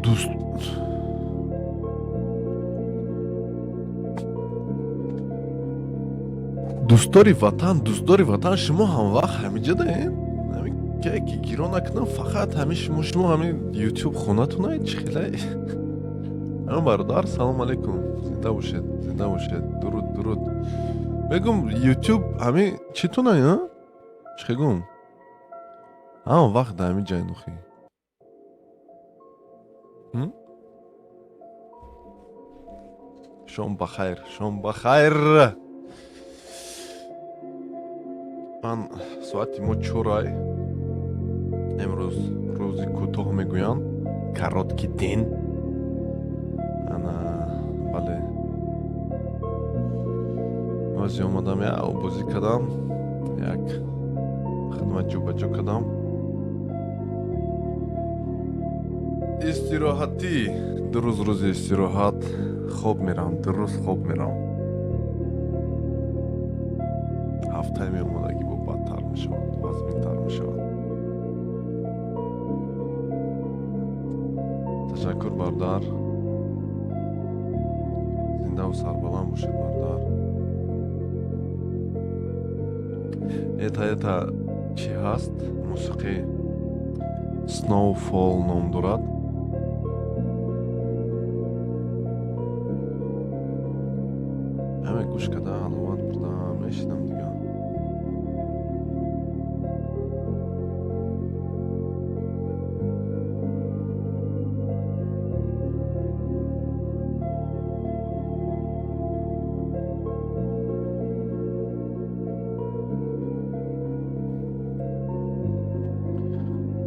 دوست دوستдори ватан шумо ҳамвақт ҳамиҷа даед? ҳамин кие ки гирон накунам фақат ҳамин шумо ҳамин ютуб хонатунаед чӣ хеле? ҳамин бародар салом алейкум, зинда бошед, дуруд. Мегум ютуб ҳамин чӣ тунай, а? Чӣ хегум? ҳамон вақт да ҳамин ҷай нухӣ. Шом бахайр. Ман соати мо 4 имрӯз рӯзи кӯтоҳ мегӯянд, каротки дин. Ана бале. Баъзе омадам як бозӣ кардам, як хидмат ҷӯбаҷӯ кардам. Истироҳатӣ, ду рӯз рӯзи истироҳат, хоб мерам, дурӯз хоб мерам. ҳафтаи меомадагӣ бо бадтар мешавад, вазминтар мешавад. Ташаккур бародар. Зиндаву сарбаланд бошед бародар. Эта чӣ ҳаст? Мусиқи Snowfall ном дорад. ҳаме гӯш карда ҳаловат бурдам, мешинам дига.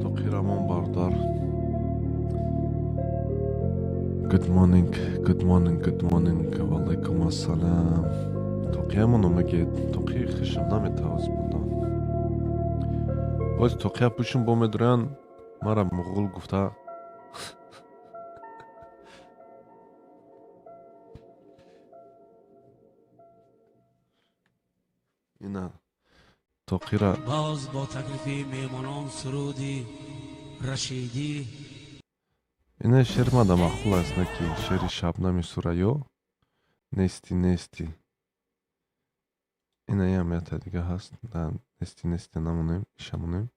Тоқирамон бародар. Good morning. Валайкум ассалам. Тоқиямону мегед. Тоқи хишам наметавоз будан. Боз тоқия пушин бо медурян мара муғул гуфта. Ина тоқира باز با تکلیف میهمانان سرودی رشیدی. ина шер мада махул аст наки шери шабнами сурайё нести. Ина ям ята дига ҳаст. Да нести намонем, ишамонем.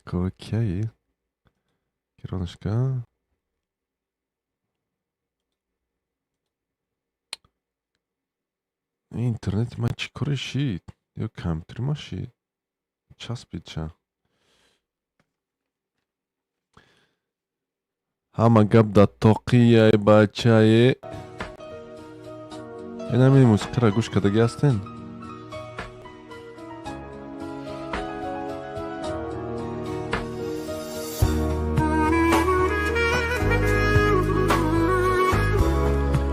Кого кияи? Киронушка. Интернет ма чӣ коре шид? Ё компютери ма шид? Часпид ча? ҳама гап да тоқияй бачае. Ина ҳамин мусиқаро гӯш кардагӣ ҳастен?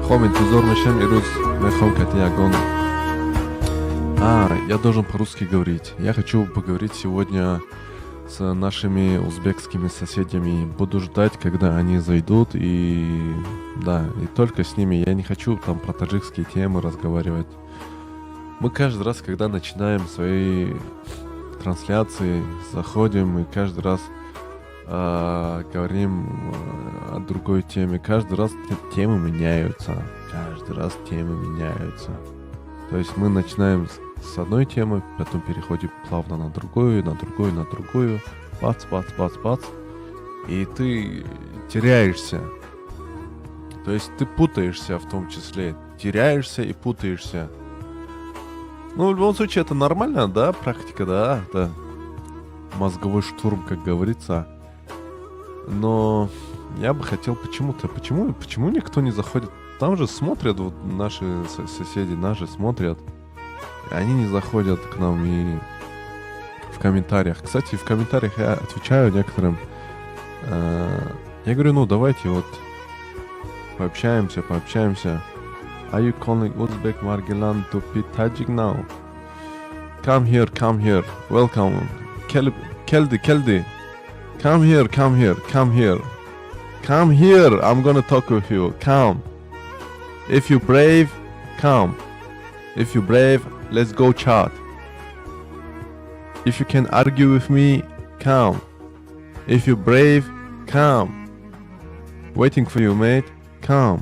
Хоб интизор мешам, ирӯз мехоҳам карди ягон. Я должен по-русски говорить. Я хочу поговорить сегодня с нашими узбекскими соседями. Буду ждать, когда они зайдут, и только с ними. Я не хочу там про таджикские темы разговаривать. Мы каждый раз, когда начинаем свои трансляции, заходим и каждый раз говорим о другой теме. Каждый раз темы меняются. То есть мы начинаем с одной темы, потом переходим плавно на другую. Бац. И ты теряешься. То есть ты путаешься в том числе. Теряешься и путаешься. Ну, в любом случае, это нормально, да, практика, да? Это мозговой штурм, как говорится. Но я бы хотел почему никто не заходит? Там же смотрят, вот наши соседи, смотрят. Они не заходят к нам и в комментариях. Кстати, в комментариях я отвечаю некоторым. Я говорю, ну давайте вот пообщаемся. Are you calling Uzbek Margilan to be Tajik now? Come here. Welcome. Keldi. Come here. I'm gonna talk with you. Come. If you're brave, come. If you're brave, let's go chat. If you can argue with me, come. If you're brave, come. Waiting for you, mate. Come.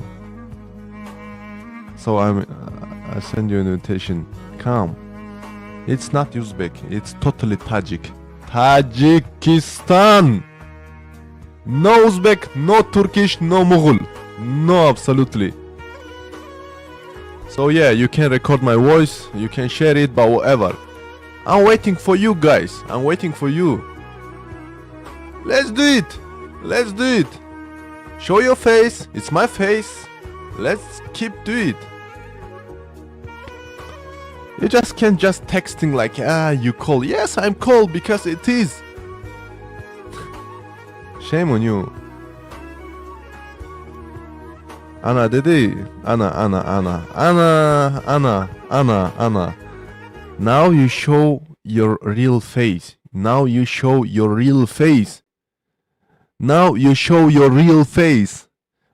So I send you an invitation. Come. It's not Uzbek. It's totally Tajik. Tajikistan. No Uzbek, no Turkish, no Mughal. No, absolutely. So yeah, you can record my voice, you can share it, but whatever. I'm waiting for you guys. I'm waiting for you. Let's do it. Let's do it. Show your face. It's my face. Let's keep do it. You just can't just texting like, you call. Yes, I'm called because it is. Shame on you. Ana dedi. Ana. Now you show your real face. Now you show your real face. Now you show your real face.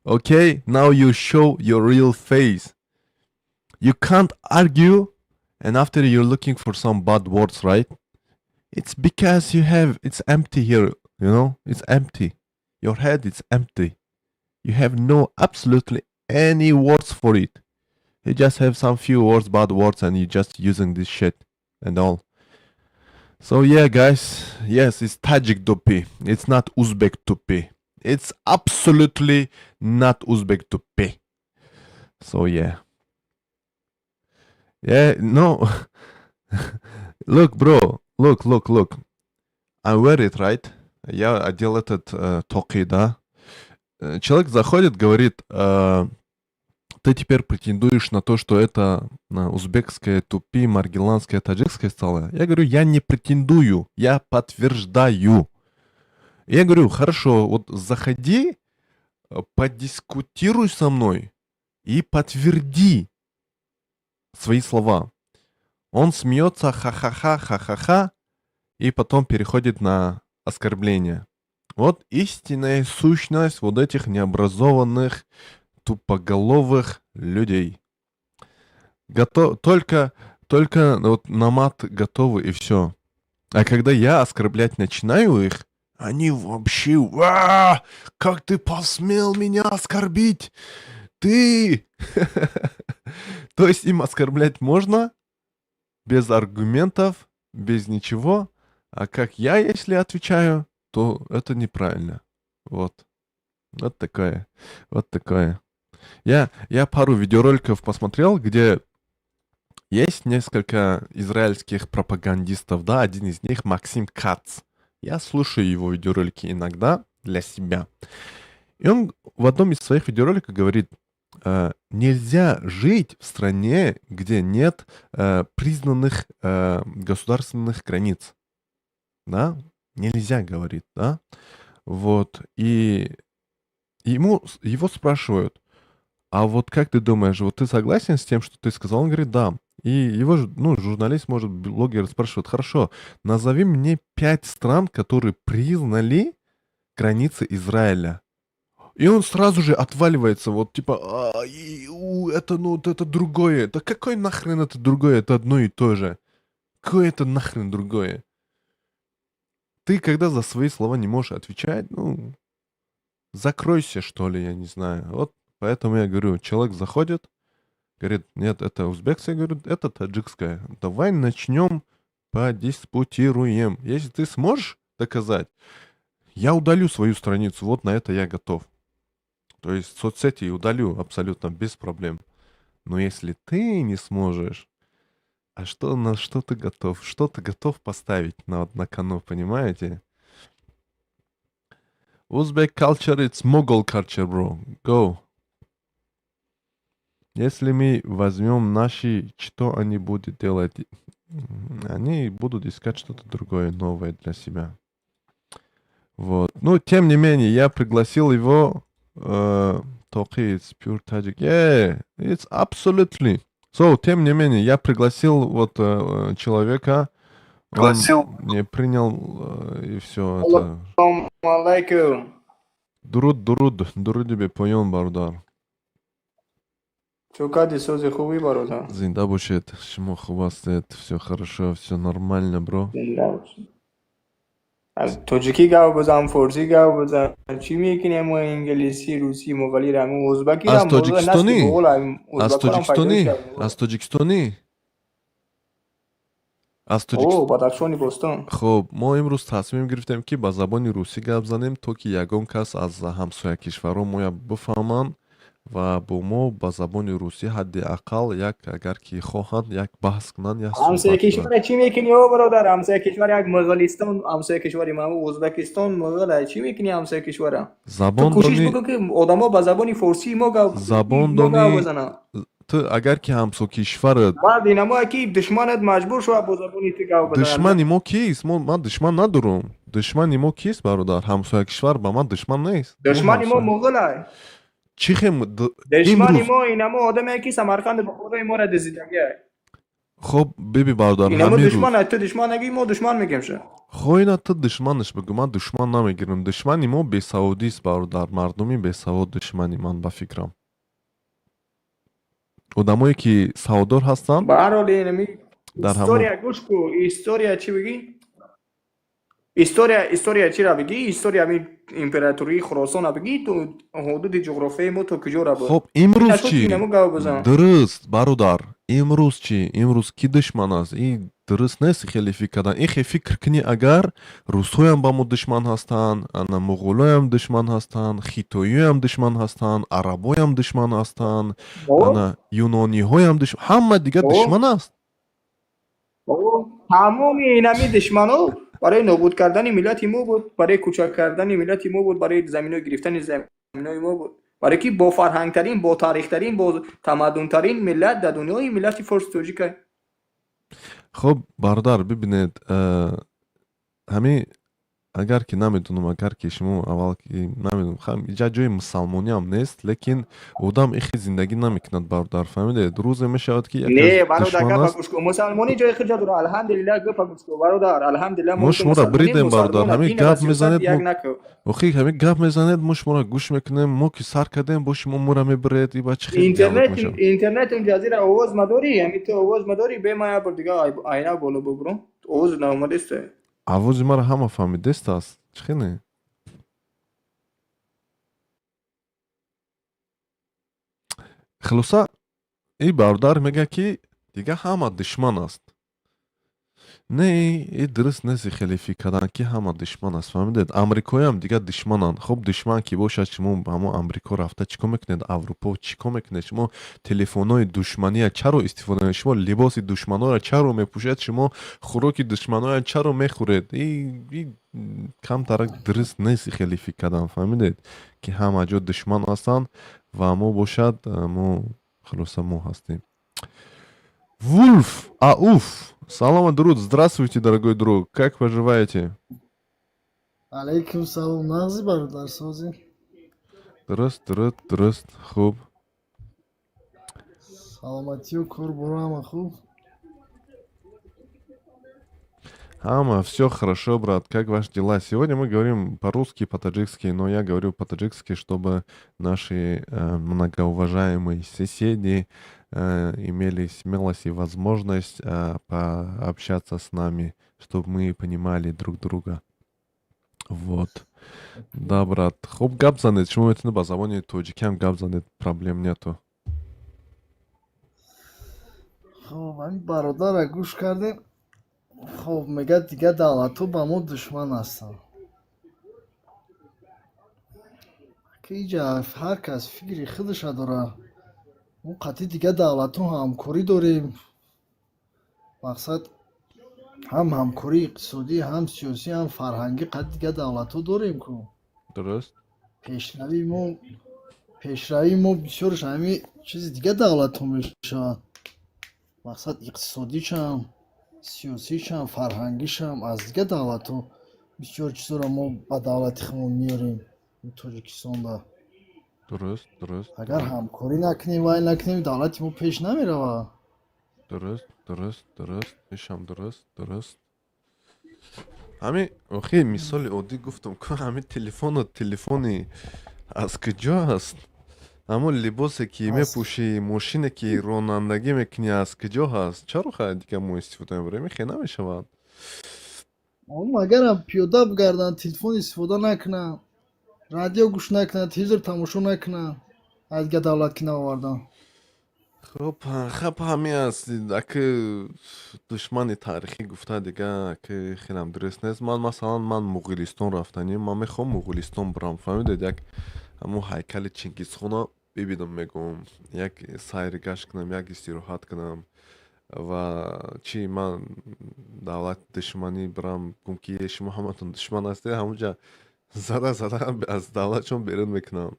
Okay? Now you show your real face. You can't argue and after you're looking for some bad words, right? It's because it's empty here, you know? It's empty. Your head is empty. You have no absolutely any words for it. You just have some few words, bad words, and you're just using this shit and all. So yeah, guys, yes, it's Tajik tupi. It's not Uzbek tupi. It's absolutely not Uzbek tupi. So yeah. Yeah, no. Look, bro. Look. I wear it, right? Я одел этот токи, да? Человек заходит, говорит, ты теперь претендуешь на то, что это узбекское тупи, маргеланское, таджикское стало. Я говорю, я не претендую, я подтверждаю. Я говорю, хорошо, вот заходи, подискутируй со мной и подтверди свои слова. Он смеется, ха-ха-ха, и потом переходит на оскорбление. Вот истинная сущность вот этих необразованных, тупоголовых людей. Только вот на мат готовы и все. А когда я оскорблять начинаю их, они вообще, как ты посмел меня оскорбить? Ты! То есть им оскорблять можно, без аргументов, без ничего. А как я, если отвечаю, то это неправильно. Вот. Вот такое. Я пару видеороликов посмотрел, где есть несколько израильских пропагандистов, да, один из них Максим Кац. Я слушаю его видеоролики иногда для себя. И он в одном из своих видеороликов говорит, нельзя жить в стране, где нет признанных государственных границ. Да? Нельзя, говорит, да? Вот. И его спрашивают, а вот как ты думаешь, вот ты согласен с тем, что ты сказал? Он говорит, да. И его, журналист, может, блогер спрашивает, хорошо, назови мне 5 стран, которые признали границы Израиля. И он сразу же отваливается, вот типа, это другое. Да какой нахрен это другое? Это одно и то же. Какое это нахрен другое? Ты, когда за свои слова не можешь отвечать, закройся, что ли, я не знаю. Вот поэтому я говорю, человек заходит, говорит, нет, это узбекское, я говорю, это таджикское. Давай начнем подиспутируем. Если ты сможешь доказать, я удалю свою страницу, вот на это я готов. То есть соцсети удалю абсолютно без проблем. Но если ты не сможешь, на что ты готов? Что ты готов поставить на кону, понимаете? Uzbek culture, it's Mughal culture, bro. Go. Если мы возьмем наши, что они будут делать? Они будут искать что-то другое, новое для себя. Вот. Тем не менее, я пригласил его. Toki, it's pure Tajik. Yeah, it's absolutely. So, тем не менее, я пригласил человека. Он не принял и все это. Assalamu alaikum. Дуруд тебе поем, бардар. Чукади сози хуби барода. Зинда бушет, шмо хвастает, все хорошо, все нормально, бро. از توجیکی گاو بزن، فارسی گاو بزن، چی میکنی؟ اما انگلیسی، روسی، مغولی رم، ازبکی از رم، موضوع نسل تاجیکستانی بغل هم از ازبک هم پیدایش تاجیکستانی کردیم. از تاجیکستانی از اوه، تاجیکستان. بدخشانی بستان. خب ما امروز تصمیم گرفتیم که با زبان روسی گپ زنیم تا که یگان کس از همسایه کشورها ما بفهمند و با ما با زبان روسی حداقل یک اگر که خواهند یک بحث کنند یا همسایه صحبت کنند. کشور چی میکنی او برادر؟ همسایه کشور یک مغولستان، همسایه کشوری ما ازبکستان مغول، چی میکنی همسایه کشورم؟ تو زبان کوشش دانی بکن که آدما با زبان فارسی زبان ما گاو دانی بزنن. تو اگر که همسو کشورت مرد اینما کی دشمنت مجبور شو با زبانی تو گاو بزنن. دشمنی ما کیست؟ من دشمن ندارم. دشمنی ما کیست برادر؟ همسایه کشور با من دشمن نیست. ما دشمنی ما همسایه مغول های. چی دشمنی امروز ما اینما آدم کی سمرقند به خدای ما را دزیدگی. خب ببی برادر اینما همین روز دشمن تو دشمن نگی، ما دشمن میگیم شه. خب اینا تو دشمنش بگو، من دشمن نمیگیرم. دشمنی ما بسعودی است برادر، مردمی بسعود دشمنی من به فکرم. آدمایی که سعودار هستن به هر حال اینمی در همون استوریا گوش کو، استوریا چی بگی؟ استوریا چی را بگی؟ استوریا می امپراتوری خراسان را بگی. تو حدود جغرافیای ما تو کجا را بود؟ خب امروز نشد که چی؟ اینما گاو بزن. درست برادر، امروز چی؟ امروز کی دشمن است؟ این درست نیست خیلی فکر کردن. این خیلی فکر کنی اگر روس‌ها هم با ما دشمن هستن، انا مغول‌ها هم دشمن هستن، خیتویی هم دشمن هستن، عرب‌ها هم دشمن هستن، او انا یونانی‌ها هم دشمن، همه دیگه دشمن او است. او تمام اینمی دشمنو برای نابود کردن ملت ما بود، برای کوچک کردن ملت ما بود، برای زمینو گرفتن زمینای ما بود. برای کی با فرهنگ ترین، با تاریخ ترین، با تمدن ترین ملت در دنیای ملت فارس توجیه. خب برادر ببینید همین اگر که نمیدونم، اگر که شما اول که نمیدونم خب اینجا جای مسلمانی هم نیست، لیکن آدم ایخی زندگی نمیکند برادر، فهمیده؟ روز میشود که یک نه از برادر دشمن گپا است. گوش کو، مسلمانی جای خود داره. الحمدلله گپا گوش کو برادر، الحمدلله ما ما تو شما را مسلمانی، بریدیم برادر، مسلمان همین دین و گپ سیاست میزنید یک ما نکو. اخی همین گپ میزنید ما شما را گوش میکنیم، ما که سر کردیم با شما ما را میبرید. این بچه خیلی دیالوگ میشه. اینترنت اون جزیره آواز مداری، همین تو آواز مداری به ما بر دیگه آینه بالا ببرم آواز نامده است. آواز ما را همه فهمیده است. چخینه خلاصه این برادر میگه که دیگه همه دشمن است. نه این درست نیست خیلی فکر کردن که همه دشمن است، فهمیدید؟ امریکایی هم دیگه دشمنن. خب دشمن که باشد شما همه امریکا رفته چیکار میکنید؟ اروپا چیکار میکنید؟ شما تلفن‌های دشمنی چرا استفاده میکنید؟ شما لباس دشمنا را چرا میپوشید؟ شما خوراک دشمنا را چرا میخورید؟ این کم ترک درست نیست خیلی فکر کردن، فهمیدید؟ که همه جا دشمن هستن و ما باشد ما خلاص ما هستیم. Вульф, салам, друг, здравствуйте, дорогой друг, как поживаете? علیکم سلام نغزی برادر سازی. Дрост, хуб. سلامتی و کار برو همه خوب. Ама, все хорошо, брат, как ваши дела? Сегодня мы говорим по-русски, по-таджикски, но я говорю по-таджикски, чтобы наши многоуважаемые соседи имели смелость и возможность пообщаться с нами, чтобы мы понимали друг друга. Вот. Да, брат. Хоп, гап занят. Чему это на забоне тоджикям гап занят? Проблем нету. خب همین برادر را گوش کردیم. خب میگه دیگه دولت ها با ما دشمن هستن که اینجا هر کس فکری خودش داره. ما قطعی دیگه دولت ها همکاری داریم. مقصد هم همکاری اقتصادی، هم سیاسی، هم فرهنگی. قطعی دیگه دولت ها داریم که درست؟ پیشروی ما بسیارش همین چیز دیگه دولت ها میشه. مقصد اقتصادیش هم، سیاسیش هم، فرهنگیش هم از دیگه دولت ها بسیار چیزا را ما با دولت خودمون میاریم این تاجیکستان دا. درست. اگر همکاری نکنیم و نکنیم دولت ما پیش نمیره. درست. میشم درست. همین اوخی مثال عادی گفتم که همین تلفنی از کجا هست؟ همون لباسی که میپوشی، ماشینی که رانندگی میکنی از کجا هست؟ چرا خیلی دیگه ما استفاده میبریم؟ خیلی نمیشود. اما اگرم پیاده بگردن تلفن استفاده نکنن رادیو گوش نکنن تلویزیون تماشا نکنن از دیگه دولت که نآوردن خب همین است اگه دشمن تاریخی گفته دیگه که خیلی هم درست نیست. من مثلا من مغولستان رفتنیم، من میخوام مغولستان برم، فهمیدید؟ یک همون هیکل چنگیزخان ببینم، میگم یک سیر گشت کنم، یک استراحت کنم و چی من دولت دشمنی برم گم که شما همتون دشمن هستی همونجا زده از دولتشون بیرون میکنم.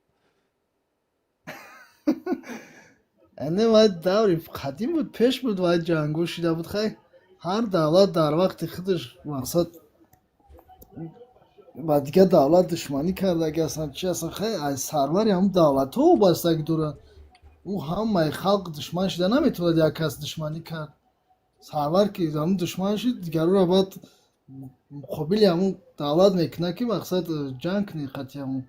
اینه باید دوری قدیم بود پیش بود باید جنگو شده بود خیلی هر دولت در وقت خودش مقصد و دیگه دولت دشمنی کرده اگه اصلا چی اصلا خیلی از سروری هم دولت ها وابسته دوره او همه خلق دشمن شده نمیتونه یک کس دشمنی کرد سرور که همون دشمن شد دیگر رو را باید مقابل همون دولت میکنه که مقصد جنگ کنی قطعی همون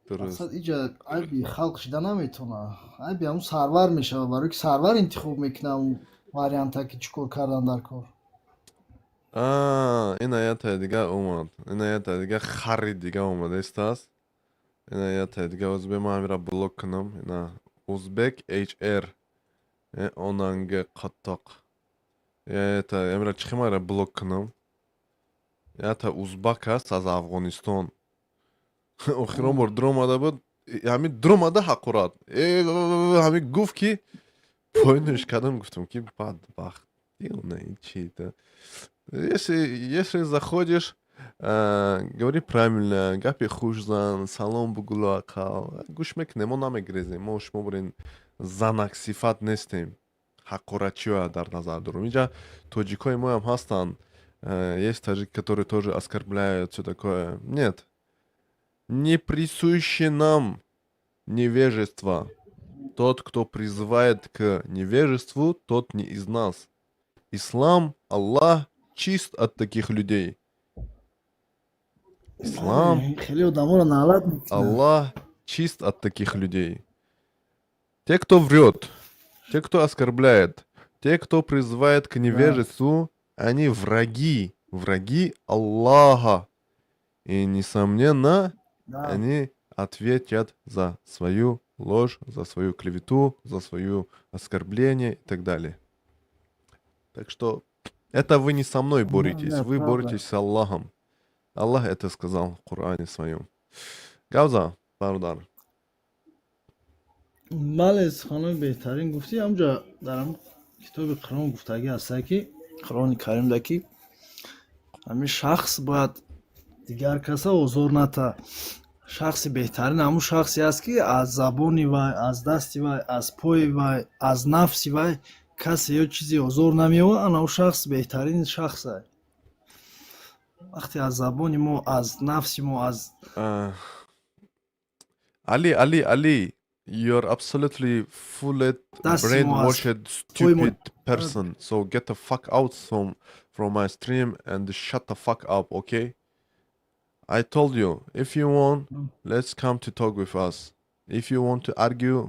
درست. مقصد اینجا عیبی خلق شده نمیتونه عیبی همون سرور میشه برای که سرور انتخاب میکنه اون واریانت که چیکار کردن در کار این آیت دیگه اومد، این آیت دیگه خرید دیگه اومده است. این آیت دیگه ازبه ما همیرا بلوک کنم. اینا ازبک HR اونانگ قطاق آیت همیرا چخی ما را بلوک کنم. آیت ازبک هست از افغانستان. اخیران بار در اومده بود، همین در اومده حقورات همین گفت که پایینش کردم، گفتم که بدبخت دیونه این чей то. Если заходишь, говори правильно, гапи хужзан, салом бугулакал, гуш мекнем, он намегрезем, мо шумо бурин занак сифат нестем, ҳаққорачиё дар назар дорем. Инҷа тоҷикои мо ҳам ҳастанд, есть таҷики, которые тоже оскорбляют, всё такое. Нет, не присуще нам невежество. Тот, кто призывает к невежеству, тот не из нас. Ислам, Аллах чист от таких людей. Ислам, خیلی آدم رو نالت میکنه Аллах чист от таких людей. Те, кто врет, те, кто оскорбляет, те, кто призывает к невежеству, они враги, враги Аллаха. И, несомненно, они ответят за свою ложь, за свою клевету, за свое оскорбление и так далее. Так что это вы не со мной боретесь, да, вы правда. боретесь с Аллахом. Аллах это сказал в Коране своем. Гавза, Бардар. بله خانم بهترین گفتی همونجا در هم کتاب قرآن گفتگی هسته که قرآن کریم ده که همین شخص باید دیگر کسا حضور نتا شخصی بهترین همون شخصی است که از زبانی وای از دستی وای از پای وای از نفسی وای کسی یا چیزی حضور نمیوه اون شخص بهترین شخص است وقتی از زبانی ما از نفسی ما از Ali, you're absolutely fully That's brainwashed, stupid person. So get the fuck out from my stream and shut the fuck up, okay? I told you, if you want, let's come to talk with us. If you want to argue,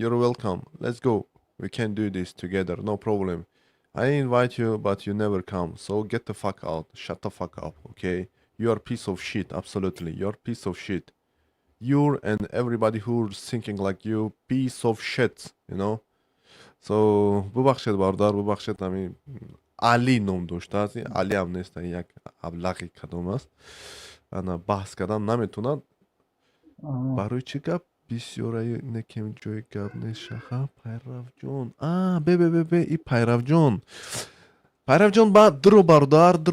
you're welcome. Let's go. We can do this together, no problem. I invite you, but you never come. So get the fuck out. Shut the fuck up, okay? You're a piece of shit, absolutely. You're a piece of shit. You and everybody who's thinking like you, piece of shit, you know? So, ببخشید باردار، ببخشید همین علی نام داشته است. علی هم نیست، یک ابلغی کدام است. انا بحث کردن نمیتونن. برای چی گپ بسیاری نکیم جای گپ نیست شخه پیرو جون. ببه ای پیرو جون. پیرو جون بعد درو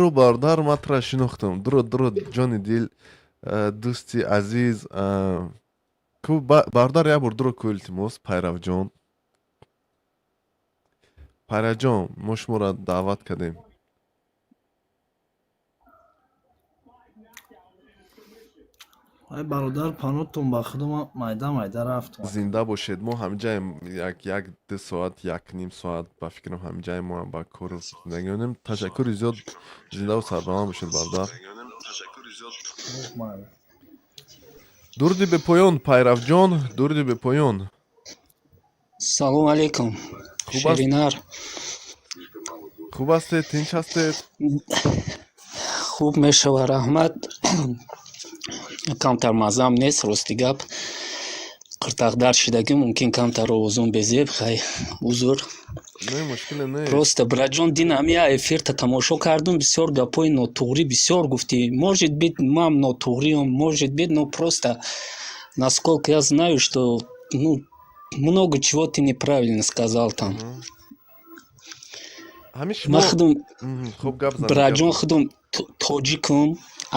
باردار مطرح شناختم. درو جانی دیل دوستی عزیز کو باردار یا بردرو کولتیموس پیرو جون. پیرو جون ما شما را دعوت کردیم. ای برادر پناهتون با خودم майда رفتم زنده باشید. ما همینجا یک 2 ساعت یک نیم ساعت با فکرم همینجا ما هم با کار زندگی کنیم. تشکر زیاد. زنده و سربلند باشید برادر. درودی به پایان پیرو جان، درودی به پایان. سلام علیکم. خوب است؟ شیرینار. خوب هستید؟ تینچ هستید؟ خوب мешава раҳмат. камтар мазам нест рости гап. қиртақдар шидагӣ мумкин камтар овозон безеб хай узур. Не, мушкиле не. Просто браҷон дин ҳамия эфирта тамошо кардум, бисёр гапои нотуғрӣ бисёр гуфтӣ. Может быть мам нотуғриём, может быть, но просто насколько я знаю, что много чего ты неправильно сказал там. Ҳамин Ма худум хуб гап зад. браҷон худум тоҷикум,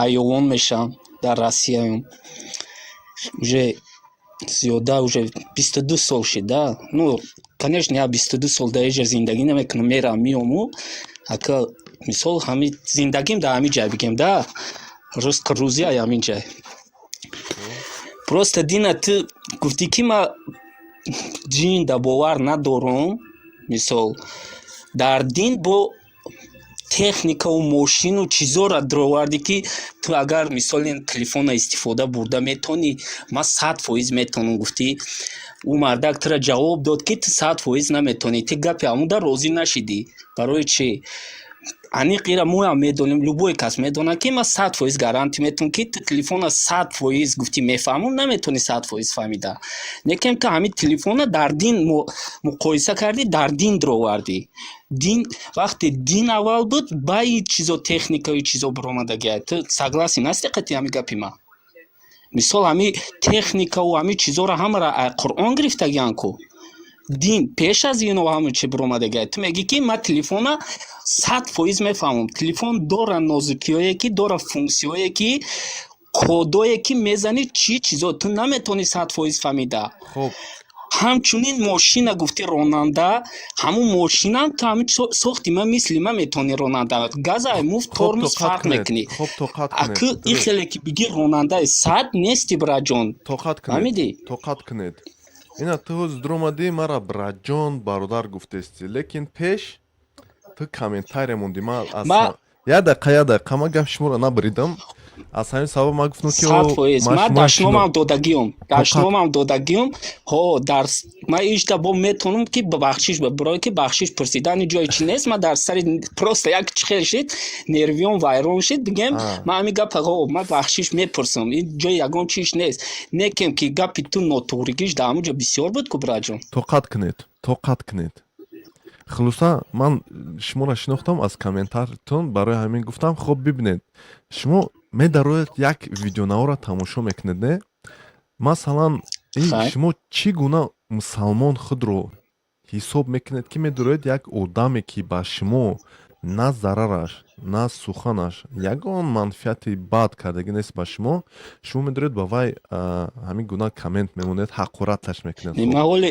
айёвон мешам дар Россияюм. Уже зиёда уже 22 сол шид, да. Ну, конечно, я 22 сол дар эҷа зиндагӣ намекунам, мерам миёму. Ака мисол ҳамин зиндагим дар ҳамин ҷай бигем, да. Рӯзия ҳамин ҷай. Просто Дина, ты гуфтӣ ки ма ҷин да бовар надорам. Мисол дар дин бо техникаву мошину чизора даровардӣ ки ту агар мисоли телефона истифода бурда метавонӣ. Ма 100% метавонам гуфтӣ. Ӯ мардак тура ҷавоб дод ки ту 100% наметавонӣ. Ти гапи ҳамуда розӣ нашидӣ. Барои чӣ? Аниқира моям медонем, любой кас медонад ки ма 100% гарантӣ метавонам ки ту телефона 100% гуфтӣ мефаҳмам, наметавонӣ 100% фаҳмида. Лекин ту ҳамин телефона дар дин муқоиса кардӣ, дар дин даровардӣ. Дин вақте дин аввал буд, ба ин чизо техникаи чизо баромадагиа. Ту согласен ҳастӣ қати ҳамин гапи ма? Мисол ҳамин техникаву ҳамин чизоро ҳамаро аз Қуръон гирифтагиан ку. Дин пеш аз ино ҳамин чи баромадагиа. Ту мегӣ ки ма телефона 100% мефаҳмам. Телефон дора нозукиҳое ки дора функсияҳое ки кодое ки мезанӣ чӣ чизо ту наметавонӣ 100% фаҳмида. Хуб. ҳамчунин мошина гуфтӣ ронанда, ҳамун мошинам ту ҳамин сохти ма мисли ма метавонӣ ронанда. Газай муфт тормоз фарқ мекунӣ. Хуб, тоқат Аку ин хеле ки биги ронандаи 100 нести браҷон. тоқат Фаҳмидӣ? тоқат кунед. Ина ту ҳозир дромадӣ мара браҷон бародар гуфтести, лекин пеш ту комментария монди. Ма я дақиқа ма гап шуморо набридам. Аз ҳамин сабаб ма гуфтам ки 100% ма дашномам додагиём. Ҳо дар ма ишта бо метавонам ки бахшиш барои ки бахшиш пурсидани ҷои чи нест. Ма дар сари просто як чихел шид, нервиём вайрон шид, бигем ма ҳамин гапа ма бахшиш мепурсам. Ин ҷои ягон чиш нест. Некем ки гапи ту нотуғригиш дар ҳамун ҷо бисёр буд ку браҷон. тоқат кунед. хулоса ман шуморо шинохтам аз комментаритон, барои ҳамин гуфтам хуб бибинед. Шумо медароед як видеонаворро тамошо мекунед, не? Масалан, шумо чӣ гуна мусалмон худро ҳисоб мекунед ки медароед як одаме ки ба шумо на зарараш, на суханаш ягон манфиати бад кардагӣ нест ба шумо медароед ба вай ҳамин гуна коммент мемонед, ҳақораташ мекунед. Нимаҳоли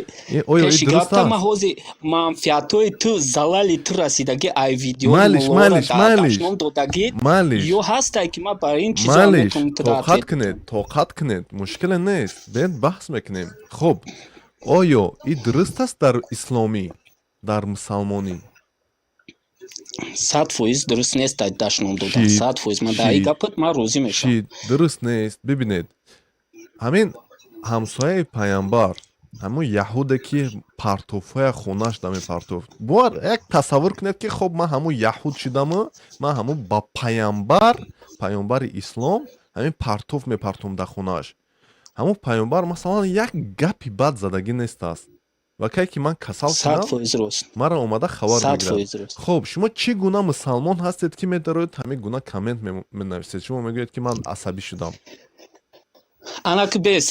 оё пеши дуруст гапта аст? ма ҳозир манфиатҳои ту залали ту расидагӣ ай видео Малиш. додагӣ Малиш. ё ҳастай ки ма бар ин чизо Малиш, метавонам тоқат кунед, мушкиле нест. Бед баҳс мекунем. Хуб, оё ин дуруст аст дар исломӣ, дар мусалмонӣ? 100% дуруст нест дашном додан. 100% ма дар ин гапат ма розӣ мешавам. Чӣ дуруст нест? Бибинед, ҳамин ҳамсояи паямбар, ҳамун яҳуде ки партофҳоя хонаш да мепартофт. Бор як тасаввур кунед ки хуб ман ҳамун яҳуд шидаму, ман ҳамун ба паёмбари ислом ҳамин партоф мепартом да хонааш. ҳамун паёмбар масалан як гапи бад задагӣ нестааст. ва кай ки ман касал шудам, 100% рост. мара омада хабар мегирад. 100% рост. Хуб, шумо чӣ гуна мусалмон ҳастед ки медароед ҳамин гуна коммент менависед? Шумо мегӯед ки ман асабӣ шудам. Анаки бес.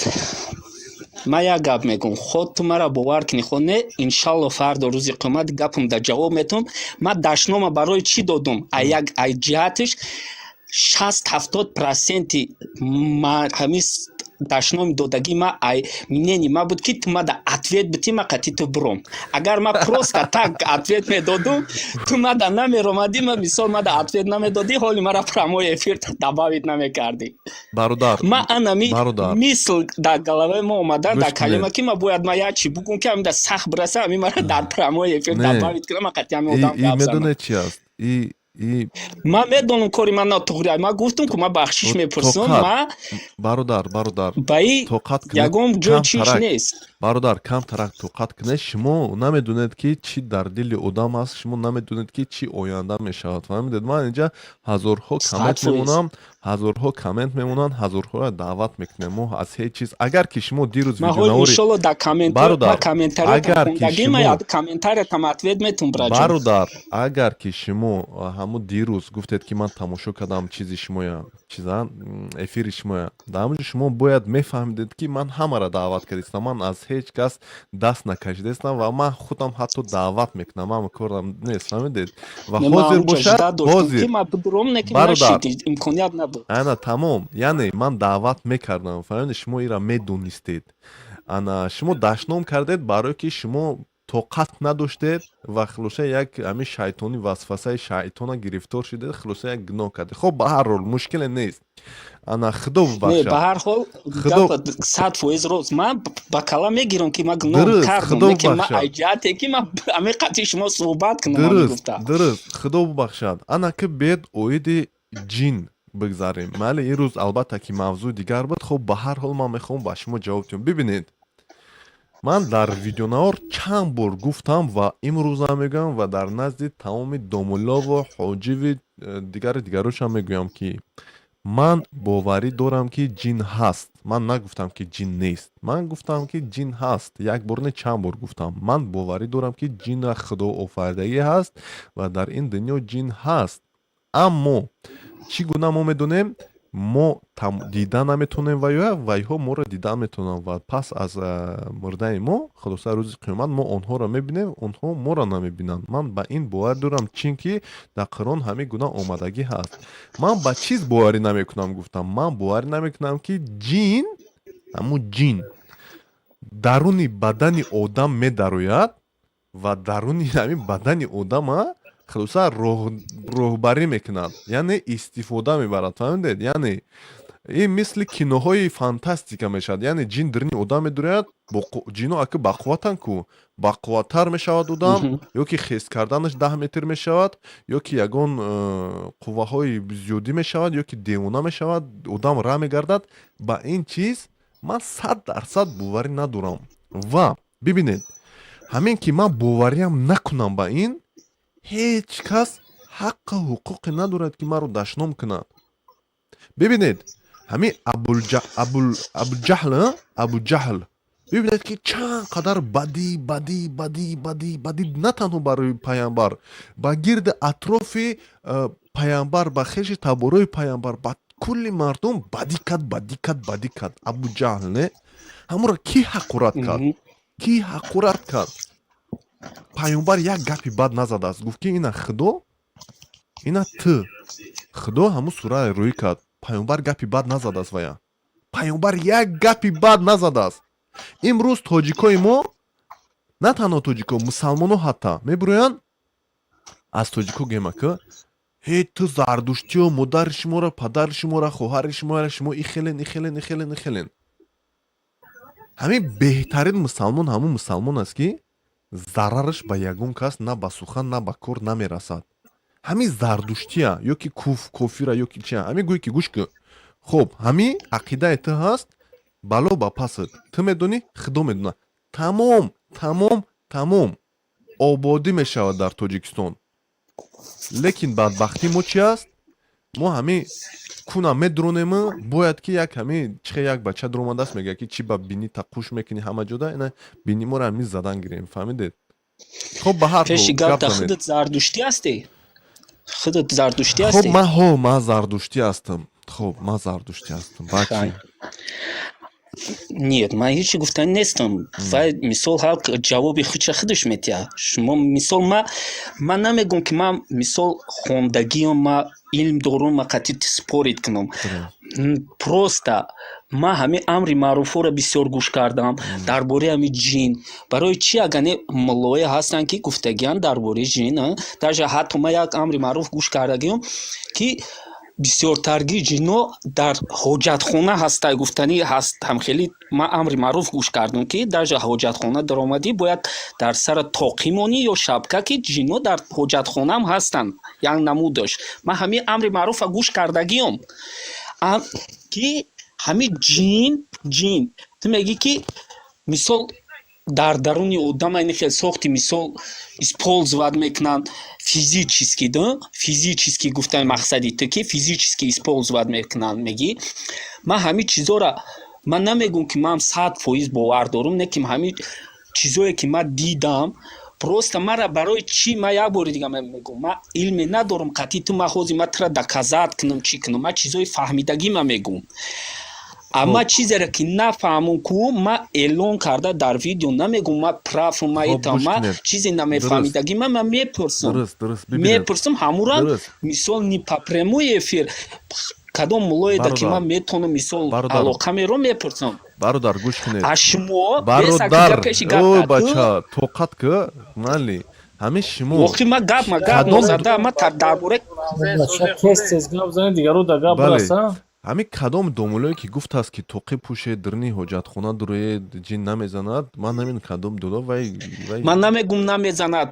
Ма як гап мегӯм. Ход ту мара бовар кунӣ, ход не, иншалло фардо рӯзи қиёмат гапам да ҷавоб метавонам. Ма дашнома барои чӣ додум? Ай ҷиҳатиш 60-70% ҳамин дашноми додагӣ ма мнение ма буд ки ту ма да ответ битӣ, ма қати ту буром. Агар ма просто так ответ медодум, ту ма да намеромадӣ, ма мисол ма да ответ намедодӣ, ҳоли мара прамои эфир добавит намекардӣ. Бародар, ма анами мисл дар галаваи ма омада дар калима ки ма бояд ма як чи бугум ки ҳамин да сахт бираса, ҳамин мара дар прамои эфир добавит кунам, ма қати ҳамин одам гап занам. медонед чи аст? ма медонам кори ман нотуғрия. Ма гуфтам ки ма бахшиш мепурсам. Ма бародар, ба ин ягон ҷои чиш нест. бародар, камтарак тоқат кунед. Шумо намедонед ки чӣ дар дили одам ҳаст, шумо намедонед ки чӣ оянда мешавад. Фаҳмидед? ман инҷа ҳазорҳо коммент мемонам, ҳазорҳо коммент мемонанд, ҳазорҳоро даъват мекунем. мо аз ҳеҷ чиз, агар ки шумо дирӯз ма ҳой видеонавори иншолло дар комментар бародар, комментарият агар ки хондагӣ ма шумо комментарият ответ метун браҷон. бародар, агар ки шумо ҳамун дирӯз гуфтед ки ман тамошо кардам чизи шумоя, чиза эфири шумоя, дар ҳамунҷо шумо бояд мефаҳмидед ки ман ҳамаро даъват кардистам. Ман аз ҳеҷ кас даст накашидастам ва ман худам ҳатто даъват мекунам. ҳама корам нест, фаҳмидед? ва ҳозир бошад, ҳозир бародар, имконият набуд. ана тамом, яъне ман даъват мекардам, фаҳмидед? шумо ира медонистед. ана шумо дашном кардед барое ки шумо тоқат надоштед ва хулоса як ҳамин шайтони васвасаи шайтона гирифтор шудед, хулоса як гуноҳ кардед. хоб ба ҳар ҳол мушкиле нест. ана худо Не, бубахшад. ба ҳар ҳол Худо- 100% рост. Ман ба кала мегирам ки ман гуноҳ Дуруст, кардам, худо не ки ман бубахшад. айҷате ки ман ҳамин қадри шумо суҳбат кунам. ман дуруст мегуфтам. дуруст, худо бубахшад. ана ки бед оиди ҷин бигзарем. майли ин рӯз албатта ки мавзӯи дигар буд. хоб ба ҳар ҳол ман мехоҳам ба шумо ҷавоб диҳам. бибинед, ман дар видеонавор чанд бор гуфтам ва имрӯзам мегӯям ва дар назди тамоми домуллову ҳоҷиви дигарошам мегӯям ки ман боварӣ дорам ки ҷин ҳаст. ман нагуфтам ки ҷин нест. ман гуфтам ки ҷин ҳаст. Як бор не, чанд бор гуфтам. ман боварӣ дорам ки ҷинра худо офаридагӣ ҳаст ва дар ин дунё ҷин ҳаст. аммо чӣ гуна мо медонем? мо дида наметонем вайҳо моро дида метонанд ва пас аз мурдаи мо хулоса рӯзи қиёмат мо онҳоро мебинем, онҳо моро намебинанд. ман ба ин бовар дорам, чунки дар Қуръон ҳамин гуна омадагӣ ҳаст. ман ба чиз боварӣ намекунам гуфтам? ман боварӣ намекунам ки ҷин, ҳамун ҷин даруни бадани одам медарояд ва даруни ҳамин бадани одама хулоса роҳбарӣ мекунад, яъне истифода мебарад. фаҳмидед? яъне ин мисли киноҳои фантастика мешавад. яъне ҷин даруни одам медарояд, ҷино аки бақувватанд ку бақувваттар мешавад одам, ё ки хес карданаш 10 метр мешавад, ё ки ягон қувваҳои зиёдӣ мешавад, ё ки девона мешавад, одам ра мегардад. ба ин чиз ман 100% боварӣ надорам. ва бибинед, ҳамин ки ман бовариам накунам ба ин, ҳеҷ кас ҳаққу ҳуқуқе надорад ки маро дашном кунад. бибинед, ҳамин абуҷаҳл бибинед ки чанд қадар бадӣ на танҳо барои паямбар, ба гирди атрофи паямбар, ба хеши табораи паямбар, ба кулли мардум бадӣ кард. абуҷаҳл не ҳамонро ки ҳақурат кард? ки ҳақурат кард? паёмбар як гапи бад назадааст. гуфт ки ина худо, ина ту. худо ҳамун сураи рӯӣ кард. паёмбар гапи бад назадааст. вая паёмбар як гапи бад назадааст. имрӯз тоҷикои мо, на танҳо тоҷико, мусалмоно ҳатта мебироянд аз тоҷико гӯям ки ҳей ту зардуштиё, модари шуморо, падари шуморо, хоҳари шуморо, шумо ихелен. ҳамин беҳтарин мусалмон ҳамун мусалмон аст ки зарараш ба ягон кас на ба сухан, на ба кор намерасад. ҳамин зардуштия, ё ки кофира, ё ки чия, ҳамин гӯй ки гӯш кӣ. хоб, ҳамин ақидаи ту ҳаст, бало ба пасад. Ту медонӣ, худо медонад. Тамом ободӣ мешавад дар Тоҷикистон. лекин бадбахти мо чи аст? мо ҳамин куна медронему, бояд ки як ҳамин чихе як бача дуромадааст, мегӯяд ки чӣ ба бини тақуш мекунӣ ҳама ҷода, ина бини моро ҳамин задан гирем. фаҳмидед? хоб ба ҳар пеши ҳол гап гап да занед. худат зардуштӣ ҳастӣ? худат зардуштӣ хоб ҳастӣ? ман зардуштӣ ҳастам. хоб ман зардуштӣ ҳастам. бачи Нет, ман ҳечи гуфтанӣ нестам. Вай мисол ҳар ҷавоби худша худаш метиҳад. Шумо мисол ман намегӯям ки ман мисол хондагиам, ман илм дорум, ман қатъи спорид кунам. Просто ман ҳамин амри маъруфҳоро бисёр гӯш кардам дар бораи ҳамин ҷин. Барои чӣ агар не муллое ҳастанд ки гуфтагианд дар бораи ҷин, даже ҳатто ман як амри маъруф гӯш кардагиам ки бисёртарги ҷино дар ҳоҷатхона ҳастай гуфтанӣ ҳаст. ҳамхелӣ ман амри маъруф гӯш кардам ки дар ҳоҷатхона даромадӣ бояд дар сара тоқӣ монӣ ё шабка, ки ҷино дар ҳоҷатхонаам ҳастанд. як намудаш ман ҳамин амри маъруфа гӯш кардагиам ки ҳамин ҷин ту мегӣ ки мисол дар даруни одам айни хел сохти мисол использовать мекунанд физически, да? Физически гуфтани мақсади ту ки физически использовать мекунанд меги. Ман ҳамин чизора ман намегум ки ман 100% бовар дорум, не ки ҳамин чизое ки ман дидам просто мара барои чӣ ман як бори дига мегум ман илме надорум қатъи ту ман ҳозир ман тура доказат кунам чӣ кунам, ман чизои фаҳмидагӣ ман мегум. Ама чизеро ки нафаҳмум ку ман эълон карда дар видео намегум ман праву ман итам ман чизе намефаҳмидагӣ ман мепурсам мепурсам ҳамурам мисол не по прямой эфир кадом мулоеда ки ман метонам мисол алоқа меро мепурсам. бародар гӯш кунед. А шумо бародар ой бача тоқат ки нали ҳамин шумо воқеъ ман гап нозарда ман дар бораи тез гап зани дигару да гап раса ҳамин кадом домулое ки гуфтааст ки тоқи пӯшед дирни ҳоҷатхона дуред ҷин намезанад ман ҳамин кадом дула вай ман намегум намезанад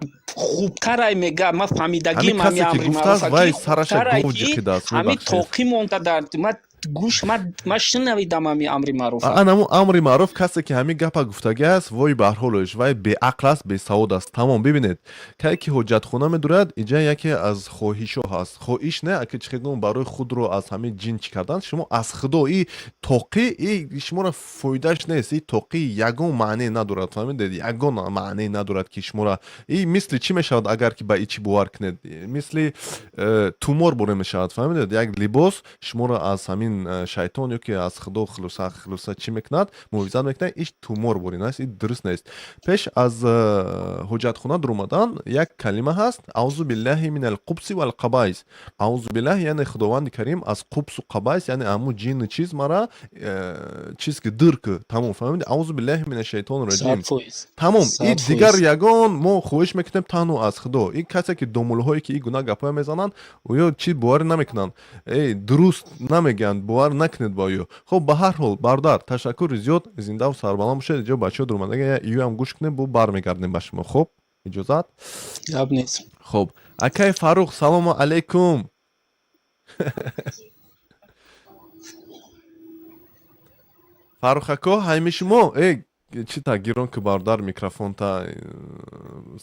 хубтарай мегӯяд ман фаҳмидагим ҳамин касе ки гуфтааст вай сараша гов ҷиқидааст ҳамин тоқи монда дар ман гӯш ман шинавидам ҳамин амри маъруф анаму амри маъруф касе ки ҳамин гапа гуфтагӣ аст вой барҳолаш вай беақл аст бесавод аст тамом. бибинед кае ки ҳоҷатхона медурад иҷа яке аз хоҳишо ҳаст хоҳиш не аки чихедон барои худро аз ҳамин ҷин чӣ кардан шумо аз худо и тоқӣ и шуморо фоидааш нест. И тоқӣ ягон маъне надорад фаҳмидед ягон маъне надорад ки шуморо и мисли чӣ мешавад агар ки ба ичи бовар кунед мисли тумор боре мешавад фаҳмидед як либос шуморо аз ҳамин шайтон ё ки аз худо хулуса чӣ мекунад муҳофизат мекунад иш тумор борин аст и дуруст нест. пеш аз ҳоҷатхона дуромадан як калима ҳаст аъузу биллаҳи минал қубси вал қабайс. аъузу биллаҳи яъне худованди карим аз қубсу қабайс яъне аму ҷинну чиз мара чиз ки дир ки тамом фаҳмидед аъузу биллаҳи минаш шайтони раҷим тамом. И дигар ягон мо хоҳиш мекунем танҳо аз худо. И касе ки домулҳое ки ин гуна гапҳоя мезананд оё чӣ бовар намекунанд дуруст намегӯянд бовар накунед ба ё. хоб ба ҳар ҳол бародар ташаккури зиёд зиндаву сарбаланд бошед. иҷо бачаҳо дуромадаga юам гӯш кунем бо бармегардем ба шумо. хоб иҷозат гап нест. хоб акай Фарух салому алайкум. Фарух ако ҳайми шумо чӣ та гирон ки бародар микрофонта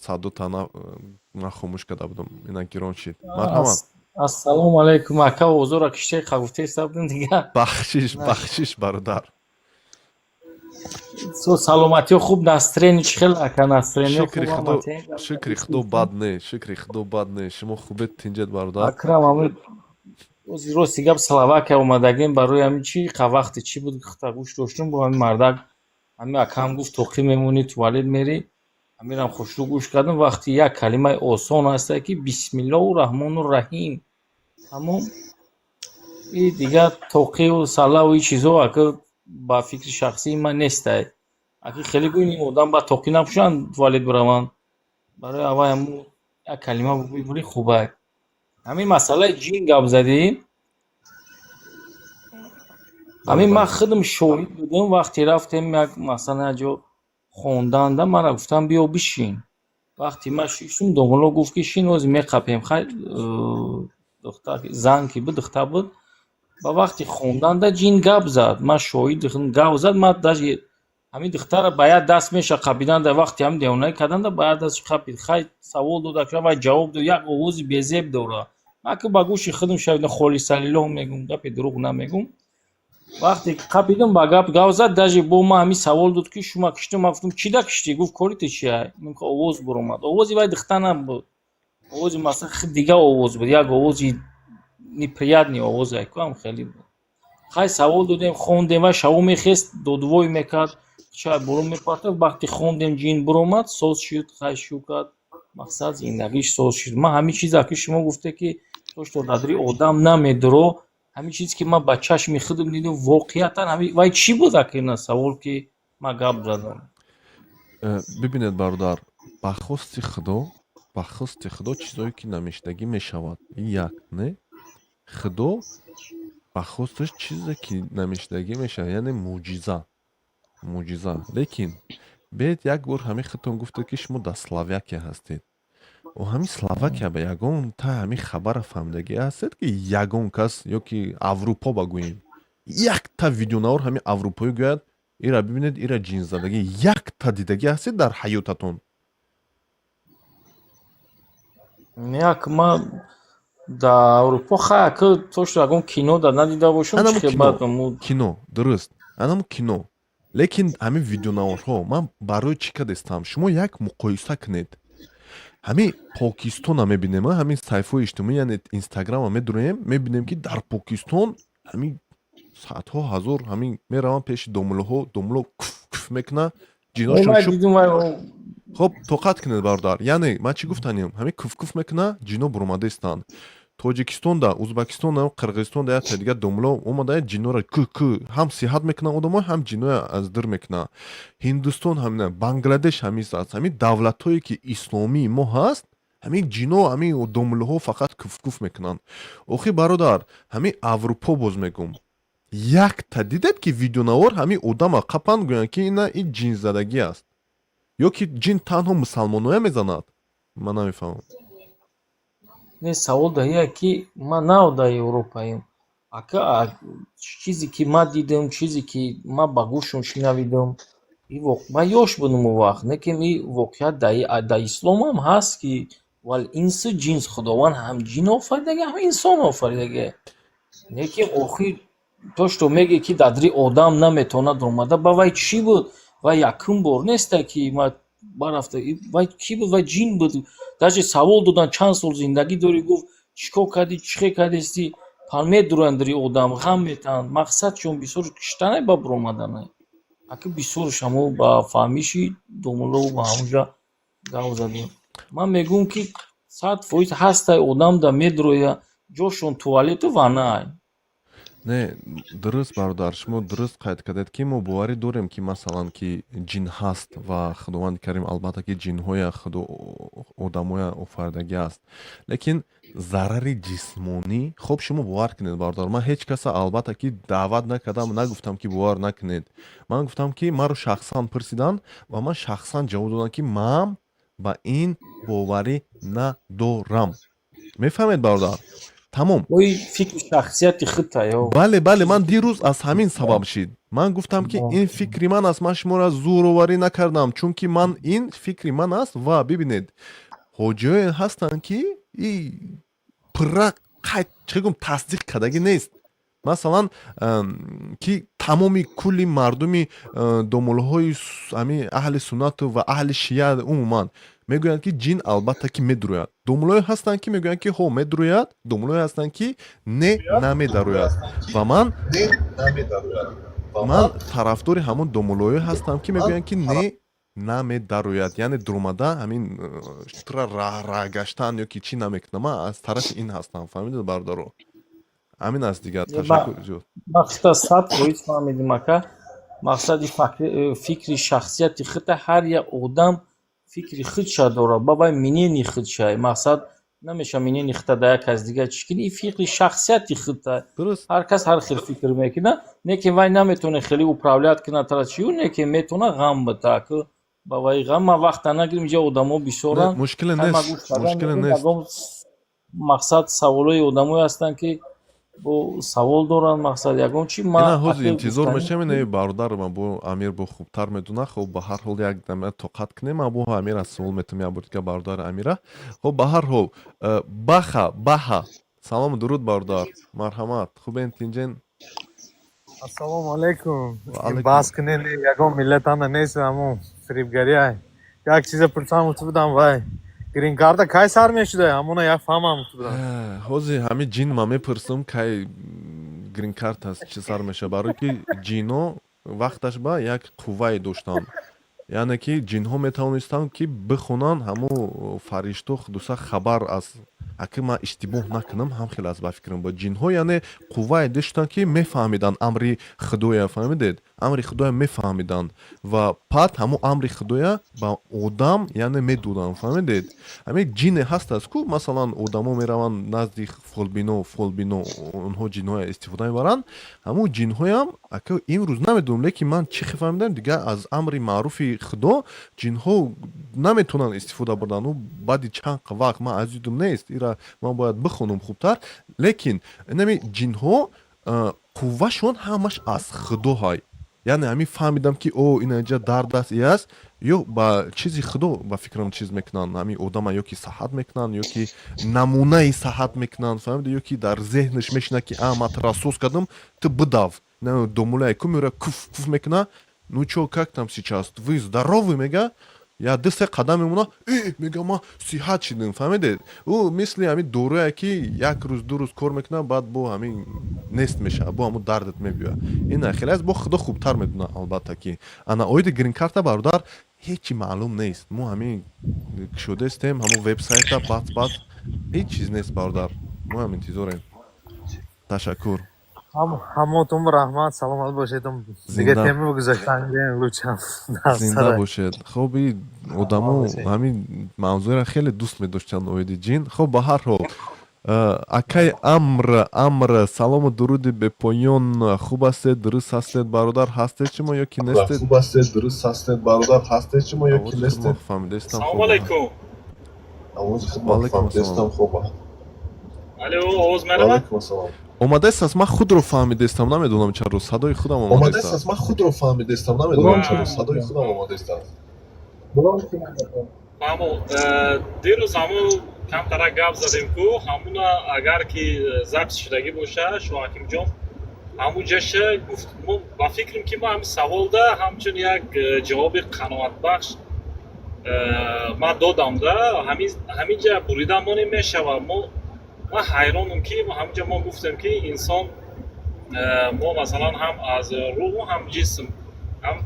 садота ман хомӯш карда будам ина гирон шид. марҳамат. ассалому алайкум ака озора киштаи қавутеста будин дига бахшиш бародар. со саломатиё хуб настроение чӣ хел ака настроение шукри худо бад не шукри худо бад не шумо хубед тинҷед бародар. акрам ҳамин ози рости гап Словакия омадагем барои ҳамин чӣ вақти чӣ буд гуш доштум бо ҳамин мардак ҳамин акам гуфт тоқӣ мемонӣ туалет мери ҳаминам хушрӯ гӯш кардам вақти як калимаи осон аста ки бисмиллоҳу раҳмону раҳим тамом. и дигар тоқиву салаву и чизо ака ба фикри шахсии ман нестай аки хеле гӯйним одам ба тоқӣ напӯшанд туалет бираванд барои аввал ҳамун як калима бибурӣ хубак. ҳамин масъалаи ҷин гап задӣ ҳамин ман худам шоҳид будам вақте рафтем як масалан як ҷо хонданда мана гуфтам биё бишин вақти ман шиштум домуло гуфт ки шин ози меқапем хай духтар зан ки буд духтар буд ба вақти хонданда ҷин гап зад ман шоҳид гап зад ман даже ҳамин духтара ба як даст меша қапиданда вақти ҳамин девонаӣ карданда ба як даст қапид хай савол дода вай ҷавоб дод як овози безеб дора ман ки ба гӯши худам шавидам холисаллилоҳ мегум гапи дурӯғ намегум вақте қапидам ба гап зад даже бо ман ҳамин савол дод ки шумо киштем ман гуфтам чӣ да киштӣ гуфт кори ту чия овоз биромад овози вай духтар набуд овози масалан дига овоз буд як овози неприятни овоз айкам хеле буд хай савол додем хондем вай шаво мехест додувой мекард чай бурун мепартад вақти хондем ҷин биромад соз шуд хай шу кард мақсад зиндагиш соз шуд. ман ҳамин чизе ки шумо гуфте ки то дадри одам намедро ҳамин чизе ки ман ба чашми худам дидам воқеатан ҳамин вай чӣ буд акина савол ки ман гап задам. бибинед бародар ба хости худо чизое ки намештагӣ мешавад як не худо ба хосташ чизе ки намештагӣ мешавад яъне муъҷиза лекин бед як бор ҳамин худтон гуфтед ки шумо дар Словакия ҳастед ҳамин Словакия ба ягон та ҳамин хабара фаҳмидагӣ ҳастед ки ягон кас ё ки Аврупо ба гӯем як та видеонавор ҳамин аврупоӣ гӯяд ира бибинед, ира ҷинзадагӣ якта дидагӣ ҳастед дар ҳаётатон? як ма дар Аврупо хака точно ягон кино да надида бошам Анаму чи хебат му кино дуруст, анаму кино. Лекин ҳамин видеонаворҳо ман барои чӣ кадестам? Шумо як муқоиса кунед. ҳамин Покистона мебинем, ҳамин сайфҳои иҷтимоӣ, яъне Инстаграма медураем, мебинем ки дар Покистон ҳамин саъатҳо ҳазор ҳамин мераванд пеши домулоҳо, домуло куф мекуна, ҷиношон май шуп. дидум хоб тоқат кунед бародар, яъне ман чӣ гуфтанем, ҳамин куф мекуна, ҷино буромада истанд. Тоҷикистонда, Узбекистонда, Қирғизистонда як дигар домуло омада ҷинора ҳам сиҳат мекунанд одамҳо, ҳам ҷиноя аз дир мекунанд. Ҳиндустон ҳамина, Бангладеш ҳамин аст. Ҳамин давлатҳое ки исломии мо ҳаст, ҳамин ҷино, ҳамин домулоҳо фақат куф мекунанд. охир бародар, ҳамин Аврупо боз мегӯм. Якта дидед ки видеонавор ҳамин одама қапанд гӯянд ки ина ин ҷинзадагӣ аст? ё ки ҷин танҳо мусалмоноя мезанад? Ман намефаҳмам. не савол даҳия ки ман нав дар Европаем. Ака чизе ки ман дидам, чизе ки ман ба гӯшам шинавидам, ман ёш будам он вақт, лекин ин воқеият дар ислом ҳам ҳаст ки вал инсу ҷинс худованд ҳам ҷин офаридагӣ, ҳам инсон офаридагӣ. Лекин охир то што меге ки дар дили одам наметавонад омада, ба вай чӣ буд? Вай якум бор неста ки ман барафта, вай чӣ буд? Вай ҷин буд. даже савол додан чанд сол зиндагӣ дорӣ, гуфт чикор кардӣ, чӣ хел кардести? Пал медуранд дили одам, ғам метаҳанд, мақсадшон бисёр киштане ба буромадане. Ака бисёр шамо ба фаҳмиши домулову ба ҳамонҷа гап задем. Ман мегӯям ки 100% ҳастай одам да медуроя, ҷошон туалету ва най. Не, дуруст бародар, шумо дуруст қайд кардед ки мо боварӣ дорем ки масалан ки ҷин ҳаст ва Худованди Карим албатта ки ҷинҳоя одамоя офаридагӣ аст. Лекин зарари ҷисмонӣ, хоб шумо бовар кунед бародар, ман ҳеҷ каса албатта ки даъват накардам, нагуфтам ки бовар накунед. Ман гуфтам ки маро шахсан пурсидан ва ман шахсан ҷавоб додам ки ман ба ин боварӣ надорам. мефаҳмед бародар? тамом. ои фикри шахсияти худта ё? бале, ман дирӯз аз ҳамин сабаб шид. Ман гуфтам ки ин фикри ман аст, ман шуморо зӯроварӣ накардам, чунки ман ин фикри ман аст ва бибинед, ҳоҷиҳое ҳастанд ки пурра чӣ гӯям тасдиқ кардагӣ нест. масалан ки тамоми кулли мардуми домулаҳои ҳамин аҳли суннату ва аҳли шиа умуман мегӯянд ки ҷин албатта ки медурояд. Домулое ҳастанд ки мегӯянд ки ҳо медурояд, домулое ҳастанд ки не намедурояд. Ва ман тарафдори ҳамон домулое ҳастам ки мегӯянд ки не намедарояд, яъне дуромада ҳамин тура раҳ гаштан ё ки чӣ намекунам, ман аз тарафи ин ҳастам. фаҳмидед бародаро? ҳамин аст дигар. Ташаккур ҷуд. мақсад 100% фаҳмидим ака. мақсади фикри шахсияти худта ҳар як одам фикри худша дорад, ба вай минени худша. мақсад намеша минени худта дар як аз дигар чӣ кини, ин фикри шахсияти худта. Дуруст. ҳар кас ҳар хел фикр мекунад, неки вай наметавонад хеле управлят кунад тарачиу, неки метавонад ғам битад. ба вай ғам ман вақта нагирем, инҷа одамо бисёранд. мушкиле нест. мақсад саволои одамое ҳастанд ки бо савол доранд, мақсад ягон чӣ ина ҳозир интизор мешавем, ина бародар ман бо Амир бо хубтар медона. Хоб ба ҳар ҳол як дама тоқат кунем, ман бо Амира савол метавонам як бор дигар бародар Амира. хоб ба ҳар ҳол баҳа салому дуруд бародар, марҳамат, хубен тинҷен? Ассалому алайкум. алайкум. Баҳс кунед, ягон миллатана нест, ҳамон фирибгария. Як чизе пурсамуту будам, вай грин карда кай сар мешуда, ҳамона як фаҳмамуту будам. ҳозир ҳамин ҷин ма мепурсам кай грин карт аст чӣ сар меша, барое ки ҷино вақташ ба як қуввае доштанд, яъне ки ҷинҳо метавонистанд ки бихонанд ҳамо фаришто худуса хабар аз ака ман иштибоҳ накунам, ҳам хеле аз ба фикрам ба ҷинҳо яъне қуввае доштанд ки мефаҳмиданд амри худоя. фаҳмидед? амри худоя мефаҳмиданд ва пад ҳамо амри худоя ба одам яъне медоданд. фаҳмидед? ҳамин ҷине ҳастаст ку масалан одамо мераванд назди фолбино онҳо ҷинҳоя истифода мебаранд. ҳамо ҷинҳоям ака имрӯз намедонам, лекин ман чӣ фаҳмидам дигар аз амри маъруфи худо ҷинҳо наметавонанд истифода бардан. баъди чанд вақт ман аз дидум нест, ира ман бояд бихонам хубтар, лекин инами ҷинҳо қуввашон ҳамаш аз худо ҳай. яъне ҳамин фаҳмидам ки о инаҷа дард аст и аст ё ба чизи худо ба фикрам чиз мекунанд ҳамин одама ё ки саҳат мекунанд ё ки намунаи саҳат мекунанд фаҳмиди ё ки дар зеҳнаш мешинад ки ман рассос кардам ту бидав домулаи ку мера куф мекуна ну чё как там сейчас вы здоровы мега я 2-3 қадам мемона мега ман сиҳат шидам фаҳмидед ӯ мисли ҳамин дорӯе ки як рӯз ду рӯз кор мекунад баъд бо ҳамин нест мешавад бо ҳамун дардат мебиёяд ина хеле аз бо худо хубтар медонад албатта ки ана оиди грин-карта бародар ҳечи маълум нест мо ҳамин кушода истем ҳамун вебсайта бац ҳеҷ чиз нест бародар мо ҳам интизорем ташаккур ҳаматон раҳмат саломат бошед дига Зинда. тема гузаштангем лучан зинда бошед хоб и одамо ҳамин мавзӯъро хеле дӯст медоштанд оиди ҷин хоб ба ҳар ҳол акай амр салому дуруди бепоён хуб ҳастед дуруст ҳастед бародар ҳастед шумо ё ки нестед хуб ҳастед дуруст ҳастед бародар ҳастед шумо ё ки нестед фаҳмидестам Салом алейкум. авози худро фаҳмидестам хоба Алло, овоз меравад? алайкум ассалом омадест аст ман худро фаҳмидестам намедонам чаро садои худам омадест омадест аст ман худро фаҳмидестам намедонам чаро садои худам омадест аст Мамо, дирӯз ҳамун камтара гап задем ку ҳамуна агар ки запис шудагӣ боша шоҳакимҷон ҳамунҷаша гуфт мо ба фикрам ки мо ҳамин саволда ҳамчун як ҷавоби қаноатбахш ман додамда ҳаминҷа бурида мо намешавад ман ҳайронам ки ҳаминҷа мо гуфтем ки инсон мо масалан ҳам аз рӯҳу ҳам ҷисм ҳам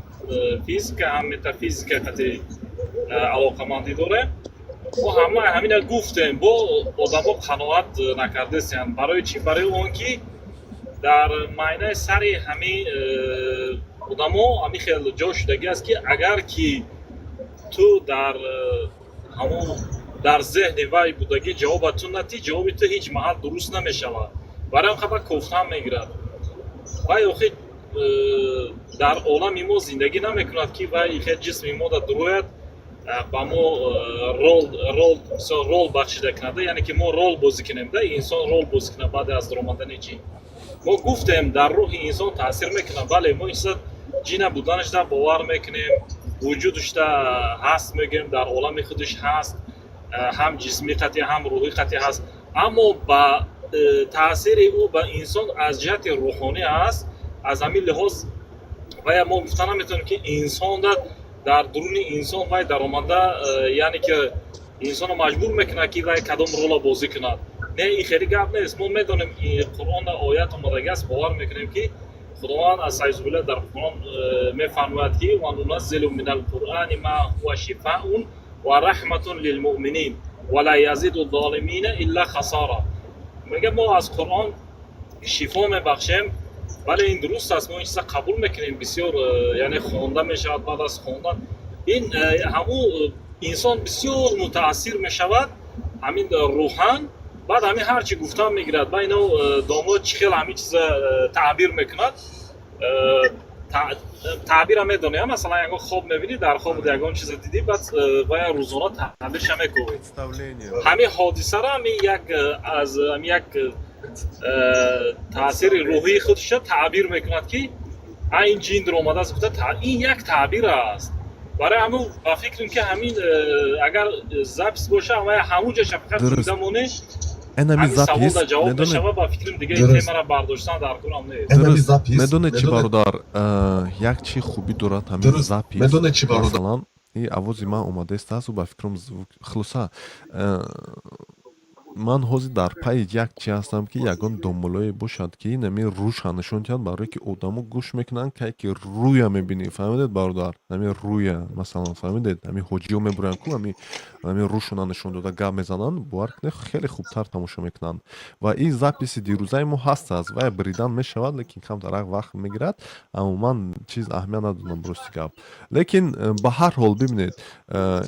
физика ҳам метафизика қати алоқамандӣ дорем мо ҳама ҳамина гуфтем бо одамо қаноат накардастанд барои чӣ барои он ки дар майнаи сари ҳамин одамо ҳамин хел ҷо шудагӣ аст ки агар ки ту дар ҳамон дар зеҳни вай будагӣ ҷавоба ту надиҳӣ ҷавоби ту ҳеҷ маҳал дуруст намешавад барои ҳам хаба кофтан мегирад вай охир дар олами мо зиндагӣ намекунад ки вай хел ҷисми мо да дурояд ба мо рол бахшида кунада яъне ки мо рол бозӣ кунем да инсон рол бозӣ кунад баъд аз романдани ҷин мо гуфтем дар рӯҳи инсон таъсир мекунад бале мо инса ҷина буданашда бовар мекунем вуҷудашда ҳаст мегӯем дар олами худаш ҳаст ҳам ҷисмӣ қати ҳам рӯҳӣ қати ҳаст аммо ба таъсири ӯ ба инсон аз ҷиҳати рӯҳонӣ аст аз ҳамин лиҳоз вая мо гуфта наметавонем ки инсон дар дуруни инсон вай даромада яъне ки инсонро маҷбур мекунад ки вай кадом рола бозӣ кунад не ин хеле гап нест мо медонем қуръон оят омадагӣ аст бовар мекунем ки худованд аз сайзубилла дар қуръон мефармояд ки ва нуназзилу минал қуръани ма ҳува шифаъун ва раҳматун лилмуъминин ва ла язиду золимина илла хасара мега мо аз қуръон шифо мебахшем бале ин дуруст аст мо ин чиза қабул мекунем бисёр яъне хонда мешавад баъд аз хондан ин ҳамун инсон бисёр мутаассир мешавад ҳамин рӯҳан баъд ҳамин ҳар чи гуфтан мегирад ба ино домод чӣ хел ҳамин чиза таъбир мекунад таъбира медонӣ масалан ягон хоб мебинӣ дар хобуда ягон чиза дидӣ баъд бая рӯзона таъбирша мекунӣ ҳамин ҳодисаро ҳамин як таъсири рӯҳии худша таъбир мекунад ки ин ҷин омада аст гуфта ин як таъбир аст барои ҳамн ба фикрам ки ҳамин агар запис боша ва ҳамунҷаша фақат зинда монем ҳамин саволда ҷавоб мешава ба фикрам дига ин темаро бардоштан дар кунам нест медонед чӣ бародар як чӣ хубӣ дорад ҳамин запис масалан и авози ман омадааст азу ба фикрам хулоса ман ҳозир дар пайи як чӣ ҳастам ки ягон домулое бошад ки нами рӯша нишон диҳад барое ки одамо гӯш мекунанд кай ки рӯя мебинӣ фаҳмидед бародар нами рӯя масалан фаҳмидед ҳами ҳоҷиҳо мебуранд ку ҳами рӯшона нишон дода гап мезананд бовар кунед хеле хубтар тамошо мекунанд ва ин записи дирӯзаи мо ҳаст аст вай бридан мешавад лекин камтарак вақт мегирад амман чиз аҳамият надодам рости гап лекин ба ҳар ҳол бибинед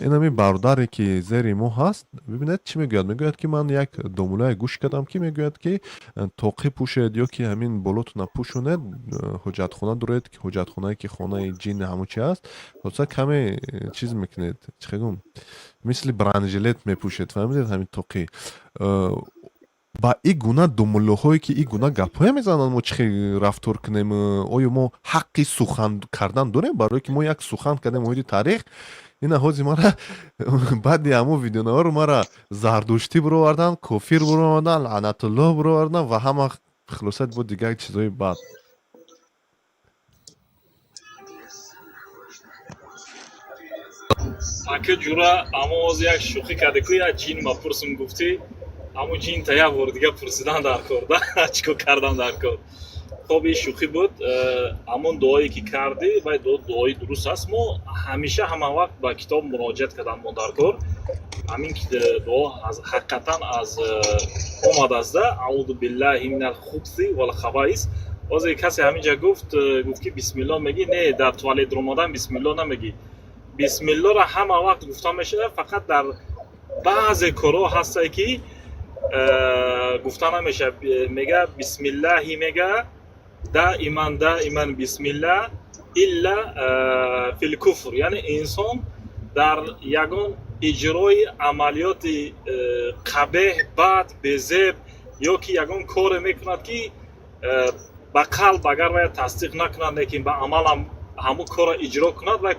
инами бародаре ки зери мо ҳаст бибинед чӣ мегӯяд мегӯяд ки ман як домулае гӯш кардам ки мегӯяд ки тоқӣ пӯшед ё ки ҳамин болотона пӯшонед ҳоҷатхона доред ки ҳоҷатхонае ки хонаи ҷин ҳамун чи аст хоса каме чиз мекунед чӣ гум мисли бранжилет мепӯшед фаҳмидед ҳамин тоқӣ با این گونه دوملوهایی که این گونه گپ‌های میزنن ما چه رفتار کنیم آیا ما حقی سخن کردن داریم برای که ما یک سخن کردیم محیط تاریخ اینا هازی ما را بعد همو ویدیونا رو ما را زردشتی برو آوردن کافر برو آوردن لعنت الله برو آوردن و همه خلاصت بود دیگه چیزای بد اگه جورا اما از یک شوخی کرده که یا جین ما پرسم گفتی اما جین تایا بار دیگه پرسیدن در کار چیکو کردن در کار خب این شوخی بود همون دعایی که کردی و دعایی درست است ما همیشه همه وقت با کتاب مراجعت کردن ما در کار همین که دعا از حقیقتا از اومده است اعوذ بالله من الخبث والخبائث باز کسی همینجا گفت که بسم الله میگی نه در توالت رمضان بسم الله نمیگی بسم الله را همه وقت گفته میشه فقط در بعض کارها هست که گفته نمیشه میگه بسم الله میگه دائما بسم الله الا فی الکفر یعنی انسان در یگان اجرای عملیات قبیح بد بزب یا که یگان کار میکند که با قلب اگر باید تصدیق نکند لیکن با عمل هم همون کار اجرا کند و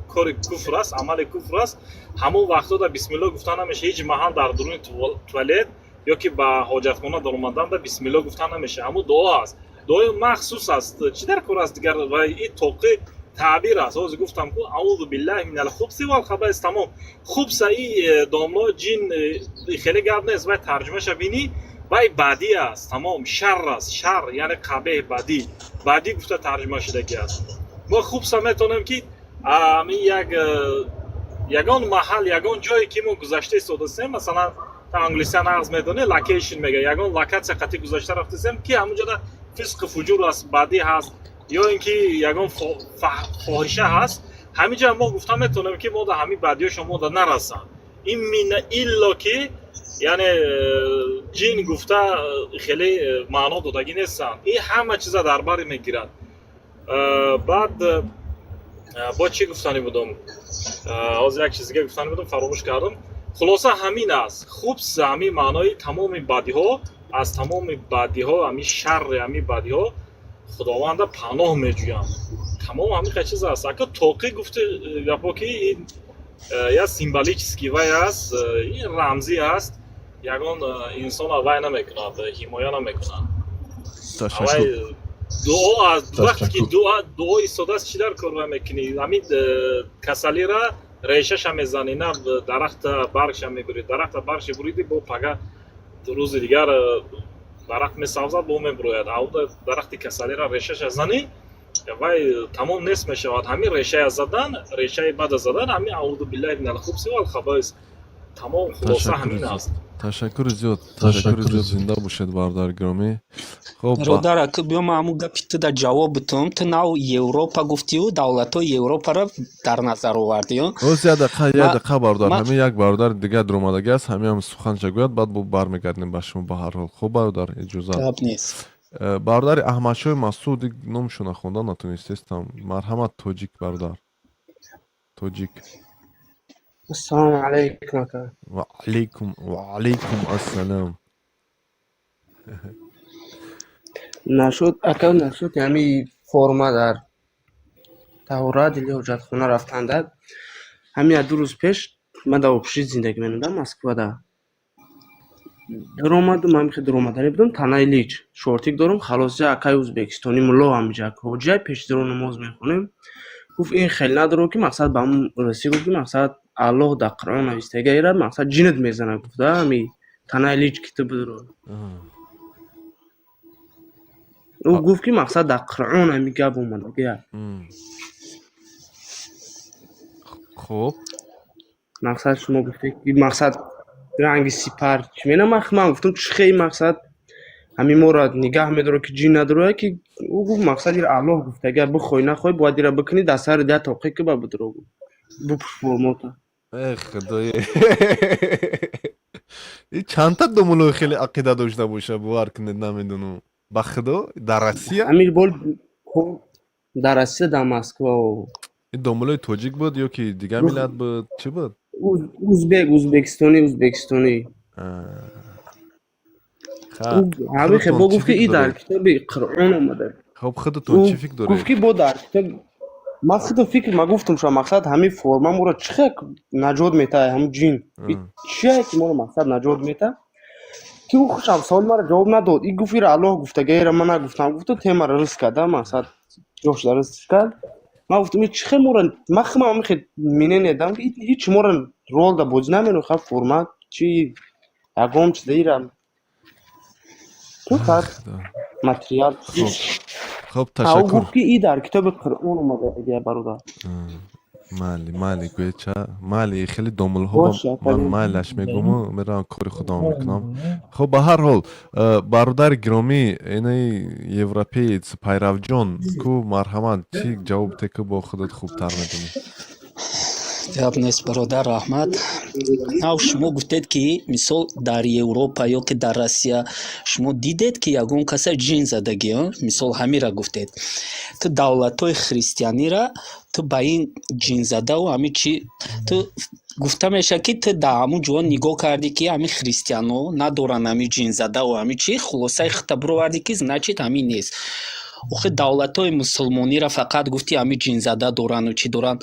کار کفر است عمل کفر است همون وقتا در بسم الله گفتن نمیشه هیچ محل در درون توالت یا که با حاجتخانه در اومدن در بسم الله گفتن نمیشه همون دعا است دعای مخصوص است چی در کار است دیگر و این توقع تعبیر است از گفتم که اعوذ بالله من الخبث والخبائث تمام خبث این داملا جین خیلی گرد نیست و ترجمه شبینی و بدی است تمام شر است شر یعنی قبیح بدی گفته ترجمه شده است ما خبث میتونیم که یگان محل یگان جایی که ما گذشته استفاده مثلا تا انگلیسیان عرض میدونه لوکیشن میگه یگان لوکیشن قطعی گذشته رفتیم که همونجا فسق فجور است بدی هست یا اینکه یگان فاحشه هست همینجا ما گفتم میتونیم که ما در همین بدی‌ها شما در نرسن این من الا که یعنی جین گفته خیلی معنا دادگی نیستن این همه چیزا در بر میگیرد بعد با چی گفتنی بودم از یک چیزی گفتنی بودم فراموش کردم خلاصه همین است خبث همین معنای تمام بدی ها از تمام بدی ها همین شر همین بدی ها خداوند پناه میجویم تمام همین چیز است اگه توقی گفته گپا که این یا سیمبولیکی وای است این رمزی است یگان انسان وای نمیکند حمایه نمیکند دعا از وقتی که دعا ایستاده است چی در کار میکنی همین کسلی را ریشش هم میزنی نه درخت برگش هم میبرید درخت برگش بریدی با پگه روز دیگر درخت میسازد با میبروید او درخت کسلی را ریشش زنی وای تمام نیست میشود همین ریشه زدن ریشه بعد زدن همین اعوذ بالله من الخبث والخبائث تمام خلاصه همین است تشکر زیاد زنده باشید برادر گرامی خب برادر بیام همون گپی در جواب بتم تو ناو یوروپا گفتی و دولت‌های یوروپا را در نظر آوردی ها اوز یه دقیقه برادر همین یک برادر دیگه در اومدگی است همین هم سخن گوید بعد برمیگردیم به شما به هر حال خب برادر اجازه تاب نیست برادر احمدشاه مسعود نامشون نخوندن نتونستم مرحمت توجیک برادر توجیک السلام علیکم و علیکم السلام نشد همین فرما در تورات دلی حجتخانه رفتنده همین 2 روز پیش من در اوپشید زندگی می‌نمودم مسکو در اومدم من در اومدنی بودم تنهای لیچ شورتیک دارم خلاص جا اکای ازبکستانی ملا همینجا حجه پیش درون نماز میخونیم گفت این خیلی نداره که مقصد به همون رسی گفت که مقصد الله در قرآن نوشته گیره مقصد جینت میزنه گفته همین تنهای لیچ کتاب داره او گفت که مقصد در قرآن همی گب اومده خب مقصد شما گفته که مقصد رنگ سیپر چمینه من گفتم چه خیلی مقصد همین مراد نگاه میداره که جین نداره که او گفت مقصد این الله گفته اگر بخوای نخوای باید را بکنی در سر 10 توقعی که با بدرو بپوش فرماتا خدای این چند تا دوملو خیلی عقیده داشته باشه باور کنید نمیدونم با خدا در روسیه امیر بول در روسیه در مسکو این دوملوی توجیک بود یا که دیگه ملت بود چی بود اوزبکستانی ҳамин хе бо гуфт ки и дар داری؟ китоби қуръон омада خب خودتون چی فکر گفت داری؟ که با در کتاب من خودم فکر ما گفتم شما مقصد همین فرما ما رو چه نجات میده هم جین چیه که ما رو مقصد نجات میده که او خوشم سوال ما رو جواب نداد این گفتی را الله گفته غیر من نگفتم گفتم تیما رو رس کرده مقصد جوش درس کرد ما گفتم این چه ما رو مخم هم خیلی مینه ندم که هیچ ما رو رول دا بوج نمینو خب فرمت چی یکم چه دیرم تو خب ماتریال خب او تشکر گفت که ای در کتاب قرآن اومده اگه برادر مالی گویچه مالی خیلی دومل ها باشه، من طبیعی. مالش میگم و میرم کار خودم میکنم خب به هر حال برادر گرامی اینه یوروپیت پیرو جان کو مرحمت چی جواب تک با خودت خوبتر میدونی гап нест бародар раҳмат. нав шумо гуфтед ки мисол дар Европа ё ки дар Россия шумо дидед ки ягон каса ҷин задагӣ мисол ҳамира гуфтед ту давлатҳои христианира ту ба ин ҷинзадаву ҳамин чӣ ту гуфта мешавад ки ту дар ҳамун ҷо нигоҳ кардӣ ки ҳамин христианҳо надоранд ҳамин ҷинзадаву ҳамин чӣ хулосаи худта бировардӣ ки значит ҳамин нест охи давлатҳои мусулмонира фақат гуфтӣ ҳамин ҷинзада дорану чӣ доранд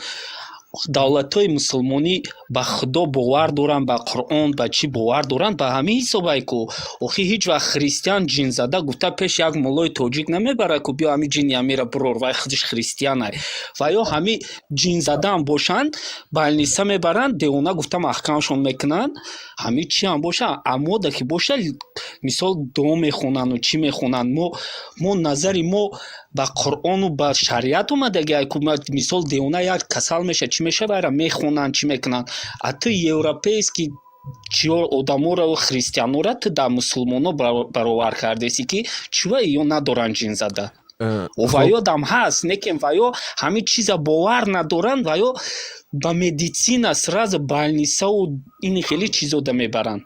давлатҳои мусулмонӣ ба худо бовар доранд ба қуръон ба чӣ бовар доранд ба ҳамин ҳисобае ку охи ҳеҷ вақт христиан ҷинзада гуфта пеш як моллои тоҷик намебарад ку биё ҳамин ҷини ҳамира бурор вай худаш христиан ай ва ё ҳамин ҷинзадаам бошанд балниса мебаранд девона гуфта маҳкамшон мекунанд ҳамин чӣ ҳам бошад амода ки боша мисол дуо мехонанду чӣ мехонанд мо назари мо ба қуръону ба шариат омадаги мисол девона як касал меша чӣ меша вайра мехонанд чӣ мекунанд а ту европейски чиёр одаморо христианора ту дар мусулмоно баровар кардаси ки чива ё надоранд ҷинзада ва ё дам ҳаст некин ва ё ҳамин чиза бовар надоранд ва ё ба медицина сразу балнисаву ини хеле чизода мебаранд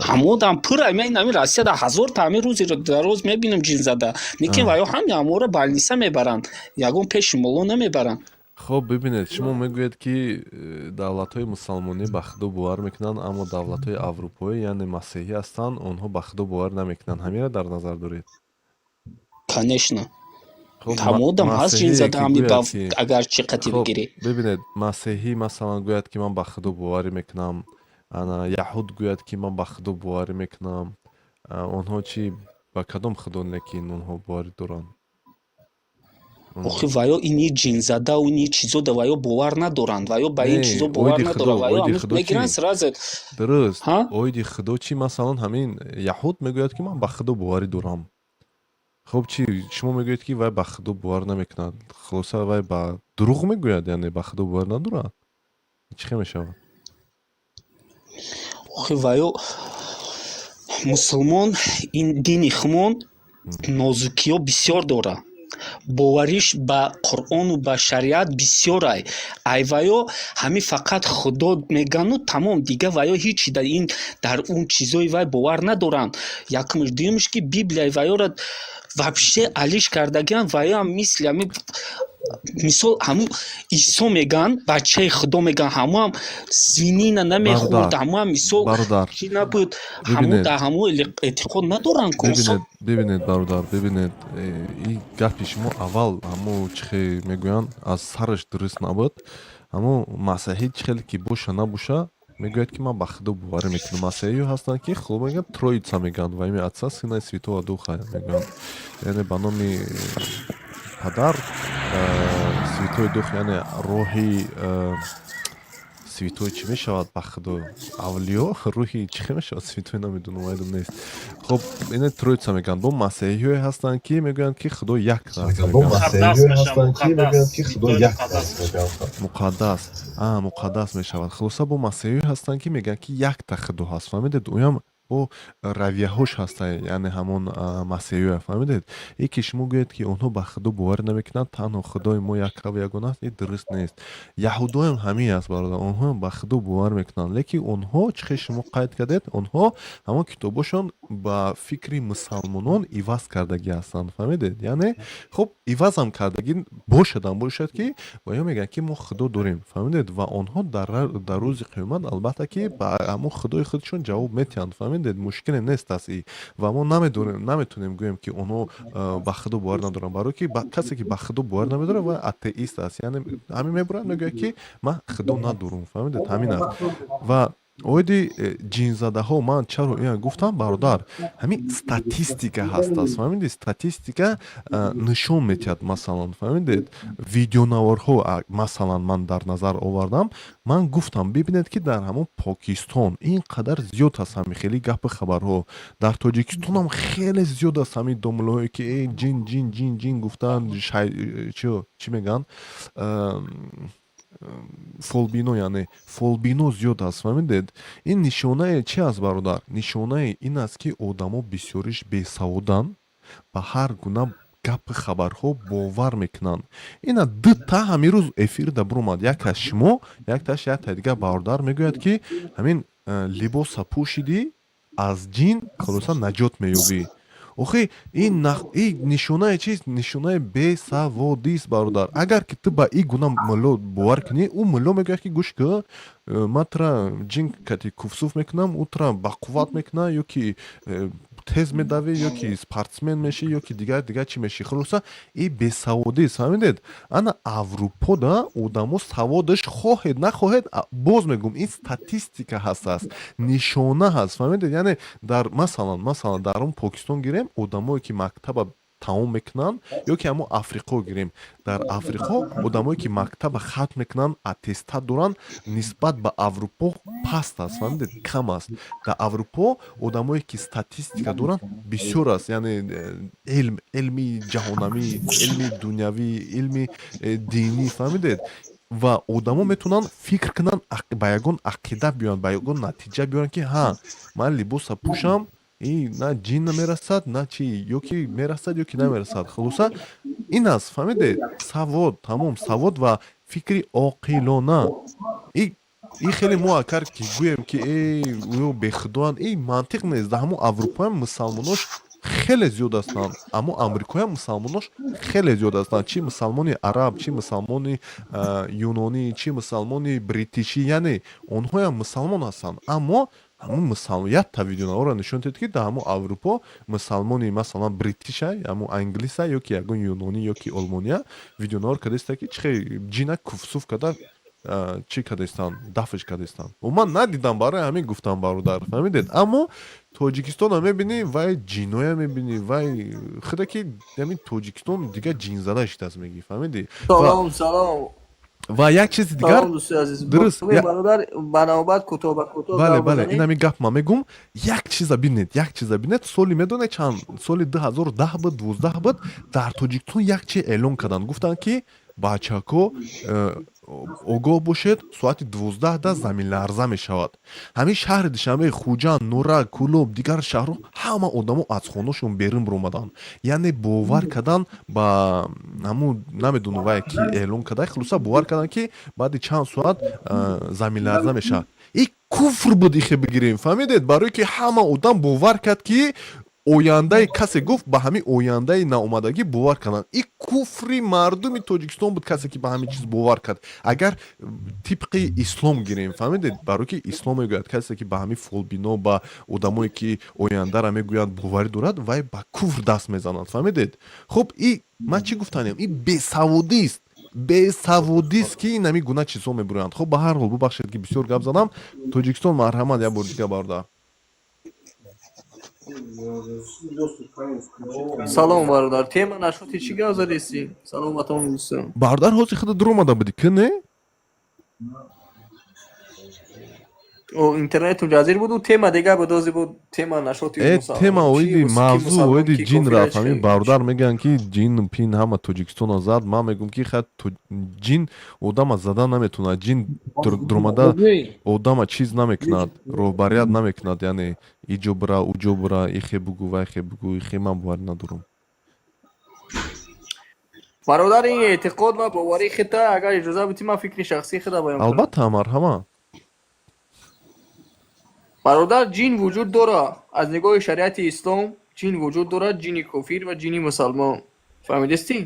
ҳамодам пура мен ҳамин россияда ҳазорта ҳамин рӯзи дароз мебинам ҷинзада некин ва ё ҳамин ҳамора балниса мебаранд ягон пеши молло намебаранд خب ببینید شما میگوید که دولت‌های مسلمانی به خدا باور میکنند اما دولت‌های اروپایی یعنی مسیحی هستند آنها به خدا باور نمیکنند همین را در نظر دارید конечно خب ҳамодам ҳаст ҷинзада ҳамин агар чӣ қати خب бигирӣ ببینید مسیحی مثلا گوید که من به خدا باور میکنم انا یهود گوید که من به خدا باور میکنم آنها چی به کدام خدا لیکن آنها باور دارند охи ва ё ини ҷинзадаву ини чизода ва ё бовар надоранд ва ё ба ин чизо бовар надоранд ва ё мегиранд сразу درست اوید خدا چی مثلا همین یهود میگوید که من به خدا باوری دارم خب چی شما میگوید که وای به خدا باور نمیکند خلاصه وای به دروغ میگوید یعنی به خدا باور ندارد چی میشه охи ва ё мусулмон ин дини хумон нозукиё бисёр дорад бовариш ба қуръону ба шариат бисёр ай ва ё ҳамин фақат худо мегану тамом дига ва ё ҳеҷ дар он чизои вай бовар надоранд якумш дуюмш ки библияи ва ёра вообще алиш кардагиам ва ё мисли ҳамин мисол ҳамун исо мегӯянд бачаи худо мегӯянд ҳамуам свинина намехӯрд ҳамуам мисол чӣ набуд ҳамун дар ҳамун эътиқод надоранд ку ببینید برادر ببینید این گپی شما اول همو چخی میگویند از سرش درست نبود همو مسیحی چخیلی که باشه نباشه میگوید که من به خدا باور میکنم مسیحی هستند که خب میگن ترویца میگن و این отца сына и святого духа میگن یعنی به نام پدر святой дух یعنی روحی святой چی میشود به خدا اولیا روحی چی میشود святой نمیدونم معلوم نیست خب این ترویца میگن با مسیحی هستند که میگن که خدا یک است مقدس مقدس میشود خلاصه با مسیحی هستند که میگن که یک تا خدا هست فهمیدید اویم با رویه‌هاش هست یعنی همون مسیحی فهمیدید یکی شما گوید که اونها به خدا باور نمیکنند تنها خدای ما یک و یگانه است این درست نیست یهودا هم همین است برادر اونها هم به خدا باور میکنند لیکن اونها چه شما قید کردید اونها همون کتابشون با فکری مسلمانان عوض کردگی هستند فهمیدید یعنی خب عوض هم کردگی باشد که و یا میگن که ما خدا داریم فهمیدید و اونها در روز قیامت البته که با همون خدای خودشون جواب میتیند فهمیدید فهمیدید مشکل نیست از این و ما نمیتونیم گوییم که اونو به خدا باور ندارن برای که کسی که به خدا باور نمیداره و اتئیست است یعنی همین میبرن میگه که من خدا ندارم فهمیدید همین است و اویدی جین زده ها من چرا این گفتم برادر همین استاتистика هست فهمیدید استاتистика نشون میدهد مثلا فهمیدید ویدیو نوارها مثلا من در نظر آوردم من گفتم ببینید که در همون پاکستان اینقدر زیاد هست همین خیلی گپ خبرها در تاجیکستان هم خیلی زیاد است همین دنبالهایی که جین گفتن چی میگن فولبینو یعنی فولبینو زیاد است فهمیدید این نشانه چی است برادر нишонаи این است که آدما بسیارش بیسوادن به هر گونه گپ خبرها باور میکنن اینا دو تا همین روز افیر دا برامد یک از شما یک تاش یک تا دیگه برادر میگوید که همین لباس پوشیدی از جین خلاصا نجات مییابی охи ин нишонаи чист нишонаи бесаводист бародар агар ки ту ба ин гуна мулло бовар кунӣ ӯ мулло мегӯяд ки гӯш кӣ ман тура ҷин кати куфсуф мекунам ӯ тура бақувват мекуна ё ки тез медавӣ ё ки спортсмен мешӣ ё ки дигар чӣ мешӣ хулоса ин бесаводист фаҳмидед ана аврупода одамо саводаш хоҳед нахоҳед боз мегӯм ин статистика ҳастааст нишона ҳаст фаҳмидед яъне дар масалан дар он покистон гирем одамое ки мактаба тамом мекунанд ё ки ҳамон африқо гирем дар африқо одамое ки мактаба хатм мекунанд аттестат доранд нисбат ба аврупо паст аст фаҳмидед кам аст дар аврупо одамое ки статистика доранд бисёр аст яъне илми ҷаҳонамӣ илми дунявӣ илми динӣ фаҳмидед ва одамо метавонанд фикр кунанд ба ягон ақида биёянд ба ягон натиҷа биёранд ки ҳа ман либоса пӯшам на ҷин мерасад на чӣ ё ки мерасад ё ки намерасад хулоса ин аст фаҳмидед савод тамом савод ва фикри оқилона ин хеле мо акар ки гӯем ки ё бехудоанд ин мантиқ нест дар ҳамон аврупоям мусалмонош хеле зиёд ҳастанд аммо амрикоям мусалмонош хеле зиёд ҳастанд чӣ мусалмони араб чӣ мусалмони юнонӣ чӣ мусалмони бритишӣ яъне онҳоям мусалмон ҳастанд аммо ҳамон мусалмон як та видеонаворро нишон дед ки дар ҳамон аврупо мусалмони масалан бритиша ҳамон англиса ё ки ягон юнонӣ ё ки олмония видеонавор кардааста ки чӣ хел ҷина куфсуф карда чӣ кардаистанд дафш кардаистанд ман надидам барои ҳамин гуфтам бародар фаҳмидед аммо тоҷикистонро мебинӣ вай ҷиноя мебинӣ вай худа ки ҳамин тоҷикистон дигар ҷинзада шудааст мегӣ фаҳмидӣ салом ва як чизи дигар дуруст бале ин ҳамин гап ман мегӯм як чиза бинед соли медонед чанд соли 2010 буд 12 буд дар тоҷикистон як чи эълон карданд гуфтанд ки бачаҳко огоҳ бошед соати 12 заминларза мешавад ҳамин шаҳри душанбе хуҷанд нурак кӯлоб дигар шаҳрҳо ҳама одамо аз хонашон берун биромаданд яъне бовар кардан ба ҳамун намедонам вай ки эълон карда хулоса бовар кардан ки баъди чанд соат заминларза мешавад ин куфр буд ихе бигирем фаҳмидед барое ки ҳама одам бовар кард ки ояндаи касе гуфт ба ҳамин ояндаи наомадагӣ бовар карданд ин куфри мардуми тоҷикистон буд касе ки ба ҳамин чиз бовар кард агар тибқи ислом гирем фаҳмидед барое ки ислом мегӯяд касе ки ба ҳамин фолбино ба одамое ки ояндара мегӯянд боварӣ дорад вай ба куфр даст мезанад фаҳмидед хуб ин ман чӣ гуфтанем ин бесаводист ки ин ҳамин гуна чизҳо мебуранд хуб ба ҳар ҳол бубахшед ки бисёр гап задам тоҷикистон марҳамат як бор дига бародар салом бародар тема нашоти чӣ гап задисӣ саломатон дӯстон бародар ҳозир худа дуромада будӣ ки не интернету ҷазир буду тема дига буд ози буд тема нашоти тема оиди мавзӯъ оиди ҷин рафт ҳамин бародар мегӯянд ки ҷин пин ҳама тоҷикистонро зад ман мегӯм ки хай ҷин одама зада наметавонад ҷин дуромада одама чиз намекунад роҳбарият намекунад яъне иҷо бира уҷо бира ихе бугӯ ва ихе бугӯ ихе ман боварӣ надорам бародар ин эътиқод ва боварии хита агар иҷоза будӣ ман фикри шахсии худа баён кунам албатта марҳамат бародар ҷин вуҷуд дорад аз нигоҳи шариати ислом ҷин вуҷуд дорад ҷини кофир ва ҷини мусалмон фаҳмидистӣ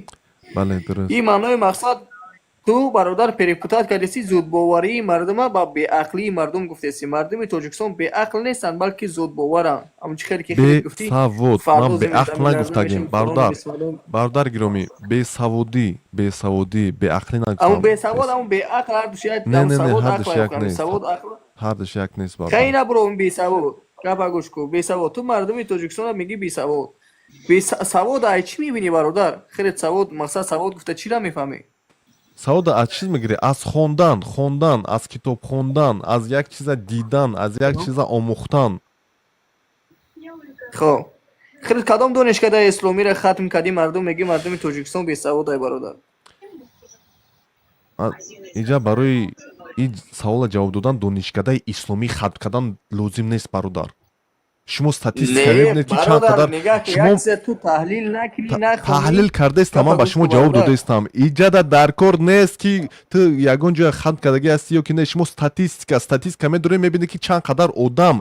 бале дуруст ин маънои мақсад تو برادر پریپوتات کردی زود باوری مردم با بی عقلی مردم گفتی مردم تاجیکستان بی عقل نیستن بلکه زود باورن اما چه خیلی که خیلی گفتی بسواد فردا من به زمین عقل لرزه نگفتگیم میشیم، برادر فلان بسوادم. برادر گرامی به سوادی به عقلی اما نگفتم بی سواد اما بی عقل هر دو شاید نه اما نه نه سواد هردش عقل یک کنم نیست سواد عقل هردش یک نیست خیلی برادر نبرو اون بی سواد گپا گوش کو بی سواد تو مردم تاجیکستان میگی بی سواد بی سواد ای چی میبینی برادر خیلی سواد مقصد سواد گفته چی را میفهمی سواد از چیز میگیری از خوندن از کتاب خوندن از یک چیز دیدن از یک چیز آموختن خب خیلی کدام دانشکده اسلامی را ختم کردی مردم میگی مردم تاجیکستان بی سواد ای برادر اینجا برای این سوال جواب دادن دانشکده اسلامی ختم کردن لازم نیست برادر شما استاتистика نه میبینید که چند برادر قدر نگاه که شما یک سه تو تحلیل نکنی نخونی تحلیل کرده است تمام گپا به گوش شما کو جواب داده برادر استم اینجا در کار نیست که تو یگان جای ختم کردگی هستی یا که نه شما استاتистика میدونی میبینی که چند قدر آدم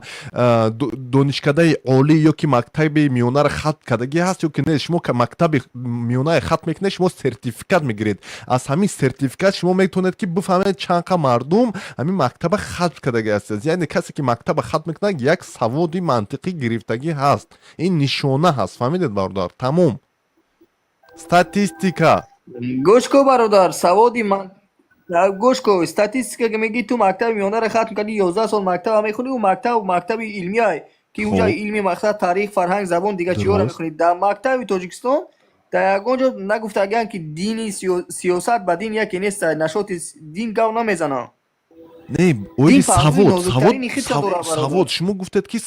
دانشکده عالی یا که مکتب میانه را ختم کردگی هست یا که نه شما که مکتب میانه ختم میکنه شما سرتیفیکات میگیرید از همین سرتیفیکات شما میتونید که بفهمید چند قدر مردم همین مکتب ختم کردگی هست یعنی کسی که مکتب ختم میکنه یک سوادی منطقی گرفتگی هست این نشانه هست فهمیدید برادر تمام استاتистика گوش کو برادر سوادی من گوش کو استاتистика که میگی تو مکتب میانه را ختم کردی 11 سال مکتب میخونی و مکتب علمی های که اونجا خب. علمی مقصد تاریخ فرهنگ زبان دیگه چی را درست. میخونی در مکتب تاجیکستان در یگانجا نگفتگن که دینی سیاست با دین یکی نیست نشاط دین گاو نمیزنه نه اویلی پهلوی نازکترین خیلی داره برادر. سواد شما گفتید که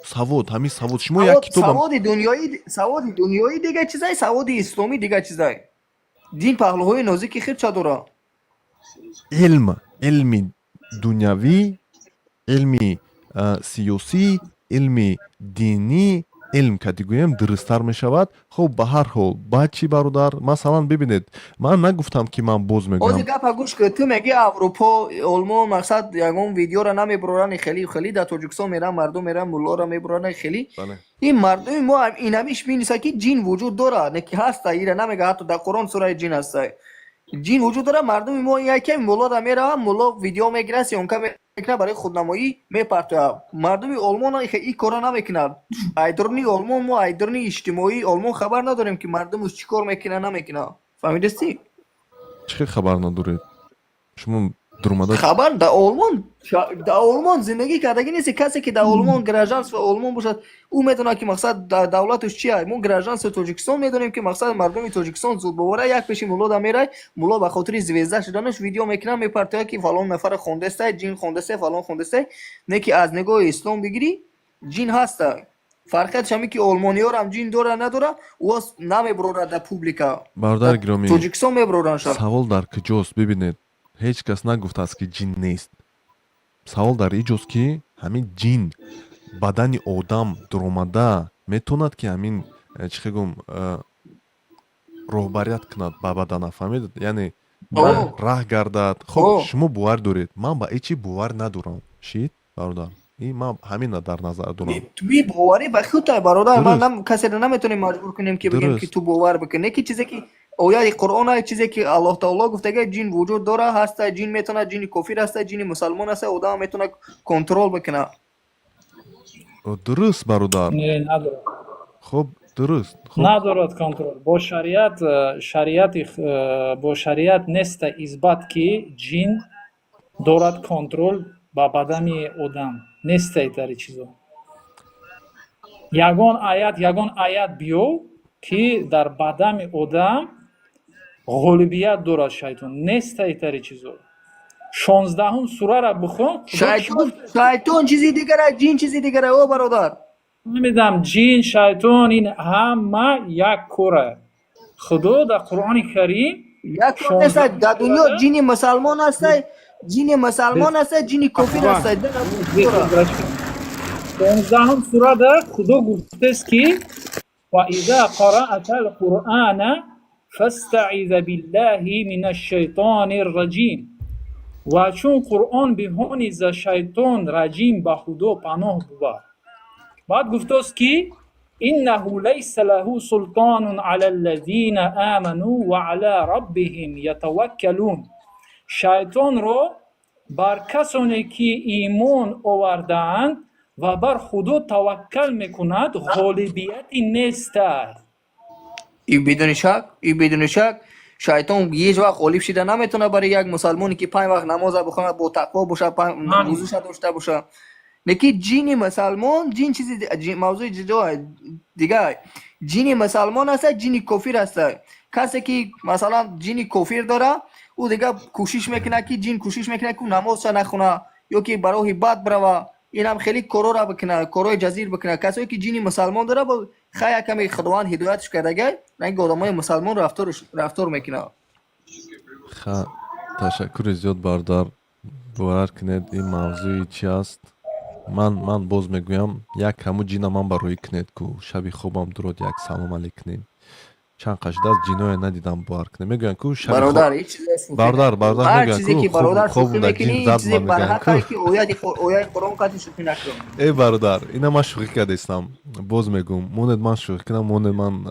سواد همین سواد شما یک کتاب سواد دنیایی دیگه چیزای سواد اسلامی دیگه چیزای دین پهلوهای نازکی خیلی چه داره علم دنیوی علم سیاسی علم دینی علم که دیگویم درستر می شود خب به هر حال باید چی برادر مثلا ببینید من نگفتم که من باز میگم اوزی گپا گوش که تو میگی اروپا آلمان مقصد یگان ویدیو را نمیبرن خیلی در تاجیکستان میرن مردم میرن مولا را میبرن خیلی بله. این این مردم ما این همیش مینیسه که جین وجود داره نه که هست ایره نمیگه حتی در قرآن سوره جین هست جین وجود داره مردم ما یکی مولا را میره مولا ویدیو میگیره سیونکا میکنه برای خودنمایی میپرته مردم آلمان این کارا نمیکنه ایدرنی آلمان ما ایدرنی اجتماعی آلمان خبر نداریم که مردم چی کار میکنه نمیکنه فهمیدستی چه خبر ندارید شما درمده خبر در آلمان زندگی کردگی نیست کسی که در آلمان گراژانس و آلمان باشد او میدونه که مقصد دولتش چیه ما گراژانس تاجیکستان میدونیم که مقصد مردم تاجیکستان زود باوره یک پیش مولا در میره مولا به خاطر زویزده شدنش ویدیو میکنه میپرته که فلان نفر خونده است جین خونده است فلان خونده است نه که از نگاه اسلام بگیری جین هست فرقش همین که آلمانی‌ها هم جین داره نداره و نمیبرونه در پوبلیکا برادر گرامی تاجیکستان میبرونن سوال در کجاست ببینید هیچ کس نگفته است که جین نیست سوال در اینجاست که همین جین بدن آدم درآمده میتوند که همین چی گم راهبریت کند با بدن فهمید یعنی راه گردد خب شما باور دارید من با هیچی باور ندارم شید برادر این ما همین در نظر دارم توی باوری به خودت برادر درست. من کسی رو نمیتونیم مجبور کنیم که بگیم درست. که تو باور بکنی که چیزی که آیه قرآن های چیزی که الله تعالی گفته که جین وجود داره هست جین میتونه جین کافر هست جین مسلمان هست آدم میتونه کنترل بکنه درست برادر نه نداره خب درست خب ندارد کنترل با شریعت نیست اثبات که جین دارد کنترل با بدن آدم نیست ایتری چیزا یگان آیت بیو که در بدن آدم غالبیت دارد شیطان نیست ایتری چیزا 16 سوره را بخون شیطان چیزی دیگره جین چیزی دیگره او برادر نمیدم جین شیطان این همه یک کوره خدا در قرآن کریم یک کار نیست در دنیا جین مسلمان هست جین کافر هست 15 سوره در خدا گفته است که و اذا قرأت القرآن فاستعذ بالله من الشیطان الرجیم و چون قرآن بهانی ز شیطان رجیم به خدا پناه ببر بعد گفته است که إنه ليس له سلطان على الذين آمنوا وعلى ربهم يتوكلون. شیطان رو بر کسانی که ایمان آوردند و بر خدا توکل میکند غالبیتی نیست. این بدون شک شیطان هیچ وقت غالب شده نمیتونه برای یک مسلمانی که 5 وقت نماز بخونه، با تقوا باشه، وضوش داشته باشه. لیکن جین مسلمان جین چیزی موضوع دیگه. جین مسلمان هست، جین کافر هست. کسی که مثلا جین کافر داره او دیگه کوشش میکنه که جین کوشش میکنه که نماز نخونه یا که برای بد بروه، این هم خیلی کارو را بکنه، کارهای جزیر بکنه. کسایی که جین مسلمان داره با خیلی کمی خداوند هدایتش کرده، این آدمای مسلمان رفتار میکنه. تشکر زیاد بردار. باور کنید این موضوع چی است. من باز میگویم یک همو جینا من برای کنید که شبی خوبم درود یک سلام علیکنیم. چند قشد از جینای ندیدم باور کنید. میگویم که شبی خوب برادر هیچ چیز برادر هر میگویم چیزی که برادر خوب شوخی در میکنی جین این زد چیزی من برحق میگویم که اویای قرآن قطعی شوخی نکنم. ای برادر اینا من شوخی کرده استم. باز میگم موند من شوخی کنم، موند من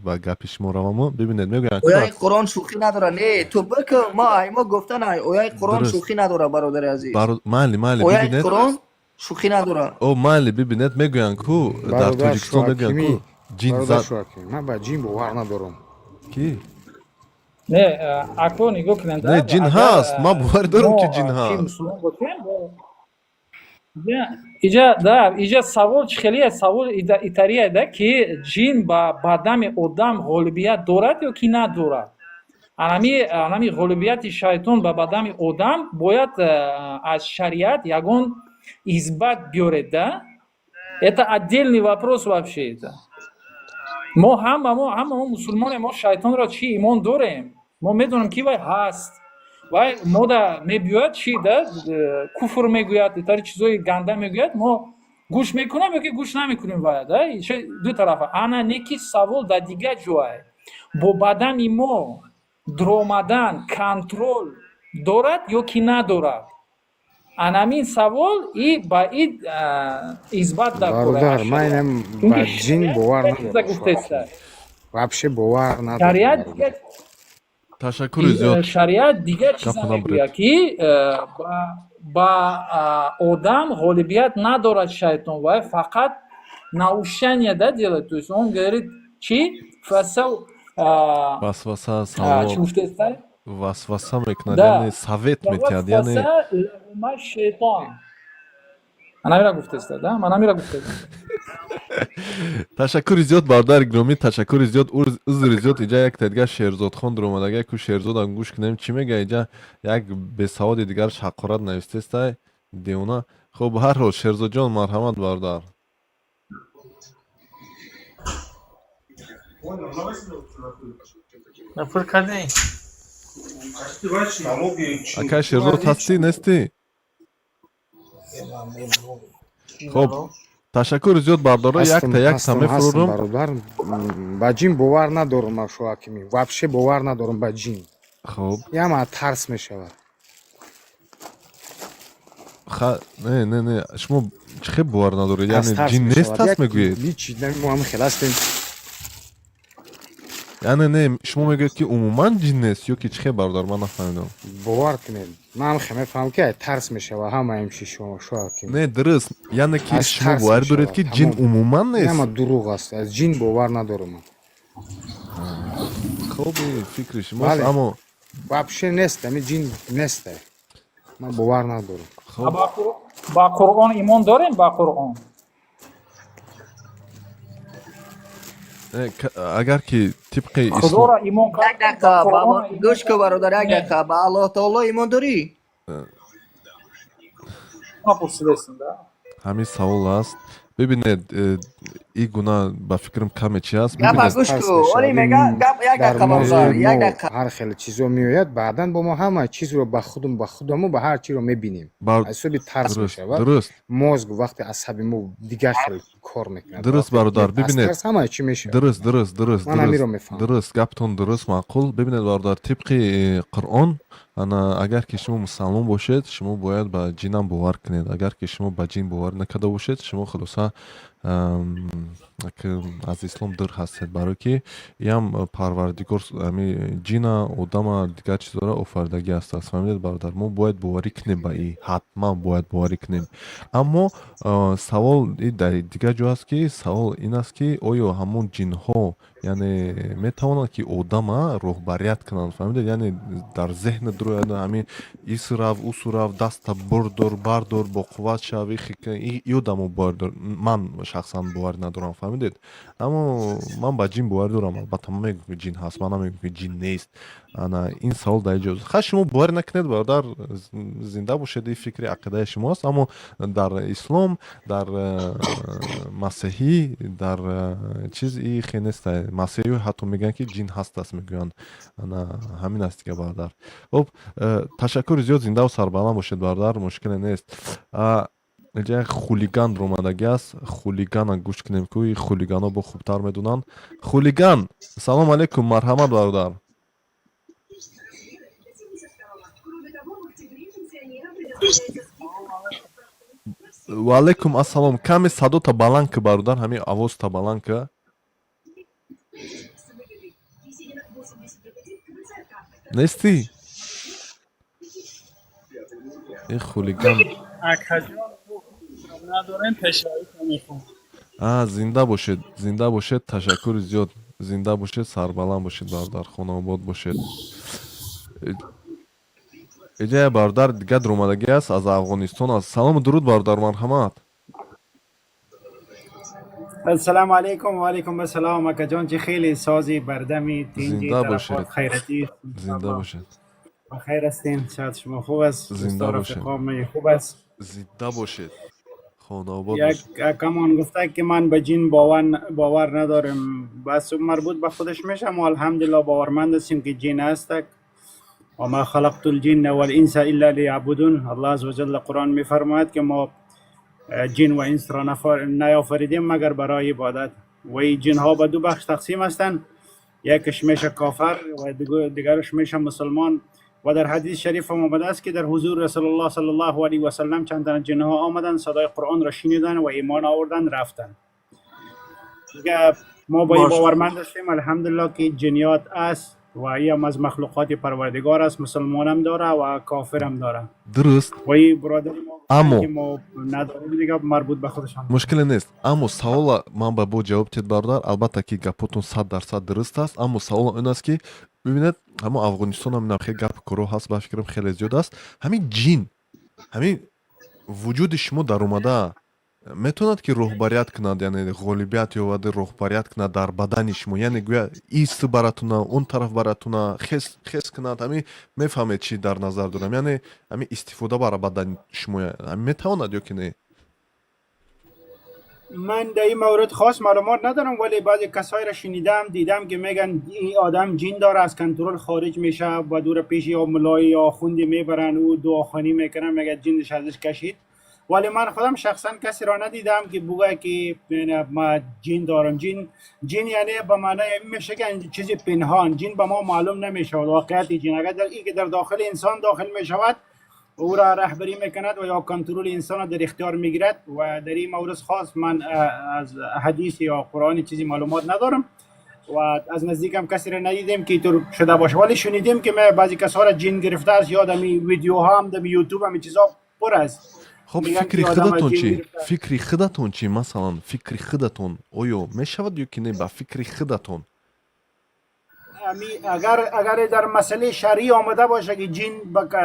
با گپی شما روامو ببینید. میگویم اویای قرآن شوخی نداره. نه تو بکن ما گفتن اویای قرآن درست. شوخی نداره برادر عزیز. مالی اویای ببینید قرآن شوخی نداره. او مالی ببینید میگویم که در تاجیکستان میگویم که جین زد. من با جین باور ندارم. کی؟ نه اکو نگاه کنند. نه جین هست، ما باور دارم که جین هست. اینجا سوال خیلی سوال ایتاریه ده که جین با بدن آدم غالبیت دارد یا که ندارد. انمی غالبیت شیطان با بدن آدم باید از شریعت یگان اثبات بیارد. Это отдельный вопрос вообще это. ما همه مسلمان ما شیطان را چی ایمان داریم. ما میدونیم که وای هست. وای ما دا میبیاد چی ده کفر میگوید، ایتاری چیزای گنده میگوید، ما گوش میکنیم یا که گوش نمیکنیم وای ده. دو طرفه. انا نیکی سوال در دیگه جوه. با بدن ما درآمدن کنترل دارد یا که ندارد. انامین سوال ای با این اثبات در برادر من با جین باور ندارم. вообще باور ندارم. تشکر زیاد. شریعت دیگه چیزا میگه که با آدم غالبیت ندارد شیطان و فقط наушение да делает. То есть он говорит چی؟ وسوسه سوال وسوسه میکند، یعنی سویت میتید، یعنی ما شیطان انا میرا گفته است ده من میرا گفته. تشکر زیاد برادر گرامی، تشکر زیاد. عذر زیاد. اینجا یک دیگه شیرزاد خان در اومده که شیرزاد هم گوش کنیم چی میگه. اینجا یک بسواد دیگرش حقارت نوشته است دیونا. خب هر حال شیرزاد جان مرحمت برادر. نفر کردی؟ اکا شیرزاد هستی نیستی؟ خب تشکر زیاد برادر. یک تا یک سمه فرورم. برادر با جین باور ندارم. شو حکیمی вообще باور ندارم با جین. خب یه ترس میشود. نه شما چه باور ندارید؟ یعنی جین نیست هست میگویید؟ هیچ ما هم خلاصیم. یعنی نه شما میگوید که عموما جین نیست یا که چه برادر؟ من نفهمیدم. باور کنید من هم میفهمم که ترس میشود. همه همچی شما شو حکیم. نه درست. یعنی که شما باور دارید که جین عموما نیست. نه دروغ است. از جین باور ندارم. خب فکر شماست اما вообще نیست. همین جین نیست. من باور ندارم. با قرآن ایمان داریم. با قرآن اگر که طبق خدا را ایمان یک دقیقه گوش که برادر، یک دقیقه با الله تعالی ایمان داری؟ همین سوال است. ببینید این گناه با فکرم کمی چی است. گپ گوش کو. ولی میگه گپ یک دقیقه برادر، یک دقیقه. هر خیلی چیزا میآید بعداً با ما همه چیز رو با خودمون با هر چی رو میبینیم. حسابی ترس میشود. درست. مغز وقتی عصبی ما دیگه خیلی کار میکنه. درست برادر. ببینید همه چی میشه. درست گپتون درست معقول. ببینید برادر طبق قرآن اگر که شما مسلمان باشید شما باید با جین هم باور کنید. اگر که شما با جین باور نکرده باشید شما خلاصا аз ислом дур ҳастед, баро ки иам парвардигор ами ҷина одама дигар чизора офаридагӣ ҳастааст. Фаҳмидед бародар, мо бояд боварӣ кунем ба ин, ҳатман бояд боварӣ кунем. Аммо савол дигар ҷо аст ки савол ин аст ки оё ҳамон ҷинҳо яъне метавонанд ки одама роҳбарият кунанд, фаҳмидед, яъне дар зеҳнат дурояд ҳамин исрав усурав даста бардор бо қувват шави ёдамо бардор. Ман шахсан боварӣ надорам, фаҳмидед. Аммо ман ба ҷин боварӣ дорам, албатта ман мегӯям ки ҷин ҳаст, ман намегӯям ки ҷин нест. Ана ин савол дар иҷоз. Ха шумо боварӣ накунед бародар, зинда бошед, ин фикри ақидаи шумост, аммо дар ислом, дар масеҳӣ, дар чиз и хенеста масеҳиё ҳатто мегӯянд ки ҷин ҳастаст, мегӯянд. Ана ҳамин аст дига бародар. Хуб, ташаккури зиёд, зиндаву сарбаланд бошед бародар, мушкиле нест. Инҷа як хулиган омадагӣ аст. Хулигана гӯш кунем ки хулиганҳо бо хубтар медонанд. Хулиган, салом алейкум, марҳамат бародар. ва алейкум ассалом. Каме садота баланд ки бародар, ҳамин авозта баланд ки. нестӣ? ин хулиган зинда бошед, ташаккури зиёд, зинда бошед, сарбаланд бошед бародар, хонаобод бошед. Иҷа бародар дига омадагӣ аст, аз Афғонистон аст. Салому дуруд бародар, марҳамат. السلام علیکم و علیکم السلام اکا جان چی خیلی سازی بردمی تینجی طرفات خیرتی زنده باشد. بخیر هستین، شاید شما خوب است، زنده باشد. خوب است، زنده باشد. خانه آباد یک کمان گفته که من به جن باور ندارم، بس مربوط به خودش میشه. ما الحمدلله باورمند هستیم که جن هست و ما خلقت الجن والانس الا لیعبدون. الله عزوجل قرآن میفرماید که ما جن و انس را نیافریدیم مگر برای عبادت. و این جن ها به دو بخش تقسیم هستند، یکش میشه کافر و دیگرش میشه مسلمان. و در حدیث شریف هم آمده است که در حضور رسول الله صلی الله علیه و سلم چند تا جن ها آمدن، صدای قرآن را شنیدن و ایمان آوردن، رفتن. دیگه ما با این باورمند هستیم الحمدلله که جنیات است و این از مخلوقات پروردگار است، مسلمان هم داره و کافر هم داره. درست. و این برادر اما که ما نداریم دیگه مربوط به خودشان. مشکل نیست. اما سوال من به بو جواب تید برادر، البته که گپتون 100% درست است، اما سوال این است که ببینید همون افغانستان هم خیلی گپ کرو هست، با فکرم خیلی زیاد است. همین جن، همین وجود شما در اومده میتوند که روحبریت کند، یعنی غالبیت یاوده روحبریت کند در بدن شما، یعنی گویا ایست براتونه، اون طرف براتونه خیس کند. همین میفهمید چی در نظر دارم، یعنی همین استفاده برای بدن شما همین میتواند یا که نه؟ من در این مورد خاص معلومات ندارم، ولی بعضی کسایی را شنیدم دیدم که میگن این آدم جن داره، از کنترل خارج میشه و دور پیش یا ملای یا خوندی میبرن و دعاخوانی میکنن، میگه جنش ازش کشید. ولی من خودم شخصا کسی را ندیدم که بگه که ما جن دارم. جن یعنی به معنی میشه که چیزی پنهان، جن به ما معلوم نمیشه واقعیت جن. اگر در داخل انسان داخل میشود او را رهبری میکند و یا کنترل انسان را در اختیار میگیرد. و در این مورد خاص من از حدیث یا قرآن چیزی معلومات ندارم و از نزدیکم کسی را ندیدم که اینطور شده باشه، ولی شنیدیم که بعضی کسا را جن گرفته است. یادم ویدیوها هم در یوتیوب هم چیزا پر است. خب فکری خودتون چی؟ فکری خودتون چی؟ مثلا فکری خودتون آیا میشود یا که نه؟ با فکری خودتون اگر در مسئله شرعی آمده باشه که جن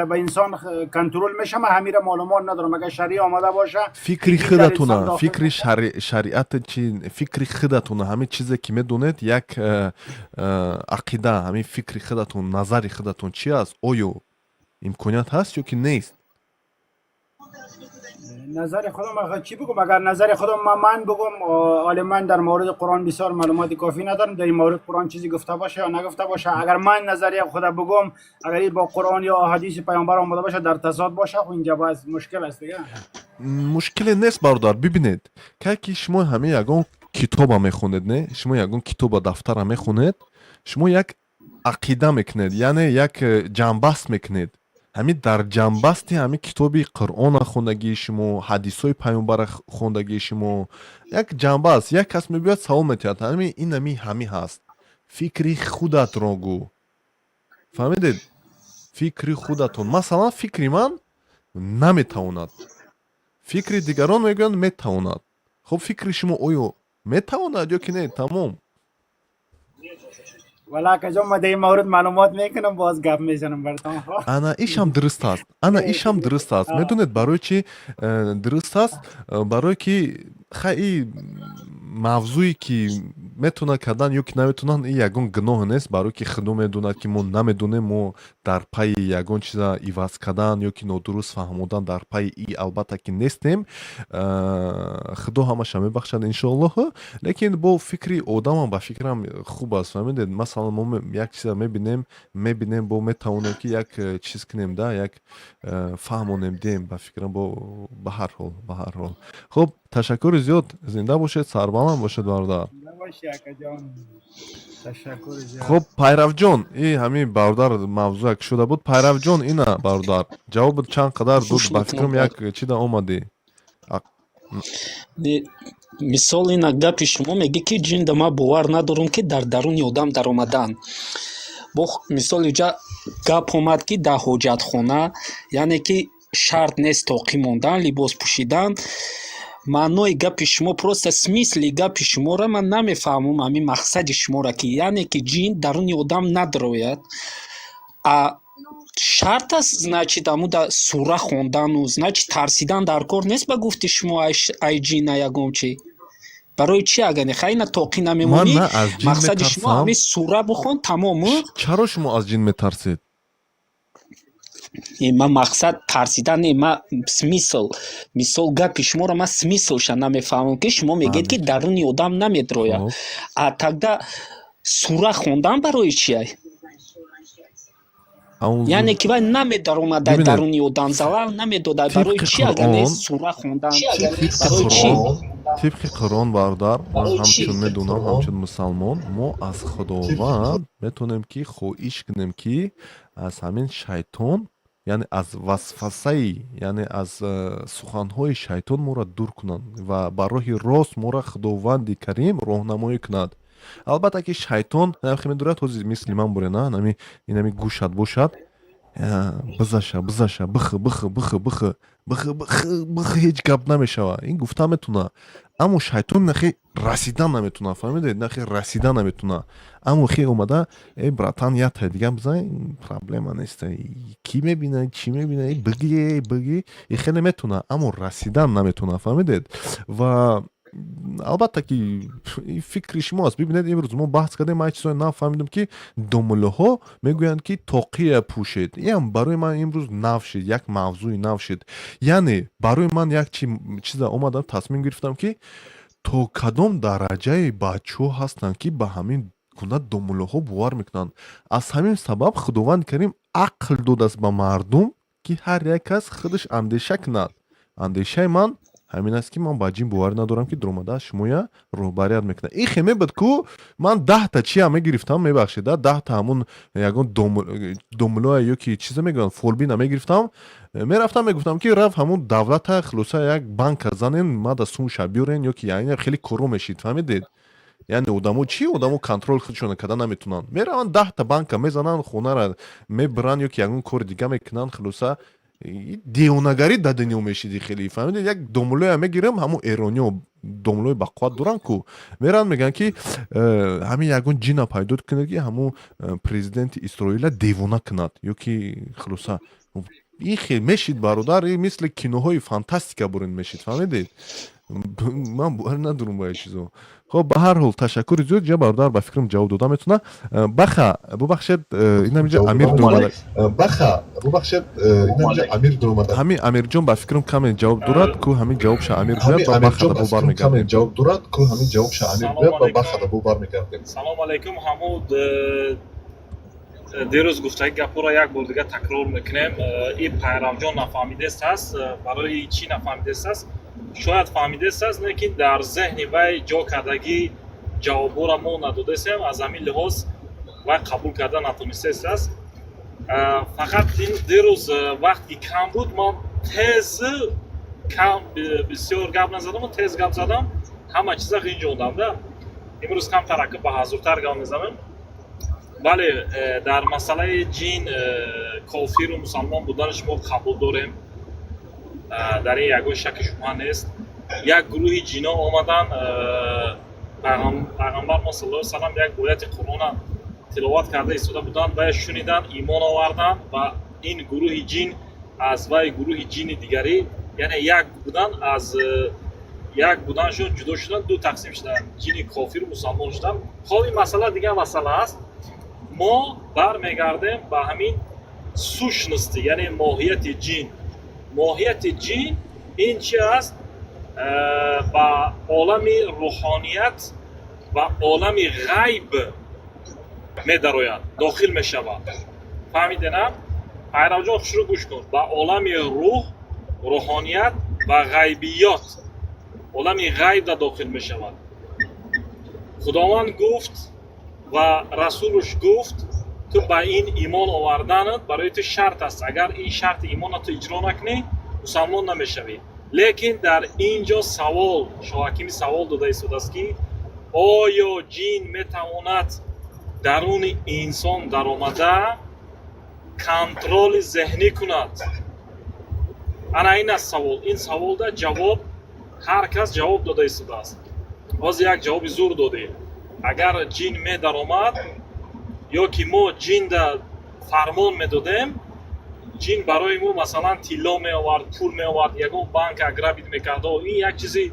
به انسان کنترل میشه، من همین معلومات ندارم. اگر شرعی آمده باشه فکری خودتونه، فکری شریعت چی؟ فکری خودتونه، همین چیزی که میدونید یک عقیده، همین فکری خودتون، نظری خودتون چی است؟ آیا امکانیت هست یا که نیست؟ نظر خودم چی بگم؟ اگر نظر خودم من بگم، حالا من در مورد قرآن بسیار معلومات کافی ندارم، در این مورد قرآن چیزی گفته باشه یا نگفته باشه. اگر من نظریه خودم بگم، اگر این با قرآن یا حدیث پیامبر آمده باشه در تضاد باشه، خب اینجا باز مشکل است دیگه. مشکل نیست برادر. ببینید که شما همه یگان کتاب میخونید، نه؟ شما یگان کتاب دفتر میخونید، شما یک عقیده میکنید، یعنی یک جنبست میکنید. ҳамин дар ҷанбасти ҳамин китоби қуръона хондагии шумо, ҳадисҳои пайғамбара хондагии шумо, як ҷанба аст. Як кас мебиёяд савол метиҳад, ҳамин ин ҳамин ҳаст. Фикри худатро гӯ. фаҳмидед? Фикри худатон. Масалан, фикри ман наметавонад. Фикри дигарон мегӯянд метавонад. хуб фикри шумо оё метавонад ё ки не? Тамом. والا کجا ما در این مورد معلومات میکنم باز گپ میزنم براتون ана ишам дуруст аст. ана ишам дуруст аст. Медонед барои чӣ дуруст аст? Барое ки хаи мавзӯе ки метавонад кардан ё ки наметавонанд, ин ягон гуноҳ нест. Барое ки худо медонад ки мо намедонем, мо дар пайи ягон чиза иваз кардан ё ки нодуруст фаҳмодан дар пайи и албатта ки нестем. Худо ҳамаша мебахшад иншоаллоҳ. Лекин бо фикри одамам ба фикрам хуб аст. Фаҳмидед? Масалан мо як чиза мебинем бо метавонем ки як чиз кунем да, як фаҳмонем дем ба фикрам ба ҳар ҳол. Хуб, ташаккури зиёд. Зинда бошед, сарбаланд бошед бародар. نباشی اکجان تشکر زیاد خب пайравҷон, ин ҳамин бародар мавзӯак шуда буд. Пайравҷон ина бародар. Ҷавоб чанд қадар дуд? Ба фикрам як чида омадӣ. мисол ина гапи шумо меги ки ҷинда ма бовар надорам ки дар даруни одам даромадан. бо мисол иҷа гап омад ки дар ҳоҷатхона, яъне ки шарт нест тоқӣ мондан, либос пӯшидан. маънои гапи шумо просто смисли гапи шуморо ман намефаҳмам, ҳамин мақсади шуморо ки яъне ки ҷин даруни одам надорояд. шарт аст значит амуда сура хондану значит тарсидан дар кор нест ба гуфти шумо ай ҷина ягон чӣ. барои чи агане хайна тоқӣ намемонӣ, мақсади шумо ҳамин сура бхон тамому. Чаро шумо аз ҷин метарсед? ма мақсад тарсидан не, ма смисл, мисол гапи шуморо ма смислша намефаҳмам ки шумо мегӯед ки даруни одам намедрояд. Тогда сура хондан барои чиай? яъне ки вай намедаромадай даруни одам, залал намедодай. барои чи агане сура хондан? барои чи? طبق قرآن بردار من همچون میدونم همچون مسلمان ما از خداوند میتونیم که خواهش کنیم که از همین شیطان یعنی از وسوسه یعنی از سخنهای شیطان ما را دور کنند و برای راست ما را خداوند کریم راهنمایی کند. البته که شیطان نمیخوام دورت حوزی مثل من بوره نه نمی گوشت باشد بزاشه بخ هیچ گپ نمیشوه. این گفته میتونه اما شیطان نخی رسیدن نمیتونه. فهمیدید؟ نخی رسیدن نمیتونه. اما خیلی اومده ای براتان یا تا دیگه بزن پرابلم نیست. کی میبینه چی میبینه بگی این خیلی میتونه اما رسیدن نمیتونه. فهمیدید؟ و البته که این فکر شماست. ببینید امروز ما بحث کردیم، من چیزایی نفهمیدم که دومله‌ها میگویند که تاقی پوشید. یعنی برای من امروز نو شد، یک موضوع نو شد. یعنی برای من یک چیز اومدم تصمیم گرفتم که تا کدام درجه بچه‌ها هستند که به همین گونه دومله‌ها باور میکنند. از همین سبب خداوند کریم عقل داده است به مردم که هر یک کس خودش اندیشه کند. اندیشه من همین است که من با جین باور ندارم که درآمده شما رهبریت میکنه. این خیمه بود که من 10 تا چی هم گرفتم، میبخشید 10 تا همون یگان دوملو یا کی چیز میگن فولبین میگرفتم، میرفتم میگفتم که رفت همون دولت خلاصه یک بانک زنین ما دستون شبیورن یا کی یعنی خیلی کرو میشید. فهمیدید؟ یعنی آدمو چی آدمو کنترل خودشون کردن نمیتونن. میرن 10 تا بانک میزنن، خونه را میبرن یا کی یگان کار دیگه میکنن. خلاصه دیونگری دادنیو میشیدی خیلی. فهمیدید؟ یک دوملوی هم میگیرم همون ایرانیو دوملوی بقوت دورن کو میرن میگن که همین یگون جینا پیدا کنه که همون پرزیدنت اسرائیل دیوانه کند یا که خلاصه این خیلی میشید برادر. این مثل کینوهای فانتاستیکا برین میشید. فهمیدید؟ من باور ندارم با این چیزو. خب به هر حال تشکر زیاد جا برادر به فکرم جواب داده میتونه. ببخشید این اینجا امیر درآمده. ببخشید این اینجا امیر درآمده. همین امیر جان به فکرم کم جواب دارد که همین جوابش امیر بیاد و بخدا بو برمیگردیم. جواب دارد که همین جوابش امیر بیاد و بخدا بو برمیگردیم. سلام علیکم حمود. دیروز گفته گپو را یک بار دیگه تکرار میکنیم. این پیرام جان نفهمیده است، برای چی نفهمیده است؟ شاید فهمیده است لیکن در ذهن وی جا کردگی جواب را ما نداده ایم. از همین لحاظ وی قبول کرده نتونسته است. фақат дирӯз вақти кам буд ман тез бисёр гап назадам, тез гап задам, ҳама чиза ғинҷондамда. имрӯз камтар ба ҳазуртар гап мезанам. бале, дар масъалаи ҷин кофиру мусалмон буданаш мо қабул дорем, дар ин ягон шаки шубҳа нест. як гурӯҳи ҷино омадан пайғамбар мо саллаллоҳу алайҳи ва саллам як ояти қуръона тиловат карда истода буданд, вай шунидан, имон оварданд ва ин гурӯҳи ҷин аз вай гурӯҳи ҷини дигари, яъне як буданд, аз як буданшон ҷудо шуданд, ду тақсим шуданд, ҷини кофиру мусалмон шуданд. хоб ин масъала дигар масъала аст. мо бармегардем ба ҳамин сущности, яъне моҳияти ҷин. моҳияти ҷин ин чи аст? ба олами рӯҳоният ва олами ғайб медарояд, дохил мешавад. фаҳмидена? пайравҷон хушрӯ гӯш кун. ба олами рӯҳ, рӯҳоният ва ғайбиёт, олами ғайбда дохил мешавад. худованд гуфт ва расулуш гуфт, ту ба ин имон оварданат барои ту шарт аст. агар ин шарти имона ту иҷро накунӣ, мусалмон намешавӣ. лекин дар инҷо савол, шоҳакими савол дода истодааст ки оё ҷин метавонад даруни инсон даромада контроли зеҳнӣ кунад? ана ин аст савол. ин саволда ҷавоб ҳар кас ҷавоб дода истодааст. ҳозир як ҷавоби зур додем. агар ҷин медаромад ё ки мо ҷинда фармон медодем, ҷин барои мо масалан тилло меовард, пул меовард, ягон банка грабит мекард, ин як чизи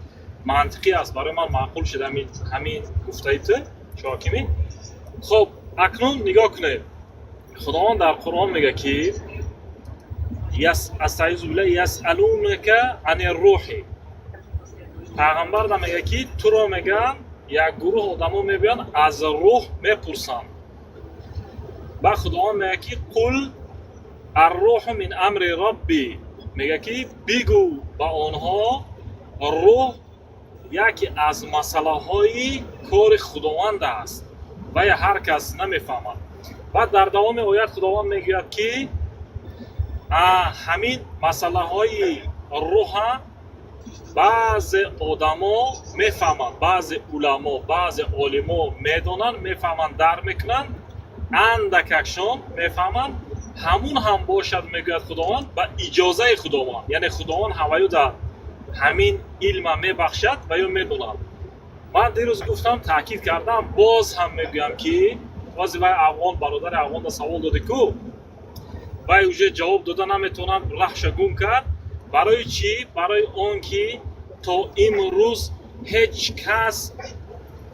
мантиқӣ аст. барои ман маъқул шуд ҳамин гуфтаи ту шокимӣ. хоб, акнун нигоҳ кунед. худованд дар қуръон мега ки астаъизу биллаҳ ясъалунака ани рӯҳи. пайғамбар да мега ки туро меган як гурӯҳ одамо мебиёнд аз рӯҳ мепурсанд. ба худованд мега ки қул аррӯҳу мин амри робби, мега ки бигӯ ба онҳо рӯҳ яке аз масъалаҳои кори худованд аст ва ҳар кас намефаҳмад. баъд дар давоми оят худованд мегӯяд ки ҳамин масъалаҳои рӯҳа баъзе одамо мефаҳманд, баъзе уламо, баъзе олимо медонанд, мефаҳманд, дарк мекунанд, андакакшон мефаҳманд. ҳамун ҳам бошад, мегӯяд худованд, ба иҷозаи худованд, яъне худованд ҳаваю дар ҳамин илма мебахшад ва ё медонад. ман дирӯз гуфтам, таъкид кардам, боз ҳам мегӯям ки бози вай афғон, бародари афғонда савол доди ку вай уже ҷавоб дода наметавонад, раҳша гум кард. барои чӣ? барои он ки то имрӯз ҳеҷ кас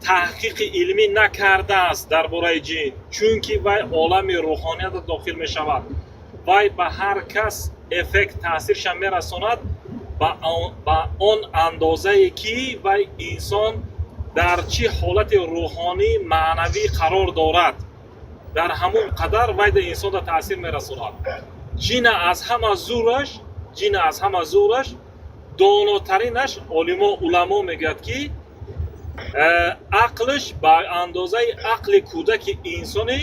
таҳқиқи илмӣ накардааст дар бораи ҷин, чунки вай олами рӯҳониятда дохил мешавад. вай ба ҳар кас эффект таъсиршан мерасонад ба он андозае ки вай инсон дар чӣ ҳолати рӯҳонӣ маънавӣ қарор дорад, дар ҳамон қадар вай да инсонда таъсир мерасонад. ҷина аз ҳама зӯраш донотаринаш олимо уламо мегӯяд ки ақлш ба андозаи ақли кӯдаки инсони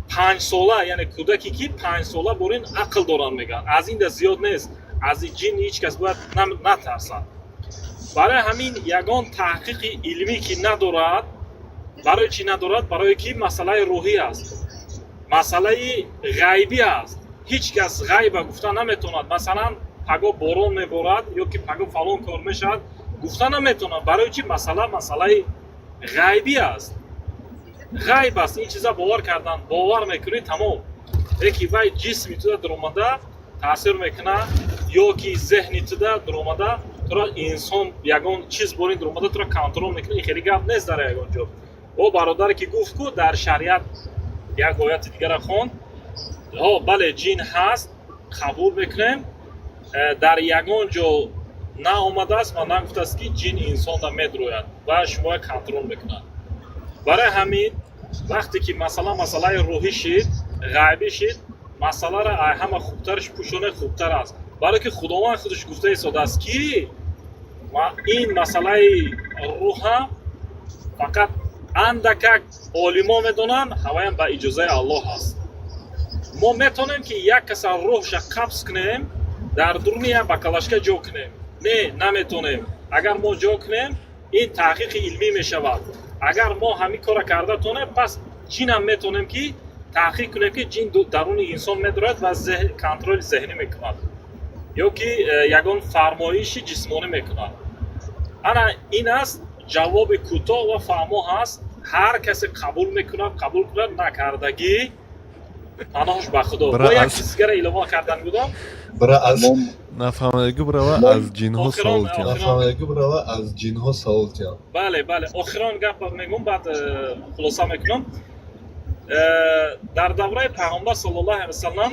5 сола, яъне кӯдаке ки 5 сола борин ақл доранд мегӯянд. аз инда зиёд нест. аз ҷин ҳеҷ кас бояд натарсад. барои ҳамин ягон таҳқиқи илмӣ ки надорад, барои чӣ надорад? барое ки масъалаи рӯҳӣ аст, масъалаи ғайбӣ аст. ҳеҷ кас ғайба гуфта наметавонад. масалан паго борон меборад ё ки паго фалон кор мешавад, гуфта наметавонад. барои чӣ? масъалаи ғайбӣ аст. ғайб аст. ин чиза бовар кардан, бовар мекунӣ, тамом. леки вай ҷисми туда дуромада таъсир мекунад, ё ки зеҳни туда дуромада тура инсон ягон чиз борин дуромада тура контрол мекунад. ин хеле гап нест дар ягон ҷо. о бародаре ки гуфт ку дар шариат як ояти дигара хонд, бале ҷин ҳаст, қабул мекунем. дар ягон ҷо наомадааст ва нагуфтааст ки ҷин инсонда медрояд ва шумо контрол мекунад. барои ҳамин вақте ки масъалаи рӯҳӣ шид, ғайбӣ шид, масъаларо ҳама хубтарш пӯшоне хубтар аст. барое ки худованд худаш гуфта истодааст ки ин масъалаи рӯҳа фақат андакак олимо медонанд, ҳаваям ба иҷозаи Аллоҳ аст. ما میتونیم که یک کس روحش قبض کنیم در درون یک بکلاشکه جا کنیم. نه نمیتونیم. اگر ما جا کنیم این تحقیق علمی میشود. اگر ما همین کار کرده تونیم پس جین هم میتونیم که تحقیق کنیم که جین درون انسان میدارد و کنترل ذهنی میکند یا که یگان فرمایش جسمانی میکند. انا این است جواب کوتاه و فهمو هست. هر کسی قبول میکند قبول کند، نکردگی پناهش به خدا. با یک چیزگر اعلام کردن بودم برای از نفهمدگی برای از جین ها سوال کن. نفهمدگی برای از جین ها سوال کن. بله بله آخران گپ میگم بعد خلاصه میکنم. در دوره پیامبر صلی الله علیه و سلم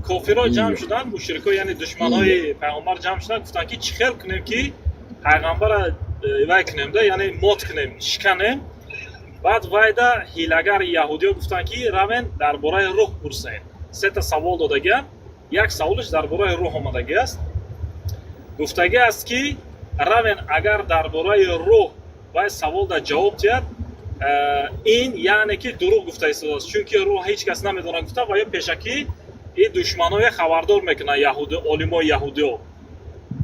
کافرها جمع شدن، مشرکا یعنی دشمنای پیامبر جمع شدن، گفتن که چی خیل کنیم که پیغمبر وای کنیم ده، یعنی موت کنیم، شکنیم. بعد وایدا هیلگر یهودیا گفتن که روین درباره روح پرسین. سه تا سوال دادگی. یک سوالش درباره روح آمدگی است. گفتگی است که روین اگر درباره روح وای سوال دا جواب داد، این یعنی که دروغ گفته است، چون که روح هیچ کس نمیدونه گفته و یا پیشکی این دشمنای خبردار میکنه یهودی، علمای یهودی.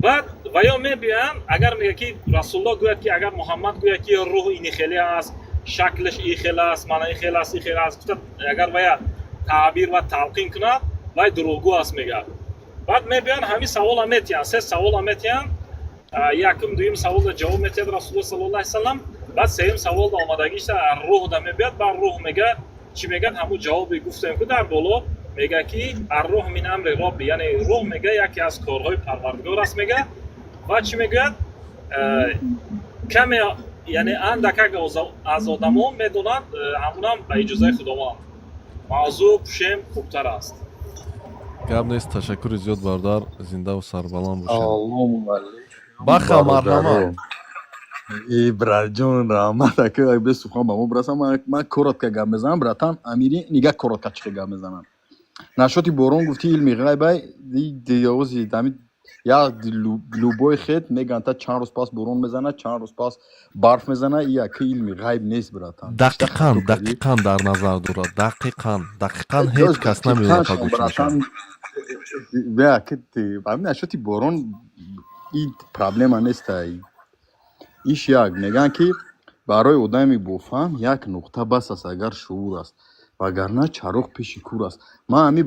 بعد و یا میبینن اگر میگه که رسول الله گوید که اگر محمد گوید که روح این خیلی است، شکلش این خیلی است، معنی این خیلی است، این خیلی است، اگر ویا تعبیر و تلقین کنه وای دروغگو است میگه. بعد میبینن همین سوال میتیان، سه سوال میتیان، یکم دویم سوال جواب میتید رسول الله صلی الله علیه و سلم. بعد سوم سوال آمادگیش روح دا میبید. بعد روح میگه چی میگه؟ همون جوابی گفتیم که در بالا میگه که الروح من امر رب، یعنی روح میگه یکی از کارهای پروردگار است میگه. و چی میگه؟ کمی یعنی اندک از آدما میدونند همونم به اجازه خداوند. موضوع پشم خوبتر است. گپ نیست. تشکر زیاد برادر، زنده و سربلند باشین. اللهم بخا مرحمت. ибраҷон раҳмат ака бе сухан ба мо бирасам. ман коротка гап мезанам братан амири нига коротка чихе гап мезанам. нашоти борон гуфти илми ғайбай диёзи дами як любой хет меган та чанд рӯз пас борон мезана, чанд рӯз пас барф мезана. и ака илми ғайб нест братан. дақиқан дар назар дорад. дақиқан ҳеҷ кас намедона та гӯш мешавад. бе ака ҳамин нашоти борон ин проблема нестай. иш як меган ки барои одами бофаҳм як нуқта бас аст агар шуур аст, вагарна чароғ пеши кур аст. ман ҳамин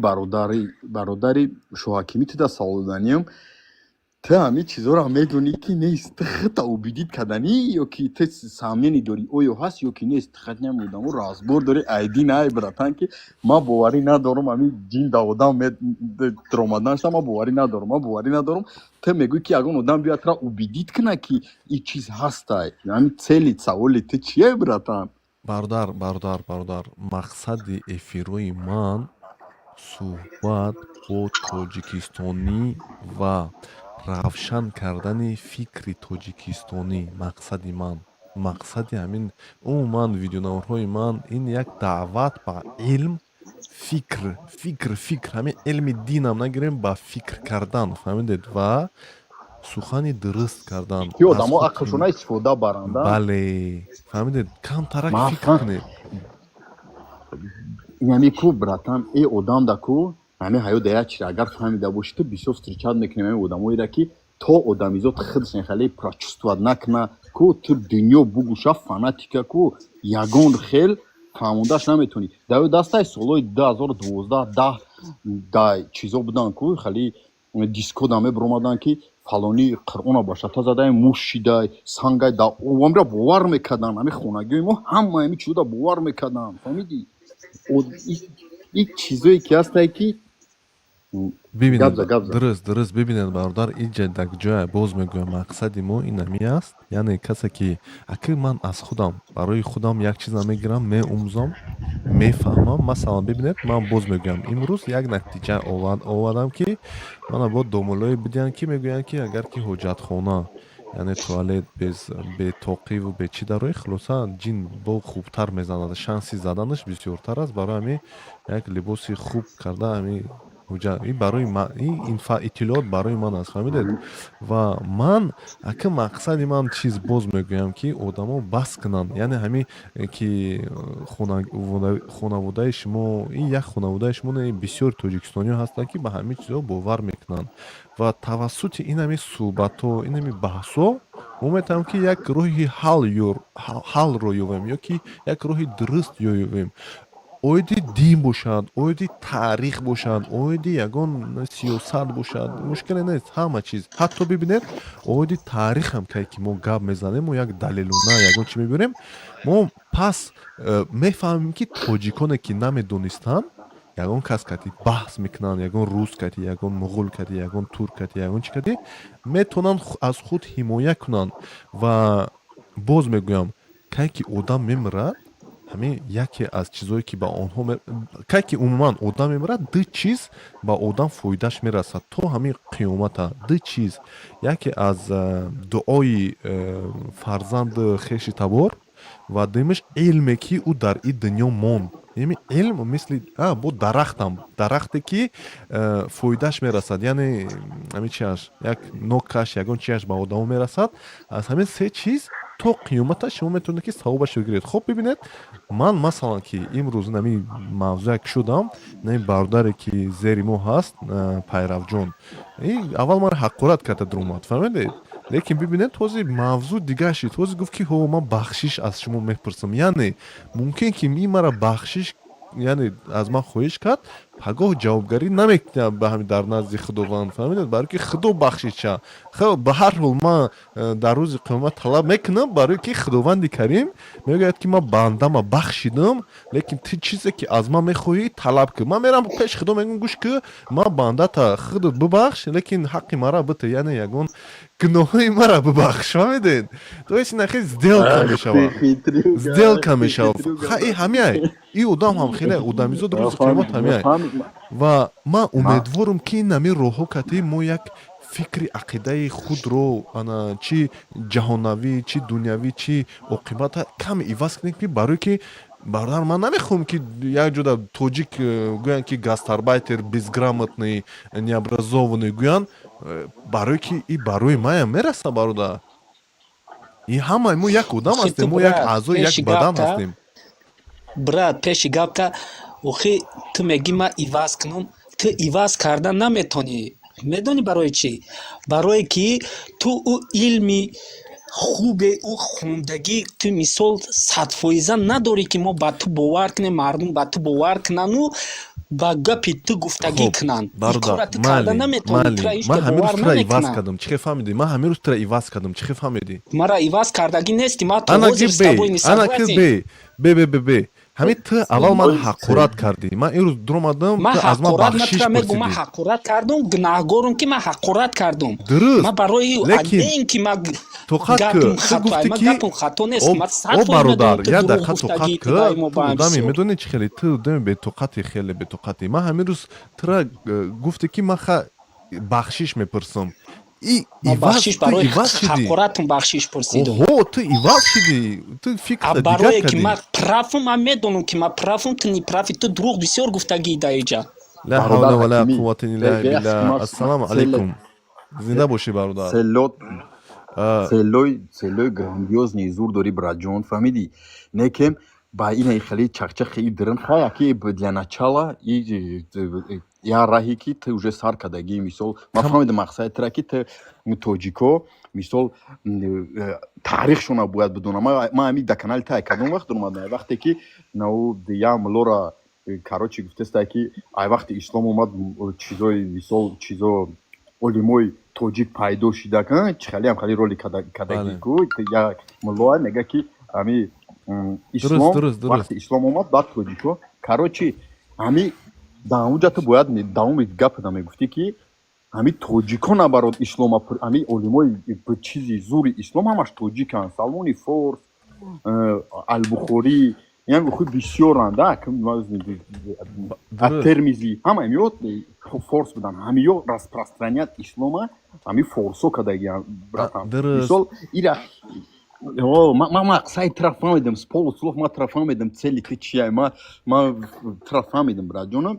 бародари шоҳакимӣ тида саволиданиям. ты ҳамин чизоро медонӣ ки нест? ты хата убидид каданӣ ё ки ты самнени дорӣ оё ҳаст ё ки нест? хатням одамо разбор дорӣ айди най братан ки ман боварӣ надорам ҳамин ҷин да одам даромадан шуда. ман боварӣ надорам. ты мегӯӣ ки ягон одам биёяд тра убидид кина ки ин чиз ҳастай. ҳамин цели саволи ты чие братан? бародар мақсади эфирои ман суҳбат бо тоҷикистонӣ ва равшан кардани фикри тоҷикистонӣ. мақсади ҳамин умуман видеонаварҳои ман ин як даъват ба илм, фикр ҳамин илми динам нагирем, ба фикр кардан, фаҳмидед, ва сухани дуруст кардан. ки одамо ақлшона истифода баранд. бале, фаҳмидед, камтарак фикр кунед. ҳамин ку братан э одам да ку ҳамин ҳаёт як чиз агар фаҳмида бошӣ ту бисёр встречат мекунем ҳамин одамоеро ки то одамизод худшон хеле прочувствовать накуна ку ту дунё бугуша фанатика ку ягон хел фаҳмондаш наметонӣ. даё дастаи солҳои 2012 да чизо будан ку хеле дискода мебаромадан ки фалони қуръона ба шата задай, муш шидай, сангай да овамира бовар мекардан. ҳамин хонагиҳои мо ҳама ҳамин чизода бовар мекардан. фаҳмидӣ? ин чизое ки ҳастай ки бибинед, дуруст бибинед бародар, инҷа дар ҷоя боз мегӯям мақсади мо ин ҳами аст. яъне касе ки аки ман аз худам барои худам як чиза мегирам, меомӯзам, мефаҳмам. масалан бибинед, ман боз мегӯям имрӯз як натиҷа овардам ки мана бо домулое бидиям ки мегӯянд ки агар ки ҳоҷатхона яъне туалет бе тоқиву бе чӣ дарои хулоса ҷин бо хубтар мезанад, шанси заданаш бисёртар аст. барои ҳамин як либоси хуб карда ҳамин این برای من این اطلاعات برای من است فهمیدید و من اگه مقصد من چیز باز میگویم که آدما بس کنن یعنی همین که خانواده شما این یک خانواده شما بسیار توجیکستانی هستن که به همه چیزا باور میکنن و توسط این همین صحبت ها این همین بحث ها ما میتونیم که یک روحی حل رو یابیم یا که یک روحی درست یابیم اویدی دین باشد اویدی تاریخ باشد اویدی یگان سیاست باشد مشکل نیست همه چیز حتی ببینید اویدی تاریخ هم که ما گپ میزنیم و یک دلیلونه یگان چی میبینیم ما پس میفهمیم که توجیکانه که نمیدونستن یگان کس کتی بحث میکنن یگان روس کتی یگان مغول کتی یگان ترک کتی یگان چی کتی میتونن از خود حمایت کنن و باز میگویم که آدم میمیرد همین یکی از چیزایی که با آنها که عموما آدم میمیرد دو چیز با آدم فایدهش میرسد تو همین قیامت دو چیز یکی از دعای فرزند خیش تبار و دومیش علمی که او در این دنیا موند یعنی علم مثل با درختی که فایدهش میرسد یعنی همین چیش یک نوکش یگان چیش با آدم میرسد از همین سه چیز تو قیامت شما میتونه که ثوابش بگیرید خب ببینید من مثلا که امروز نمی موضوع شدم نه برادری که زیر ما هست پیرو جون اول من حقارت کرده درآمد فهمیدید لیکن ببینید توزی موضوع دیگه شد توزی گفت که هو من بخشش از شما میپرسم یعنی ممکن که می مرا بخشش یعنی از من خواهش کرد پگاه جوابگری نمیکنه به همین در نزد خداوند فهمیدید برای که خدا بخشش چه خب به هر حال من در روز قیامت طلب میکنم برای که خداوند کریم میگه که من بنده ما بخشیدم لیکن تی چیزی که از من میخواهی طلب کن من میرم پیش خدا میگم گوش که من بنده تا خودت ببخش لیکن حق مرا بده یعنی یگان گناهی مرا ببخش فهمیدید تو هیچ نخی زدیل میشود زدیل میشود خیلی همین این آدم هم خیلی آدمیزاد روز قیامت همین و من امیدوارم که این نمی روحو کتی ما یک فکر عقیده خود رو انا چی جهانوی چی دنیاوی چی عاقبت کم ایواز کنیم که برای که برادر من نمیخوام که یک جودا توجیک گویان که گاستاربایتر безграмотный необразованный گویان برای که این برای ما میرسه برادر این همه ما یک آدم هستیم ما یک اعضای یک بدن هستیم брат пеши гапта охи ту меги ма иваз кунам ту иваз кардан наметонӣ медонӣ барои чӣ барое ки ту ӯ илми хубе ӯ хондагӣ ту мисол 100% надорӣ ки мо ба ту бовар кунем мардум ба ту бовар кунану ба гапи ту гуфтагӣ кунанд бародар ман ҳамин рӯз тура иваз кардам чӣ фаҳмидӣ ман ҳамин рӯз тура иваз кардам чӣ фаҳмидӣ мара иваз кардагӣ нести ма бе ҳамин ту аввал ман ҳақорат кардӣ ман имрӯз дуромадам ту аз ман бахшиш пурсидӣ ман ҳақорат кардам гунаҳгорам ки ман ҳақорат кардам дуруст ман барои аден ки ман гапам хатоай ман гапам хато нест ман о бародар як дақиқа тоқат кӯ ту одаме медонӣ чӣ хеле ту одами бетоқати хеле бетоқатӣ ман ҳамин рӯз тура гуфте ки ман бахшиш мепурсам бахшиш барои ҳақоратам бахшиш пурсидам ту иваз шидӣ ту фикрта дигар барое ки кардӣ ман правам ман медонам ки ман правам ту неправи ту дурӯғ бисёр гуфтагӣ даиҷа ла ҳавла ва ла қуввата илля билла ассалому алайкум зинда бошӣ бародар селои грандиозни зур дори браҷон фаҳмидӣ некем ба ина хеле чахчахи дрин хая ки для начала я раҳи ки ты уже сар кардагӣ мисол ман фаҳмидам мақсади тра ки ты тоҷико мисол таърихшона бояд бидонам ман ҳамин да канали тай кардам вақт омадам вақте ки нау я млора карочи гуфтаста ки ай вақти ислом омад чизои мисол чизо олимои тоҷик пайдо шида чӣ халеам хали роли кардагику як мулоа мега ки ҳами ислом вақти ислом омад баъд тоҷико карочи ҳами дар онҷа ту бояд давоми гапда мегуфтӣ ки ҳами тоҷико набарот ислома ҳами олимои чизи зури ислом ҳамаш тоҷиканд салмони форс албухорӣ яъне худ бисёранд термизи ҳама меёд форс буданд ҳамиё распространят ислома ҳами форсо кардагианд мисол ира ман мақсади тра фаҳмидам сполуслов ман тра фаҳмидам цели ты чия ман тра фаҳмидам братҷонам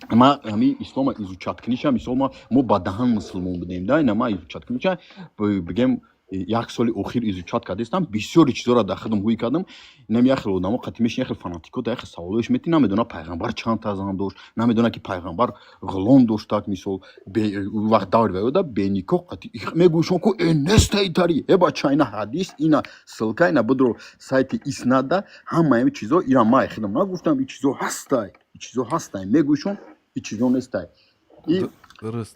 ما همین اسلام ایزوچات کنیشم اسلام ما با دهان مسلمان بودیم دا اینا ما ایزوچات کنیشم بگم یک سال اخیر ایزوچات کردم بسیاری چیزا را داخلم هوی کردم نمی اخر اونم قطعیش یک فاناتیکو تا یک سوالش میتی نمیدونه پیغمبر چند تا زن داشت نمیدونه که پیغمبر غلام داشت تا مثال به وقت داور ویودا بینیکو قطعی میگوشون کو نسته تاری ای با چاینا حدیث اینا سلکا اینا بدرو سایت اسناد همه این چیزا ایران ما خدم نگفتم این چیزا هستای میگوشون این چیزا نیستای درست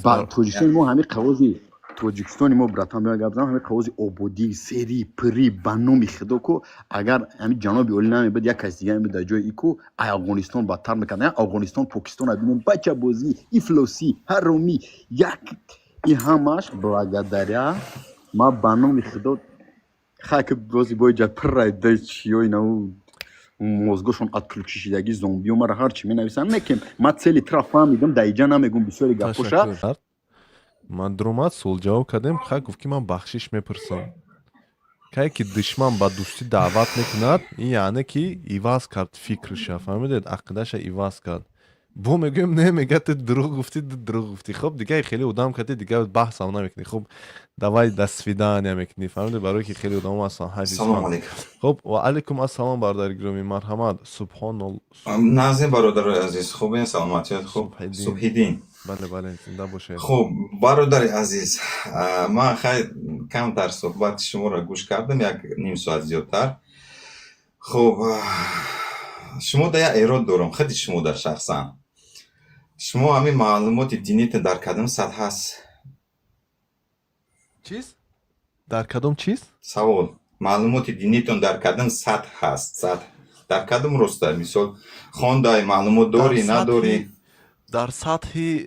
با پوزیشن ما همین قوازی توجیکستان ما براتان بیان گفتم همین قوازی اوبودی سری پری بانو میخدو کو اگر همین جنوبی اولی نمی بود یک از دیگه می در جای ایکو افغانستان بدتر میکنه افغانستان پاکستان ببینیم بچه بازی ایفلوسی هر رومی یک این همش برادریا ما بانو میخدو خاک بازی باید جا پر دای چیو اینا مزگوشون اتکلکشیدگی زومبی و مرا هر چی می نویسن میکم ما цели طرف فهمیدم دایجا نمیگم بسیاری گپوشا من درمات سول جواب کردم خا گفت که من بخشش میپرسم که کی دشمن با دوستی دعوت میکند این یعنی که ایواز کرد فکرش فهمیدید عقیدهش ایواز کرد بو میگم نه میگه تو دروغ گفتی خب دیگه خیلی ادام کردی دیگه بحث هم نمیکنی خب دوای دسفیدان میکنی فهمیدید برای که خیلی ادام اصلا سلام علیکم خب و علیکم السلام برادر گرامی مرحمت سبحان الله نازنین برادر عزیز خوبین سلامتیت خوب صبح دین بله زنده باشه خب برادر عزیز من خیلی کمتر صحبت شما را گوش کردم یک نیم ساعت زیادتر خب شما در یک ایراد دارم خیلی شما در شخصا شما همین معلومات دینیت در کدام سطح هست چیز؟ در کدام چیز؟ سوال معلومات دینیتون در کدام سطح هست در کدام رسته مثال خوانده معلومات داری نداری در سطح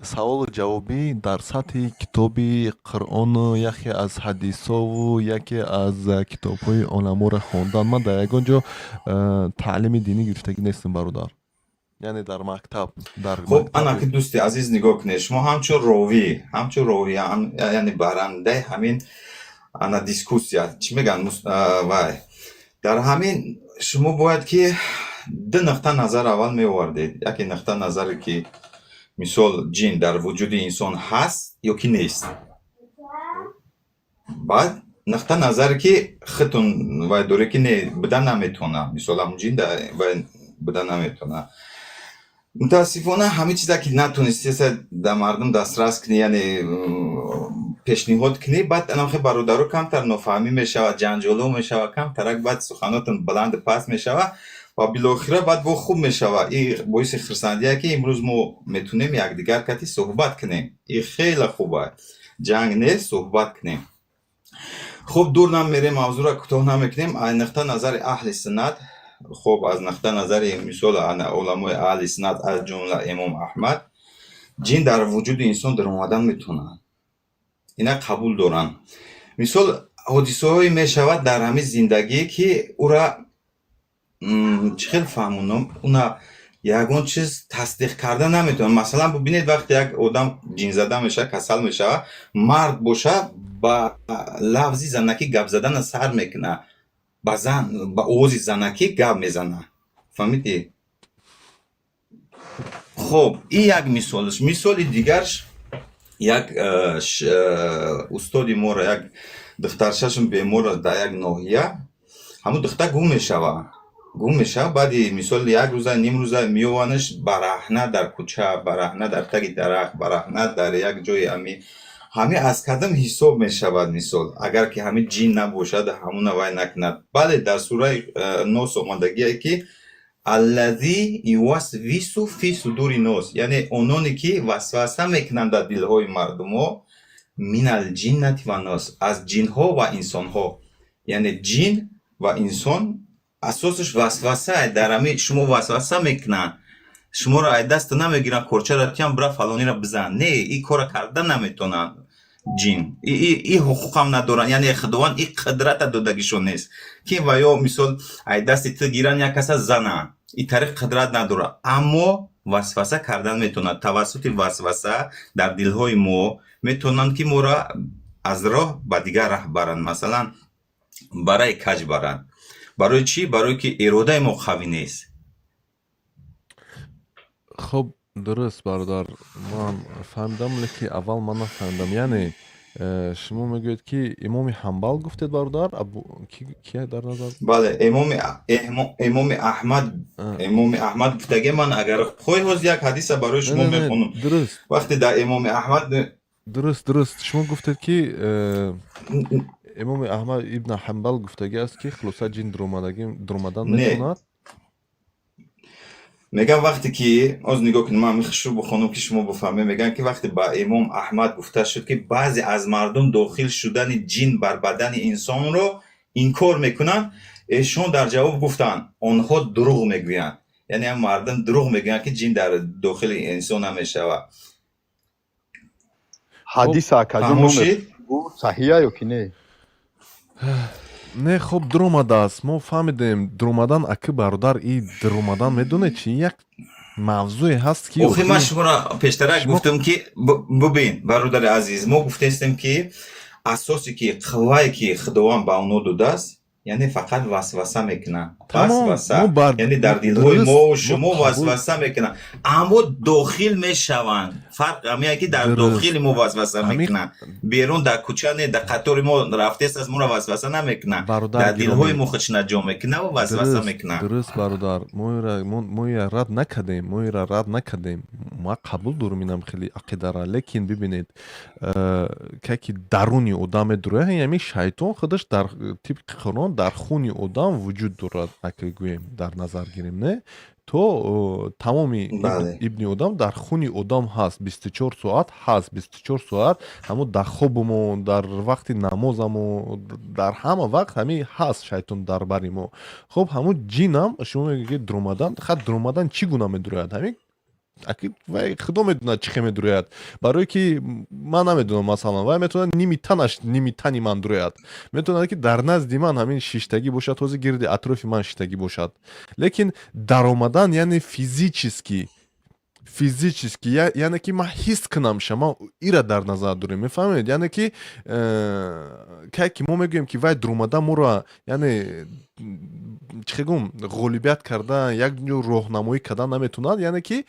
سوال جوابی در سطح کتابی قرآن و یکی از حدیثا و یکی از کتاب‌های علما را خواندن من در یگان جا تعلیم دینی گرفتگی نیستم برادر یعنی در مکتب خب انا که دوستی عزیز نگاه کنید شما همچون روی یعنی برنده همین انا دیسکوسیا چی میگن وای در همین شما باید که دو نقطه نظر اول میوردید یکی نقطه نظری که مثال جین در وجود انسان هست یا که نیست بعد نقطه نظری که خودتون وای دوره که نه بدن نمیتونه مثال هم جین وای بدن نمیتونه متاسفانه همه چیزا که نتونستی در مردم دسترس کنی یعنی پیشنهاد کنی بعد انا خیلی برادرو کمتر نفهمی میشه جنجالو میشه کمتر بعد سخناتون بلند پس میشه و بالاخره بعد با خوب میشه این باعث خرسندیه که امروز ما میتونیم یک دیگر کتی صحبت کنیم این خیلی خوبه جنگ نیست صحبت کنیم خب دور نمیریم موضوع را کوتاه نمیکنیم از نقطه نظر اهل سنت خب از نقطه نظر مثال علمای اهل سنت از جمله امام احمد جن در وجود انسان در اومدن میتونن اینا قبول دارن مثال حادثه های میشود در همین زندگی که او را چخیل فهمونم اونا یکون چیز تصدیق کرده نمیتونه مثلا ببینید وقتی یک آدم جن زده میشه کسل میشه مرد باشه با لفظی زنکی گپ زدن سر میکنه با اوزی زنکی گپ میزنه فهمیدی خب این یک مثالش مثال دیگرش یک استادی مورا یک دخترششون بیمور در یک ناحیه همون دختر گم میشه بعدی مثال یک روزه نیم روزه میوانش برهنه در کوچه برهنه در تگ درخت برهنه در یک جای همه از کدام حساب میشود مثال اگر که همه جین نباشد همون وای نکند بله در سوره 9 آمدگی که الذی یوسوس فی صدور الناس یعنی اونانی که وسوسه میکنند در دلهای مردم من الجنة و الناس از جن ها و انسان ها یعنی جن و انسان اساسش وسوسه در همه شما وسوسه میکنن شما را دست نمیگیرن کورچه را تیم برا فلانی را بزن نه این کار کردن نمیتونن جن این حقوق هم ندارن یعنی خداوند این قدرت دادگیشون نیست که و یا مثال دست تو گیرن یک کس زنه این طریق قدرت نداره اما وسوسه کردن میتونن توسط وسوسه در دلهای ما میتونن که ما را از راه به دیگر راه برن مثلا برای کج برن برای چی؟ برای که اراده ما قوی نیست خب درست برادر من فهمیدم لیکن اول من نفهمیدم یعنی شما میگوید که امام حنبل گفتید برادر ابو کی در نظر بله امام احمد امام احمد گفتگی من اگر خواهی یک حدیث برای شما میخونم درست وقتی در امام احمد درست شما گفتید که امام احمد ابن حنبل گفتگی است که خلاصه جن درآمدن میتوند میگم وقتی که از نگاه کنم من میخوام بخونم که شما بفهمید میگن که وقتی با امام احمد گفته شد که بعضی از مردم داخل شدن جن بر بدن انسان رو انکار میکنن ایشون در جواب گفتن آنها دروغ میگویند یعنی هم مردم دروغ میگن که جن در داخل انسان نمیشود حدیث کجا نومه صحیحه یا که نه نه خب درآمده است ما فهمیدیم درآمدن اکی برادر این درآمدن میدونه چی یک موضوعی هست که اوخی من شما را پیشترک گفتم که ببین برادر عزیز ما گفتیم که اساسی که قوایی که خداوند به اونو داده است یعنی فقط وسوسه میکنن وسوسه یعنی در دلهای ما و شما وسوسه میکنن اما داخل میشوند فرق همینه که در داخل ما وسوسه میکنن بیرون در کوچه نه در قطار ما رفته است از ما را وسوسه نمیکنن در دلهای ما خودش نجا میکنه و وسوسه میکنن درست برادر ما رد نکردیم ما قبول داریم خیلی عقیده را لیکن ببینید که درونی آدم داره یعنی شیطان خودش در طبق قرآن در خونی آدم وجود دارد اگه گوییم در نظر گیریم نه تو تمامی ابن آدم در خونی آدم هست 24 ساعت هست 24 ساعت همون در خوبمون در وقت نمازمون در همه وقت همین هست شیطان در بری ما خب همون جین هم شما میگید درآمدن خود درآمدن چی گونه میدرید همین اكيد وای خدا میدونه چی میدروید برای که من نمیدونم مثلا وای میتونه نیمی تنش نیمی تنی من دروید میتونه که در نزد من همین شیشتگی باشد توزی گرد اطراف من شیشتگی باشد لیکن درآمدن یعنی فیزیکی یعنی که من حس کنم شما ایره در نظر داریم میفهمید یعنی که ما میگیم که وای درآمدن ما رو یعنی چه گم غالبیت کردن یک جور راهنمایی کردن نمیتونن یعنی که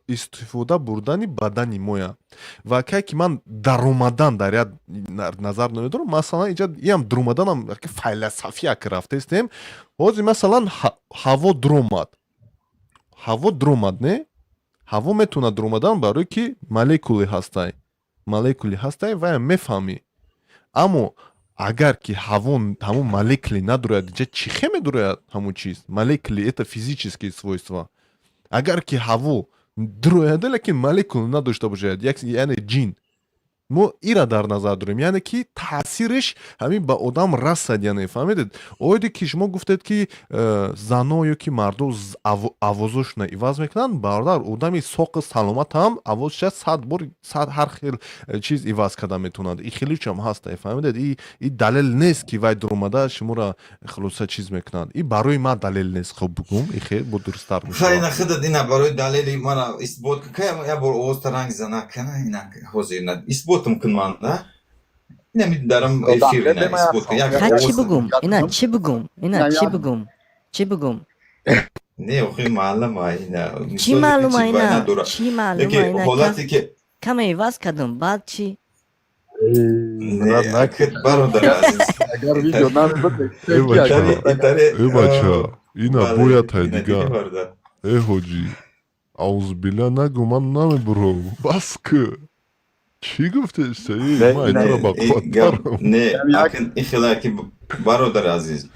استفاده بردن بدن مویا و که من درآمدن در نظر نمیدارم مثلا اینجا هم درآمدن هم که فلسفی رفته استیم حاضر مثلا هوا درآمد نه هوا میتونه درآمدن برای که مولکولی هسته و میفهمی اما اگر که همون молекулы надурят, же чихе медурят همون چیز молекулы это физические свойства اگر که هوا دروяде лекин молекулы надошта бошад یعنی جین ما ایره در نظر داریم یعنی که تاثیرش همین به آدم رسد یعنی فهمیدید اویدی که شما گفتید که زنا یا که مردم آوازش عوض میکنن برادر آدمی ساق سلامت هم آوازش 100 هر خیل چیز عوض کرده میتونند این خیلی چم هست فهمیدید این دلیل نیست که وای درآمده شما را خلاصه چیز میکنند این برای من دلیل نیست خب بگم این خیلی بود درست‌تر میشه خیلی نخدا دینا برای دلیل من اثبات که یا بر اوست رنگ زنا کنه اینا حاضر اثبات ممکن من نه نمیدارم افیر نه اثبات کنه چی بگم نه اوخی معلومه اینا چی معلومه اینا حالتی که کم ایواز کردم بعد چی نه اکت برادر عزیز اگر ویدیو ای بچه اینا باید های دیگه ای حاجی عوض بیله نگو من نمیبرو بس که چی گفته استایی؟ ما اینا را با قوت دارم نه اکن این خیلی برادر عزیز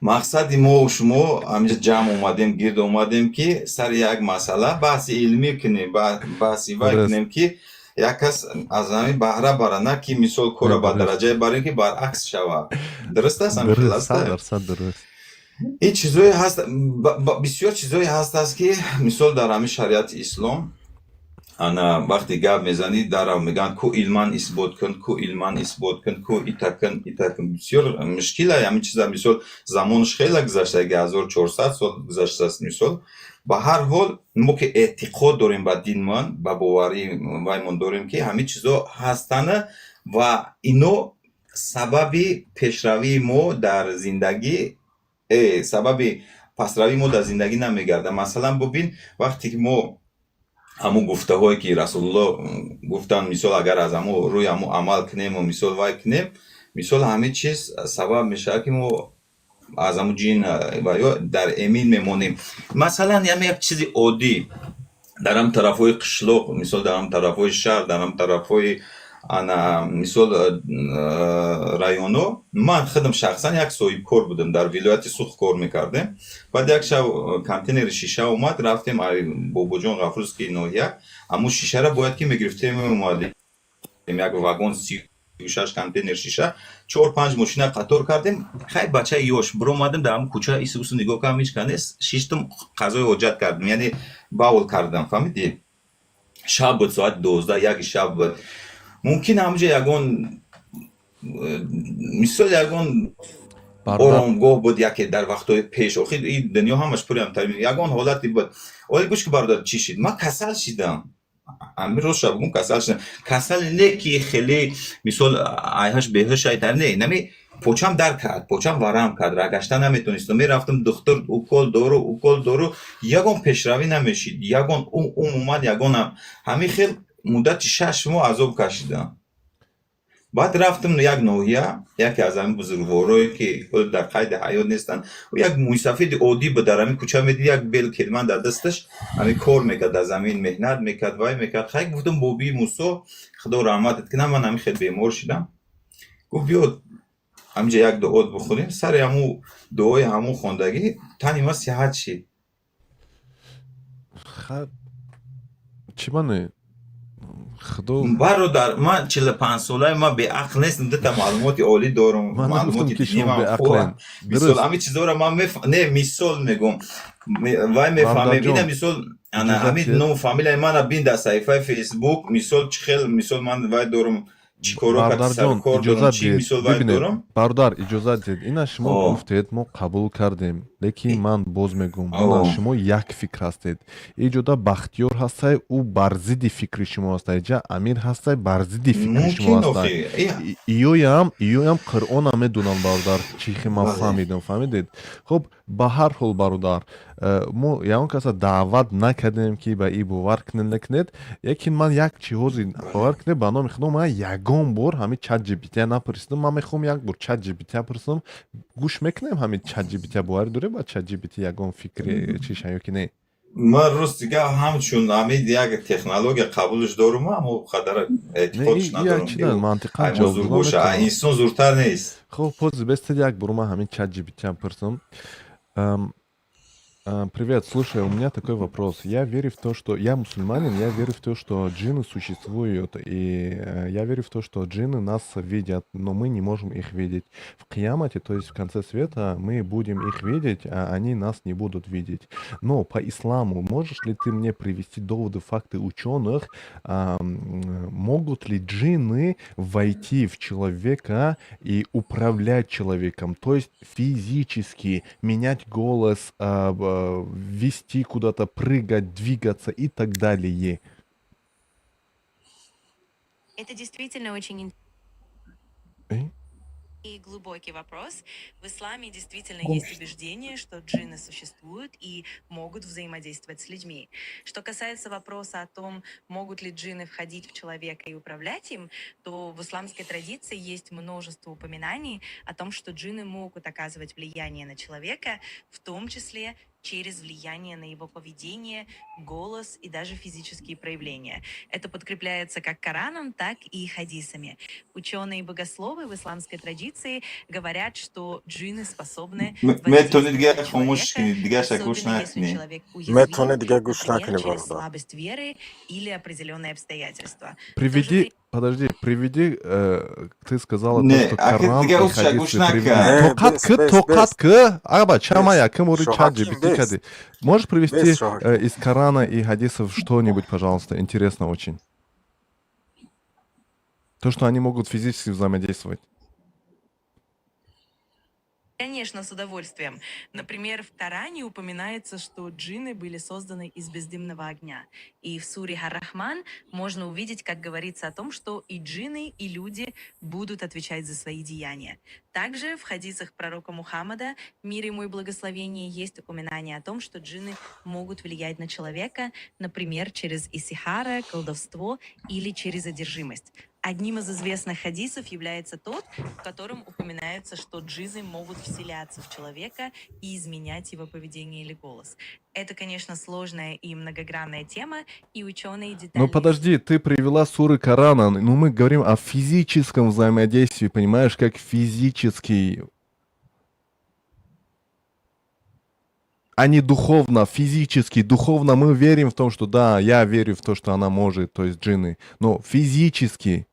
مقصد ما و شما همینجا جمع اومدیم گرد اومدیم که سر یک مسئله بحث علمی کنیم بحثی وای کنیم که یک کس از همین بهره بره نه که مثال کره با درجه برای که برعکس شوه درست است همین خلاص درست این چیزایی هست بسیار چیزایی هست که مثال در همین شریعت اسلام انا وقتی گپ میزنی در میگن کو علمان اثبات کن کو ایتاکن بسیار مشکله همین چیزا مثال زمانش خیلی گذشته 1400 سال گذشته است مثال با هر حال ما که اعتقاد داریم با دین من با باوری وایمون داریم که همین چیزا هستن و اینو سبب پیشروی ما در زندگی سبب пасравӣ мо дар зиндагӣ намегардад. Масалан бубин вақте ки мо ҳамун гуфтаҳое ки расулуллоҳ гуфтанд, мисол агар аз ҳамун рӯи ҳамун амал кунем ва мисол вай кунем, мисол ҳамин чиз сабаб мешавад ки мо аз ҳамун ҷин ва ё дар эмин мемонем. Масалан як чизи оддӣ дар ҳам тарафҳои қишлоқ, мисол дар ҳам тарафҳои шаҳр, дар ҳам тарафҳои мисол районҳо, ман худам шахсан як соҳибкор будам, дар вилояти Сух кор мекардем. Баъд як шаб контейнери шиша омад, рафтем бобоҷон ғафурскии ноҳия, ҳамун шишаро бояд ки мегирифтем, омадем як вагон 36 контейнер шиша, 4-5 мошина қатор кардем. Хай бачаи ёш биромадем дар ҳамун кӯча ису нигоҳ кардам, ҳеч кане 6 тум қазои ҳоҷат кардем, яъне баул кардам, фаҳмидӣ? Шаб буд, соати 12 шаб буд. Мумкин ҳамҷа ягон мисол ягон оромгоҳ буд, яке дар вақтҳои пеш, охир ин дунё ҳамаш пури ҳамтарин, ягон ҳолати буд. Оли гӯш ки бародар чӣ шид? Ман касал шидам. Амир рост шаб гум касал шидам. Касал не ки хеле мисол айҳаш беҳӯш айдар не, нами почам дар кард, почам варам кард, рагашта наметонистам. Мерафтам духтур укол дору, ягон пешравӣ намешид. Ягон умуман ягонам ҳамин хел муддати 6 моҳ азоб кашидам. Баъд рафтам як ноҳия, яке аз ҳамин бузургворое ки дар қайди ҳаёт нестанд, як мӯйсафеди оддӣ буд, дар ҳамин кӯча медид, як бел келман дар дасташ, ҳамин кор мекард, дар замин меҳнат мекард, вай мекард. Хай гуфтам боби Мусо, худо раҳматат кунад, ман ҳамин хел бемор шидам. Гуфт биё ҳамҷа як дуот бихӯрем, сари ҳамун дуои ҳамун хондагӣ тани ман сиҳат шид. Чӣ мане? Худо бародар, ман 45 солаи, ман беақл нестам, дута маълумоти олӣ дорам, маълумоти динивам хуб. Мисол ҳамин чизоро ман не мисол мегӯм, вай мефаҳмем. Ина мисол ҳамин ному фамилияи мана бин дар саҳифаи фейсбук, мисол чӣ хел мисол ман вай дорам, чӣ коро кард, саркор дорам, чӣ мисол вай дорам. Бародар, иҷозат дед. Ина шумо гуфтед, мо қабул кардем, лекин ман боз мегӯм, ина шумо як фикр ҳастед. Иҷода Бахтиёр ҳастай, ӯ бар зидди фикри шумо ҳастай, ҷа Амир ҳастай, бар зидди фикри шумо ҳастай. Иёям Қуръона медонам, бародар, чӣ хел ман фаҳмидам, фаҳмидед? Хуб, ба ҳар ҳол, бародар, мо ягон каса даъват накардем ки ба ин бовар кунед накунед, лекин ман як чиҳози бовар кунед ба номи худо, ман ягон бор ҳамин ChatGPT напурсидам. Ман мехоҳам як бор ChatGPT пурсам, гӯш мекунем ҳамин ChatGPT боварӣ дорем ба ChatGPT ягон фикри чиша ё ки не? Ман ростига ҳамчун ҳамин як технология қабулш дорум, аммо қадар эътиқодш надорам. Мантиқан зур боша, инсон зуртар нест. Хуб, пози бестед як бор ман ҳамин ChatGPT пурсам. Привет, слушай, у меня такой вопрос. Я верю в то, что... Я мусульманин, я верю в то, что джинны существуют. И я верю в то, что джинны нас видят, но мы не можем их видеть. В Киямате, то есть в конце света, мы будем их видеть, а они нас не будут видеть. Но по исламу, можешь ли ты мне привести доводы, факты ученых? Могут ли джинны войти в человека и управлять человеком? То есть физически менять голос, вести куда-то, прыгать, двигаться и так далее. Это действительно очень и глубокий вопрос. В исламе действительно есть убеждение, что джинны существуют и могут взаимодействовать с людьми. Что касается вопроса о том, могут ли джинны входить в человека и управлять им, то в исламской традиции есть множество упоминаний о том, что джинны могут оказывать влияние на человека, в том числе через влияние на его поведение, голос и даже физические проявления. Это подкрепляется как Кораном, так и хадисами. Ученые и богословы в исламской традиции говорят, что джинны способны воздействовать на человека, особенно если человек уязвим, через слабость веры или определенные обстоятельства. Приведи, ты сказала то, что Коран и хадисы. Токатка, аба, чамая, кэмури ChatGPT. Можешь привести из Корана и хадисов что-нибудь, пожалуйста? Интересно очень. То, что они могут физически взаимодействовать. Конечно, с удовольствием. Например, в Коране упоминается, что джинны были созданы из бездымного огня. И в суре Ар-Рахман можно увидеть, как говорится о том, что и джинны, и люди будут отвечать за свои деяния. Также в хадисах пророка Мухаммада, мир ему и благословение, есть упоминание о том, что джинны могут влиять на человека, например, через исихара, колдовство или через одержимость. Одним из известных хадисов является тот, в котором упоминается, что джинны могут вселяться в человека и изменять его поведение или голос. Это, конечно, сложная и многогранная тема, и ученые детально... Ну подожди, ты привела суры Корана, ну мы говорим о физическом взаимодействии, понимаешь, как физический, а не духовно, физически. Духовно мы верим в том, что да, я верю в то, что она может, то есть джинны, но физически...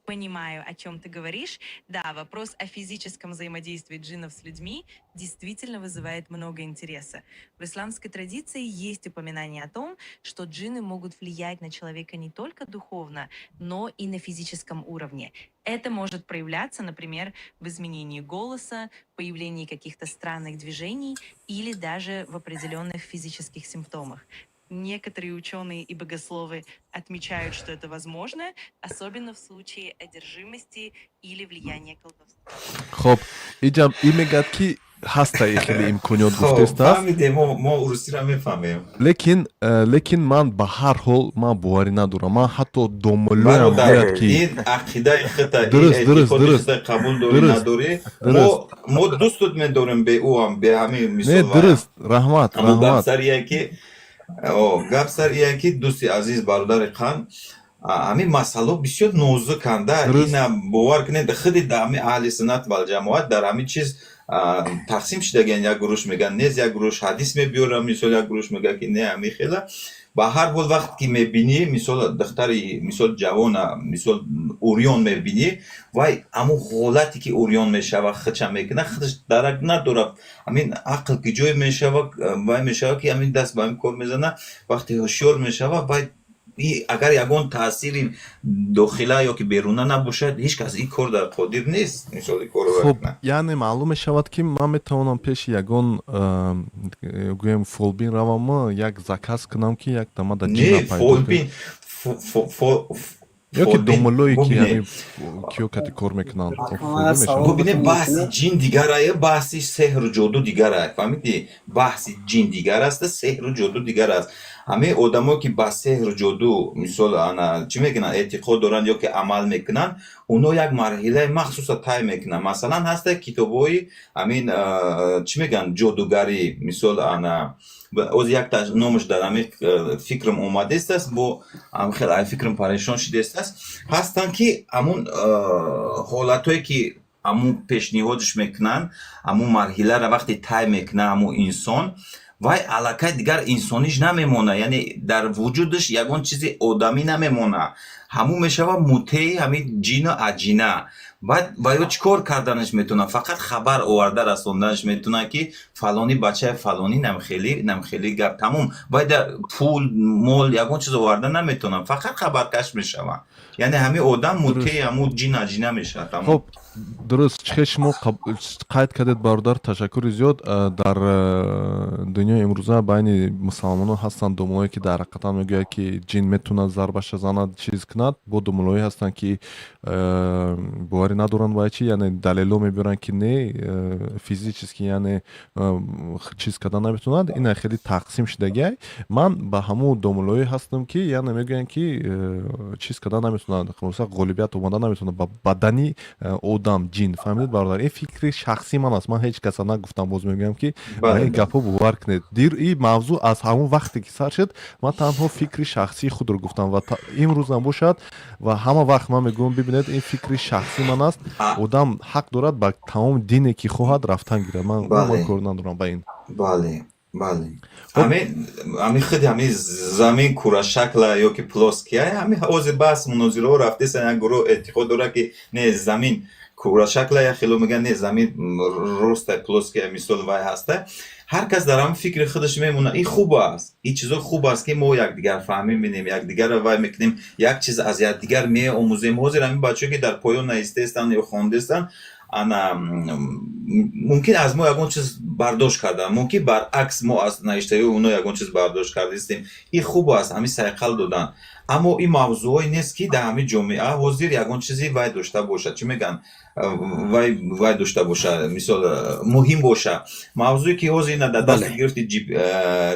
Понимаю, о чем ты говоришь. Да, вопрос о физическом взаимодействии джиннов с людьми действительно вызывает много интереса. В исламской традиции есть упоминание о том, что джинны могут влиять на человека не только духовно, но и на физическом уровне. Это может проявляться, например, в изменении голоса, появлении каких-то странных движений или даже в определенных физических симптомах. Некоторые ученые и богословы отмечают, что это возможно, особенно в случае одержимости или влияния колдовства. خب اینجا این میگد که هسته خیلی امکانیات گفته است فهمیده ما روسی را میفهمیم لیکن من به هر حال من باوری ندارم من حتی دوملو هم برادر میاد که این عقیده خطا این درست اعتقاد خطا قبول داری نداری ما دوستت میداریم به او هم به همین نه مثال درست رحمت اما گپ رحمت سر یه که دوستی عزیز برادر خان همین مسئله بسیار نازکنده این باور کنید خیلی در همین اهل سنت و جماعت در همین چیز تقسیم شدگن یک گروش میگن نیز یک گروش حدیث میبیارم مثال یک گروش میگه که نه همین خیلی با هر حال وقت که میبینی مثال دختری مثال جوان مثال اوریون میبینی وای اما حالتی که اوریون میشوه خچم میکنه خودش درک نداره همین عقل که جای میشوه وای میشوه که همین دست با همین کار میزنه وقتی هوشیار میشوه وای اگر یگان تاثیر داخله یا که بیرونه نباشد هیچ کس این کار در قادر نیست مثال کار رو خب یعنی معلوم شود که من میتوانم پیش یگان گویم فولبین روم یک زکاس کنم که یک دمه در جینا پیدا فولبین یا که دوملوی که یعنی کیو کتی کار میکنن ببینه بحث جین دیگره بحث سحر و جادو دیگره فهمیدی بحث جین دیگر است سحر و جادو دیگر است همه آدما که با سحر و جادو مثال انا چی میکنن اعتقاد دارن یا که عمل میکنن اونا یک مرحله مخصوص طی میکنن مثلا هست کتابای همین چی میگن جادوگری مثال انا از یک تا نامش در همین فکرم اومده است با خیلی فکرم پریشان شده است هستن که همون حالتایی که همون پیشنهادش میکنن همون مرحله را وقتی طی میکنه همون انسان وای علاقه دیگر انسانیش نمیمونه یعنی در وجودش یگان چیزی آدمی نمیمونه همون میشوه موته همین جین و عجینه بعد باید چیکار کردنش میتونه فقط خبر آورده رسوندنش میتونه که فلانی بچه فلانی نمخیلی گپ تموم باید پول مول یگان چیز آورده نمیتونه فقط خبرکش میشوه یعنی همین آدم موته همون جین عجینه میشه خب درست چشم قید کردید برادر تشکر زیاد در دنیای امروزه بین مسلمانان هستن دوملایی که در حقیقت میگه که جین میتونه ضربش بزند چیز کند با دوملایی هستن که باوری ندارن با چی یعنی دلیلو میبرن که نه فیزیکی یعنی چیز کردن نمیتونند این خیلی تقسیم شدگی من با همون دوملایی هستم که یعنی میگن که چیز کردن نمیتونند مثلا غالبیت اومدن نمیتونه با بدنی آدم جین فهمیدید برادر این فکر شخصی من است من هیچ کس نگفتم باز میگم که این گپو باور کنید دیر این موضوع از همون وقتی که سر شد من تنها فکر شخصی خود رو گفتم و امروز هم باشد و همه وقت من میگم ببینید این فکر شخصی من است آدم حق دارد با تمام دینی که خواهد رفتن گیره من کار ندارم با این بله همین خیلی همین زمین کره شکل یا که پلاسکیه همین حوض بحث مناظره ها رفته سن گروه اعتقاد داره که نه زمین کره شکل یا خیلی میگن نه زمین راست پلاسکیه مثال وای هسته هر کس در هم فکر خودش میمونه این خوب است این چیزا خوب است که ما یک دیگر فهمیم ببینیم یک دیگر رو وای میکنیم یک چیز از یک دیگر می آموزیم حاضر همین بچه‌ها که در پایان نایسته هستند یا خوانده هستند ана мумкин аз мо ягон чиз бардошт кардам, мумкин баръакс мо аз наиштаи оно ягон чиз бардошт кардастем. ин хуб аст, ҳамин сайқал додан. аммо ин мавзӯое нест ки дар ҳамин ҷомеа ҳозир ягон чизи вай дошта бошад, чӣ мегӯянд, вай дошта боша, мисол муҳим боша. мавзӯе ки ҳозир ина дар даст гирифти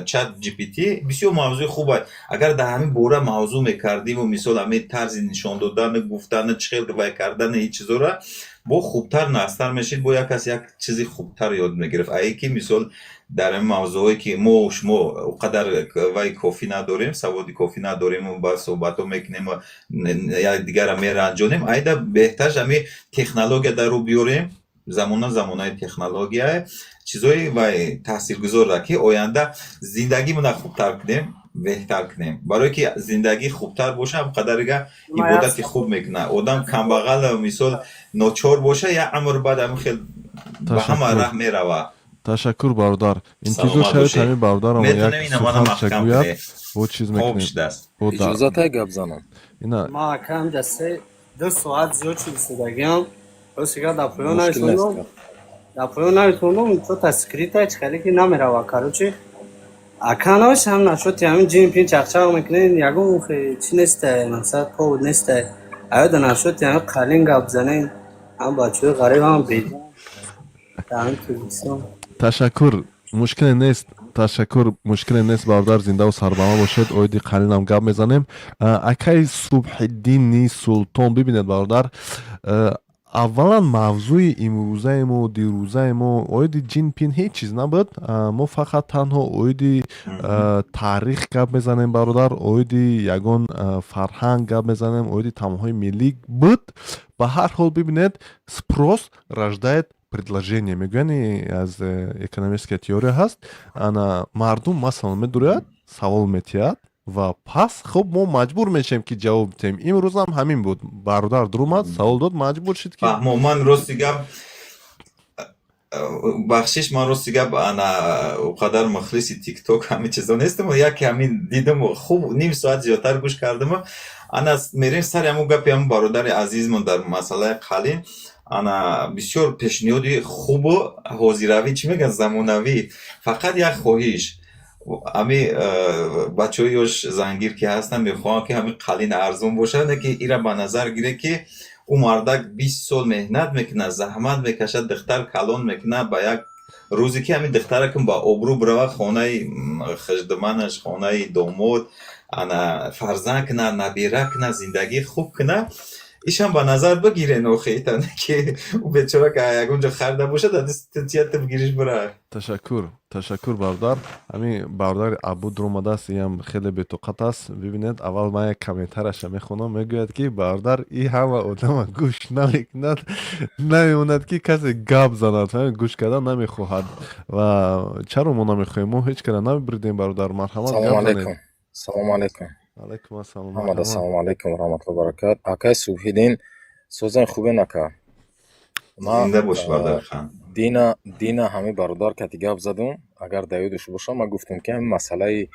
чат GPT бисёр мавзӯи хуб аст. агар дар ҳамин бора мавзӯъ мекардиму мисол ҳамин тарзи нишон додани гуфтани чӣ хел вай кардани ин чизора бо хубтар настар мешид, бо як кас як чизи хубтар ёд мегирифт. ае ки мисол дар ин мавзӯое ки мо шумо қадар вай кофӣ надорем, саводи кофӣ надорему, ба суҳбатҳо мекунему, якдигара меранҷонем, айда беҳтарш ҳамин технология дар рӯ биёрем. замонаи технология чизои вай таъсиргузора ки оянда зиндагимона хубтар кунем, беҳтар кунем. барое ки зиндагӣ хубтар боша, ҳам қадарига ибодати хуб мекуна. одам камбағал мисол ночор боша, як амр баъд ҳамин хел ба ҳама раҳ мерава. ташаккур бародар. интизор шавед ҳамин бародарам як суханча гӯяд, бо чиз мекунем. иҷозатай гап занам. ина ман акам ҷасе 2 соат зиёд шуд истодагиам. сега дар поён нарисондам. дар поён нарисондам, чота скрита хеле ки намерава. короче аканаш ҳам нашоти ҳамин ҷин пин чақчақ мекунем. ягон чи нестай, мақсад повод нестай. аёда нашоти ҳамин қалин гап занем. ҳам бачаҳои ғариб ҳам беҷа. дар ҳамин телевизион. ташаккур, мушкиле нест. ташаккур, мушкиле нест. бародар зиндаву сарбама бошед. оиди қалинам гап мезанем. акай Субҳиддини Султон, бибинед бародар, аввалан мавзӯи имрӯзаему, дирӯзаему оиди ҷин пин ҳеҷ чиз набуд. мо фақат танҳо оиди таърих гап мезанем бародар, оиди ягон фарҳанг гап мезанем, оиди тамоҳои миллӣ буд. ба ҳар ҳол бибинед, спрос раждает предложение. мегӯяни аз экономическая теория ҳаст. ана мардум масалан медурад, савол метиҳад ва пас хуб мо маҷбур мешем ки ҷавоб дитем. имрӯз ҳам ҳамин буд. бародар дурӯмад, савол дод, маҷбур шид ки ман рости гап бахшиш, ман рости гап ана қадар мухлиси тикток ҳамин чизо нестам. яке ҳамин дидам, хуб ним соат зиёдтар гӯш кардам. ана мерем сари ҳамун гапи ҳамун бародари азизмон дар масъалаи қалин. ана бисёр пешниҳоди хубу ҳозиравӣ, чӣ мегӯянд, замонавӣ. фақат як хоҳиш, ҳамин бачаҳои ёш зангир ки ҳастанд мехоҳанд ки ҳамин қалин арзон бошад, не ки ира ба назар гире ки ӯ мардак 20 сол меҳнат мекунад, заҳмат мекашад, духтар калон мекунад, ба як рӯзе ки ҳамин духтаракам ба обрӯ бирава хонаи хиждиманаш, хонаи домод, ана фарзанд кунад, набира кунад, зиндагӣ хуб кунад. ишам ба назар бигирен охитан ки ӯ бечора ки ягон ҷо харда бошад, ад статията бигириш бирад. ташаккур бародар. ҳамин бародари абуд омадааст, иам хеле бетоқат аст. бибинед, аввал ман як комментарияша мехонам. мегӯяд ки бародар ин ҳама одама гӯш намекунад, намемонад ки касе гап занад, гӯш кардан намехоҳад. ва чаро мо намехоҳем? мо ҳеҷ кара намебиридем бародар. марҳамат, гап занед. салому алайкум. алайкум ассалом. ҳамада салому алайкум ва раҳматуллоҳи ва баракат. акай Субҳиддин, сӯзани хубе нака. зинда бош бародархан. дина ҳамин бародар кати гап задум. агар даёдаш боша, ман гуфтум ки ҳамин масъалаи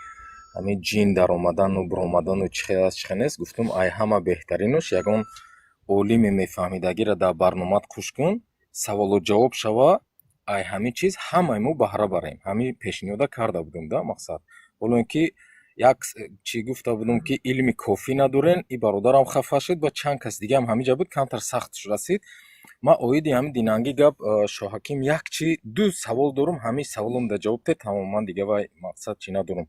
ҳамин ҷин даромадану биромадану чӣ хел аст, чӣ хел нест. гуфтум ай ҳама беҳтаринаш ягон олими мефаҳмидагиро дар барномат куш кун, саволу ҷавоб шава, ай ҳамин чиз ҳамаи мо баҳра барем. ҳамин пешниҳода карда будем да мақсад. ҳоло ин ки як чӣ гуфта будум ки илми кофӣ надорен. ин бародарам хафа шуд, ба чанд кас дигаам ҳамин ҷа буд, камтар сахтш расид. ман оиди ҳамин динангӣ гап шоҳаким як чи 2 савол дорум. ҳамин саволам да ҷавоб дед, тамом. ман дига вай мақсад чӣ надорум.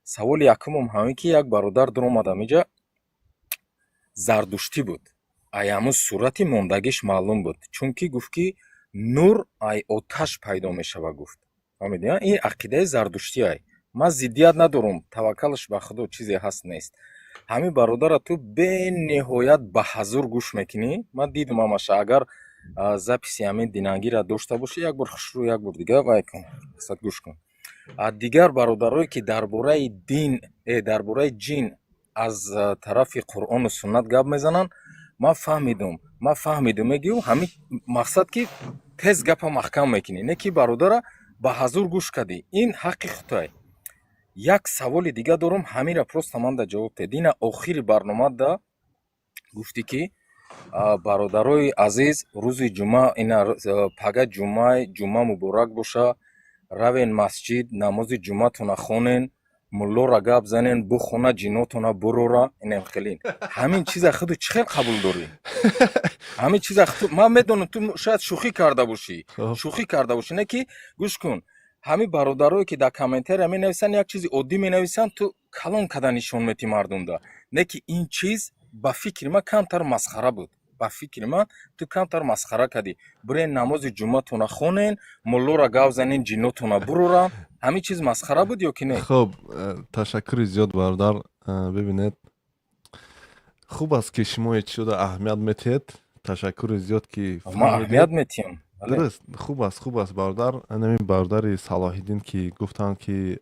саволи якумам ҳамин ки як бародар дуромад ҳаминҷа, зардуштӣ буд. ай ҳамун сурати мондагиш маълум буд, чунки гуфт ки нур ай оташ пайдо мешава гуфт. ҳамидия ин ақидаи зардуштӣ ай. ман зиддият надорум, таваккалш ба худо чизе ҳаст нест. ҳамин бародара ту бениҳоят ба ҳазур гӯш мекунӣ. ман дидум ҳамаша. агар записи ҳамин динангиро дошта бошӣ, як бор хушрӯ, як бор дига вай кун, сад гӯш кун. дигар бародарое ки дар бораи дин, дар бораи ҷин аз тарафи Қуръону суннат гап мезананд, ман фаҳмидум мегӯ ҳамин мақсад ки тез гапа маҳкам мекунӣ, не ки бародара ба ҳазур гӯш кардӣ. ин ҳаққи худтай. як саволи дига дорум, ҳаминро просто ман да ҷавоб дед. ина охири барнома да гуфтӣ ки бародарои азиз, рӯзи ҷумъа ина пага ҷумъа муборак боша. Равен масҷид, намози ҷумъатона хонен, муллора гап занен, бухона ҷинотона бурора. Инем хелин. Ҳамин чиза худу чӣ хел қабул дорӣ? Ҳамин чиза ман медонам ту шояд шӯхӣ карда бошӣ. Шӯхӣ карда бошӣ, не ки гӯш кун. Ҳамин бародарое ки дар комментария менависанд як чизи оддӣ менависанд, ту калон када нишон метӣ мардумда. Не ки ин чиз ба фикри ман камтар масхара буд. Ба фикри ман ту камтар масхара кадӣ. Бурен намози ҷумъатона хонен, муллора гав занен, ҷинотона буроранд. Ҳамин чиз масхара буд ё ки не? хуб, ташаккури зиёд бародар. Бибинед, хуб аст ки шумо ҳеҷ шуда аҳамият метиҳед. Ташаккури зиёд ки Ма аҳамият метиҳам. дуруст, хуб аст бародар. Анами бародари Салоҳиддин ки гуфтанд ки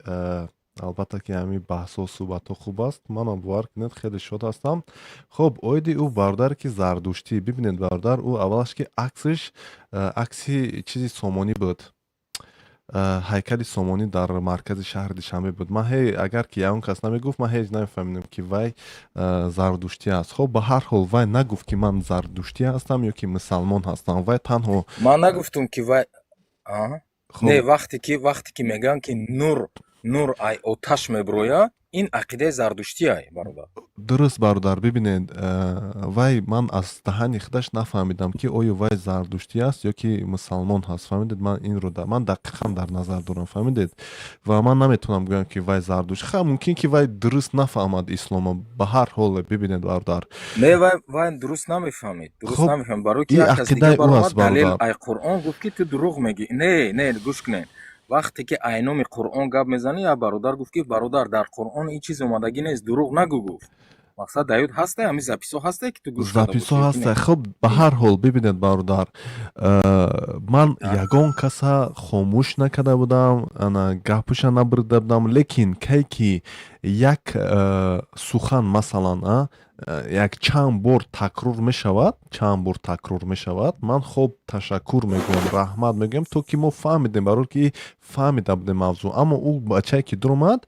албатта ки ҳамин баҳсу суҳбатҳо хуб аст. Манам бовар кунед, хеле шод ҳастам. Хуб, оиди ӯ бародаре ки зардуштӣ, бибинед бародар, ӯ аввалаш ки акси чизи сомонӣ буд. ҳайкали сомонӣ дар маркази шаҳри Душанбе буд. Ман агар ки ягон кас намегуфт, ман ҳеҷ намефаҳмидам ки вай зардуштӣ аст. Хоб ба ҳар ҳол вай нагуфт ки ман зардуштӣ ҳастам ё ки мусалмон ҳастам. Вай танҳо Ман нагуфтум ки вай не вақте ки мегӯям ки нур ай оташ меброя, ин ақидаи зардуштиай бародар. дуруст бародар, бибинед, вай ман аз даҳани худаш нафаҳмидам ки оё вай зардуштӣ аст ё ки мусалмон ҳаст. Фаҳмидед, ман инро ман дақиқан дар назар дорам, фаҳмидед? Ва ман наметавонам гӯям ки вай зардуштӣ. Ха мумкин ки вай дуруст нафаҳмад исломо. Ба ҳар ҳол бибинед бародар. Не, вай дуруст намефаҳмид. Дуруст намефаҳмид. Барои ки як кас дига баромад далел ай Қуръон гуфт ки ту дурӯғ мегӣ. Не, гӯш кунед. Вақте ки айноми Қуръон гап мезанӣ, як бародар гуфт ки бародар дар Қуръон ин чиз омадагӣ нест, дурӯғ нагӯ гуфт. Мақсад даёд ҳаста, ҳамин записҳо ҳаста ки ту гӯш карда бошӣ. Записҳо ҳаста. Хуб, ба ҳар ҳол бибинед бародар, ман ягон каса хомӯш накарда будам, гапуша набурда будам, лекин кай ки як сухан масалан як чанд бор такрор мешавад, ман хоб ташаккур мегӯям, раҳмат мегӯям, то ки мо фаҳмидем, барои ки фаҳмида будем мавзӯъ. Аммо ӯ бачае ки дуромад,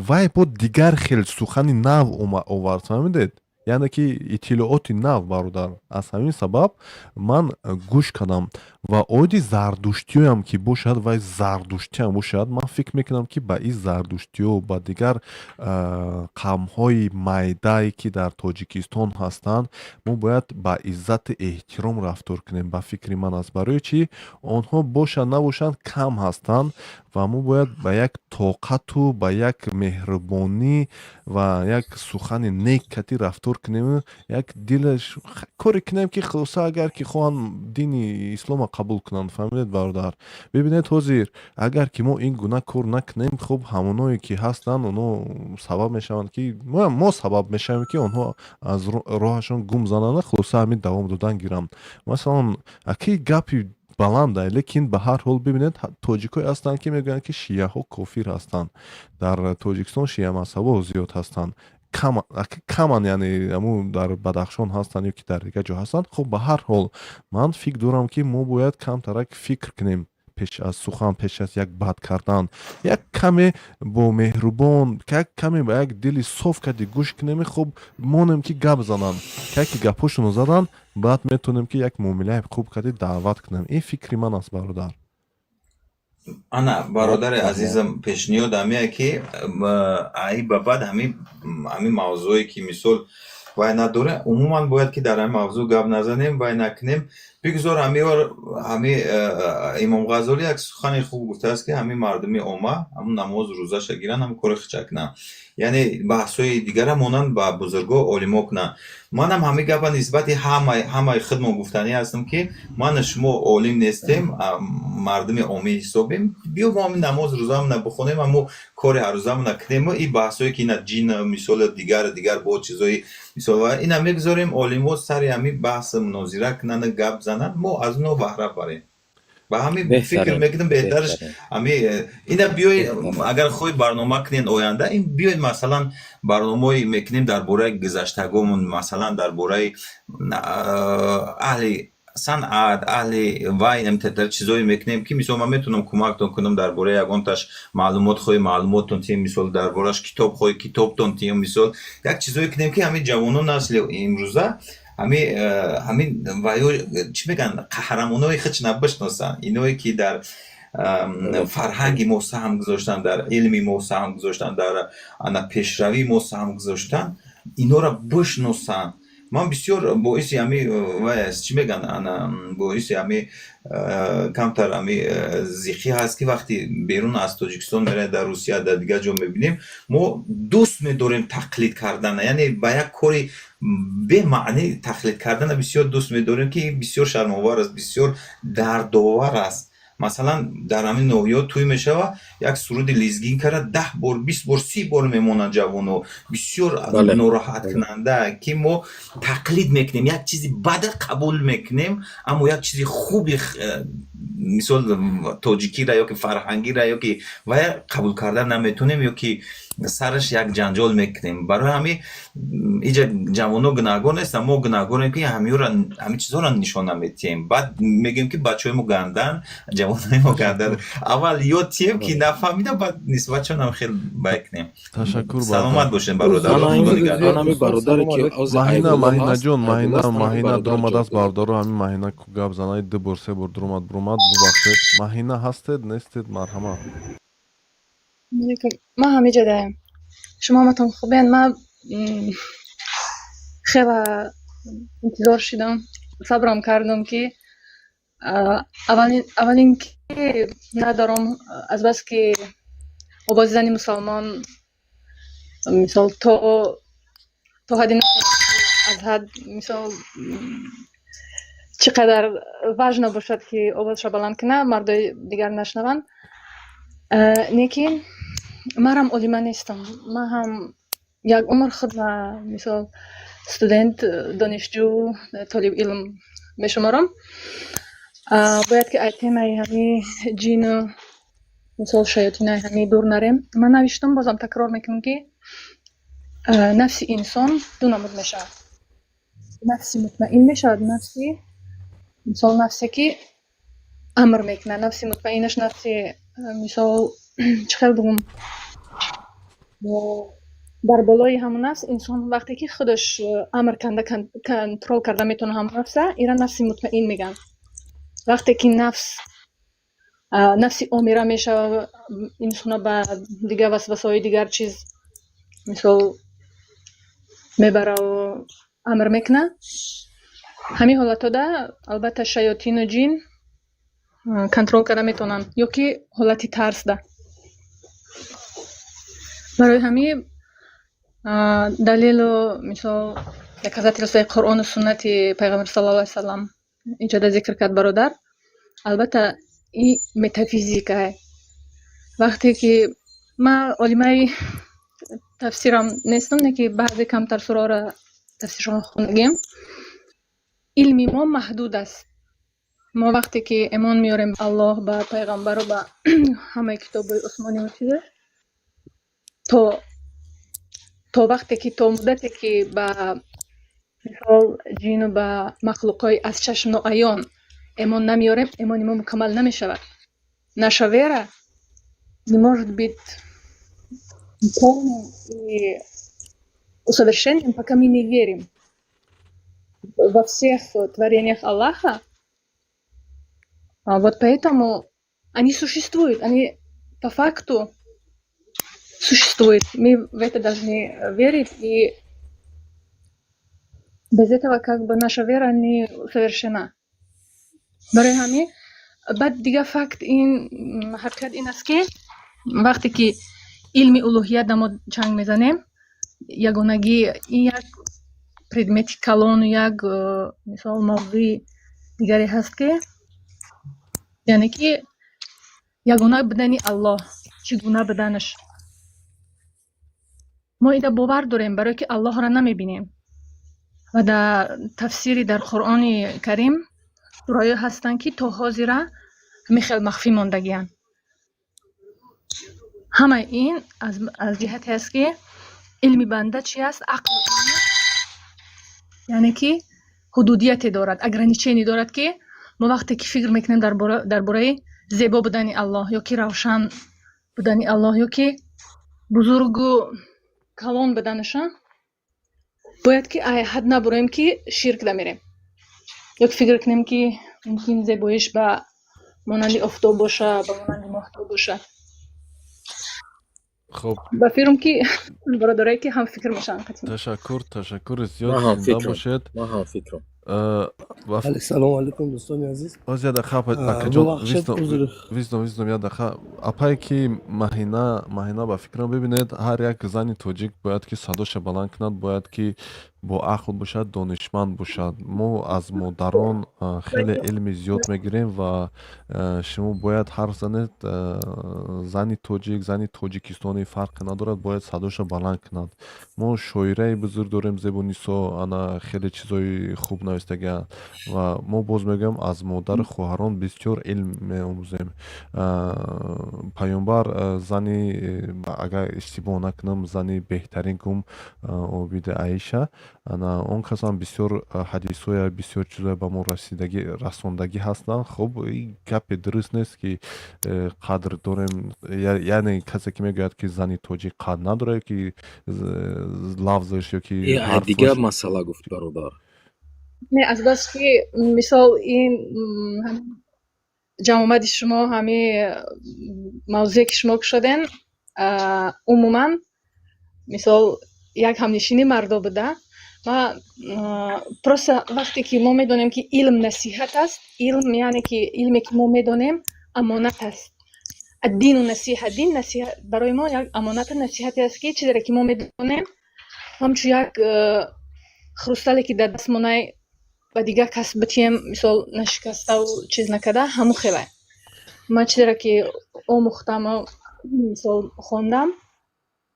вай бо дигар хел сухани нав овард, фаҳмидед? яъне ки иттилооти нав бародар. Аз ҳамин сабаб ман гӯш кардам ва оиди зардуштиёям ки бошад, вай зардуштиам бошад, ман фикр мекунам ки ба ин зардуштиё ба дигар қавмҳои майдае ки дар Тоҷикистон ҳастанд, мо бояд ба иззати эҳтиром рафтор кунем. Ба фикри ман аст, барои чи онҳо бошанд набошанд кам ҳастанд ва мо бояд ба як тоқату ба як меҳрубонӣ ва як сухани нек кати рафтор кунем, як дилаш коре кунем ки хулоса агар ки хоҳанд дини ислома қабул кунанд. Фаҳмидед бародар? Бибинед ҳозир, агар ки мо ин гуна кор накунем, хуб ҳамоное ки ҳастанд, онҳо сабаб мешаванд ки мо сабаб мешавем ки онҳо аз роҳашон гум зананда, хулоса ҳамин давом додан гиранд. Масалан, аки гапи баланда, лекин ба ҳар ҳол бибинед, тоҷикҳое ҳастанд ки мегӯянд ки шияҳо кофир ҳастанд. Дар Тоҷикистон шия мазҳабо зиёд ҳастанд. каман, яъне аму дар Бадахшон ҳастанд ё ки дар дигар ҷо ҳастанд. Хуб, ба ҳар ҳол ман фикр дорам ки мо бояд камтарак фикр кунем пеш аз сухан, пеш аз як бад кардан, як каме бо меҳрубон, каме ба як дили соф кади гӯш кунем, хуб монем ки гап зананд. Кай ки гапҳошонро задан, баъд метавонем ки як муомилаи хуб кади даъват кунем. Ин фикри ман аст бародар. ана бародари азизам, пешниҳод ҳамия ки аи ба баъд ҳамин мавзӯе ки мисол вай надоре, умуман бояд ки дар ҳамин мавзӯъ гап назанем, вай накунем. бигузор ҳамин имом ғазолӣ як сухани хуб гуфтааст ки ҳамин мардуми омма ҳамун намоз рӯзаша гиранд, ҳамин кори хича кунанд, яъне баҳсҳои дигара монанд ба бузурго олимо кунанд. манам ҳамин гапа нисбати ҳамаи худмо гуфтанӣ ҳастам ки ману шумо олим нестем, мардуми оммӣ ҳисобем, биё мо ҳамин намоз рӯзаамона бихонем, ҳамун кори ҳаррӯзаамона кунем. И баҳсҳое ки ина ҷин мисол дигар бо чизои мисол ина мегузорем, олимо сари ҳамин баҳс мунозира кунанд, гап зананд, мо аз онҳо баҳра барем. ба ҳамин фикр мекунам беҳтараш ина биёед, агар хоҳед барнома кунед оянда, ин биёед масалан барномаҳое мекунем дар бораи гузаштагомон, масалан дар бораи аҳли санъат, аҳли вай, чизое мекунем ки мисол ман метавонам кӯмактон кунам дар бораи ягонташ маълумот хоҳед, маълумоттон тием, мисол дар борааш китоб хоҳед, китобтон тием, мисол як чизое кунем ки ҳамин ҷавонон насли имрӯза همین وایو چی میگن قهرمانای خچ نبشناسن اینایی که در فرهنگی ما سهم گذاشتن، در علمی ما سهم گذاشتن، در انا پیشروی ما سهم گذاشتن، اینا را بشناسن. من بسیار باعث همی وایس چی میگن انا باعث همی کمتر همی زیخی هست که وقتی بیرون از تاجیکستان میره در روسیه در دیگه جا میبینیم ما دوست میداریم تقلید کردن، یعنی با یک کاری به معنی تقلید کردن بسیار دوست میداریم که بسیار شرم‌آور است، بسیار دردآور است. مثلا در همین نوعیات توی میشه و یک سرود لیزگین کرده 10 بار 20 بار 30 بار میمونن جوانو، بسیار ناراحت کننده که ما تقلید میکنیم، یک چیزی بد قبول میکنیم اما یک چیزی خوبی مثال تاجیکی را یا که فرهنگی را یا که و قبول کردن نمیتونیم یا که سرش یک جنجال میکنیم. برای همین اینجا جوانو گناهگار نیستن، ما گناهگاریم که همین چیزا را نشون نمیدیم، بعد میگیم که بچهای ما گندن، جوانای ما گندن. اول یاد تیم که نفهمیدم بعد نسبت چون هم خیلی بکنیم. تشکر سلامت باشین برادر. ماهینا جون ماهینا درآمد است باردارو همین ماهینا گپ زنای دو بار سه بار درآمد ببخشید. ماهینا هستید نیستید؟ مرحبا. ما همینجا داریم. شما متون خوبین؟ من خیلی انتظار شدم، صبرم کردم که اولین که ندارم از بس که آواز زنی مسلمان مثال تا حدی از حد مثال چقدر واجب نباشد که آوازش را بلند کنه مردای دیگر نشنون. لیکن من هم عالمه نیستم، من هم یک عمر خود مثال استودنت دانشجو طالب علم میشمارم. باید که ای تیمای همی جین و مثال شیاطینای همی دور نریم. من نوشتم بازم تکرار میکنم که نفس انسان دو نمود میشه، نفسی مطمئن میشه، نفسی مثال نفسی که امر میکنه، نفسی مطمئنش نفسی مثال چخیل بگم در بالای همون نفس انسان وقتی که خودش امر کنترل کرده میتونه هم نفسه ایران نفسی مطمئن میگن. وقتی که نفسی آمیره میشه انسان به دیگه وسوسه‌های دیگر چیز مثال میبره و امر میکنه. همین حالت ده البته شیاطین و جین کنترل کرده میتونن یا که حالتی ترس ده. برای همین دلیل مثال یک حضرت رسول قرآن و سنت پیغمبر صلی الله علیه وسلم اینجا ذکر کرد برادر. البته این متافیزیکه. وقتی که من عالمه تفسیرم نیستم نه که بعضی کمتر سورا را تفسیرشون خوندیم، علمی ما محدود است. ما وقتی که ایمان میاریم الله با پیغمبر و با همه کتاب‌های آسمانی و چیزه تا وقتی که تا مدتی که با مثال جین و با مخلوقای از چشم ناعیان ایمان نمیاریم ایمان ما مکمل نمیشود. نشویره не может быть полным и усовершенным, пока мы не верим во всех творениях Аллаха. Вот поэтому они существуют, они по факту существуют. Мы в это должны верить, и без этого как бы наша вера не совершена. برای همین بعد دیگه فکت این حقیقت این است که وقتی که علم الوهیت ما چنگ میزنیم یگانگی این یک پردمت کلان و یک مثال موضوع دیگری هست که یعنی که یگانه بدنی الله چگونه بدنش ما ایده باور داریم برای که الله را نمیبینیم و در تفسیری در قرآن کریم سوره‌ای هستن که تا حاضره خیلی مخفی ماندگیان. همه این از جهت هست که علم بنده چی است؟ عقل یعنی که حدودیتی دارد، اگرانیچینی دارد که ما وقتی که فکر میکنیم درباره زیبا بودن الله یا که روشن بودن الله یا که بزرگ و کلان بودنشان باید که حد نبریم که شرک دمیریم. یک فکر کنیم که ممکن زیباییش به مانند آفتاب باشه، به مانند ماهتاب باشه. خب بفکرم که برادرایی که هم فکر میشن. تشکر من زیاد هم زنده فکرم باشد. من هم فکرم و سلام علیکم دوستان عزیز. باز یه دقیقه اکجان ببخشید عذر ویزدم یه دقیقه اپایی که ماهینا با فکرم ببینید هر یک زنی توجیک باید که صداش بلند کند، باید که با عقل باشد، دانشمند باشد. ما از مادران خیلی علم زیاد میگیریم و شما باید هر زنت زنی توجیک زنی توجیکستانی فرق ندارد، باید صداش بلند کند. ما شاعره بزرگ داریم زبونیسا، انا خیلی چیزای خوب نوشتگی و ما باز میگم از مادر خواهران بسیار علم میآموزیم. پیامبر زنی اگر اشتباه نکنم زنی بهترین گم عابد عایشه، انا اون کسان بسیار حدیثای بسیار چیزای به ما رساندگی هستند. خب این گپ درست نیست که قدر داریم، یعنی کسی که میگوید که زنی توجیک قدر نداره که لفظش یا که دیگه مسئله گفت برادر. نه از بس که مثال این جمع شما همه موضوعی که شما کشیدین عموما مثال یک همنشینی مردا بوده و پروسه وقتی که ما میدونیم که علم نصیحت است، علم یعنی که علمی که ما میدونیم امانت است. الدین و نصیحت، دین نصیحت برای ما یک امانت نصیحتی است که چیزی که ما میدونیم همچون یک خروستالی که در دست مونای و دیگه کس بتیم مثال نشکسته و چیز نکده همو خیلی من چیزی که آموختم و مثال خوندم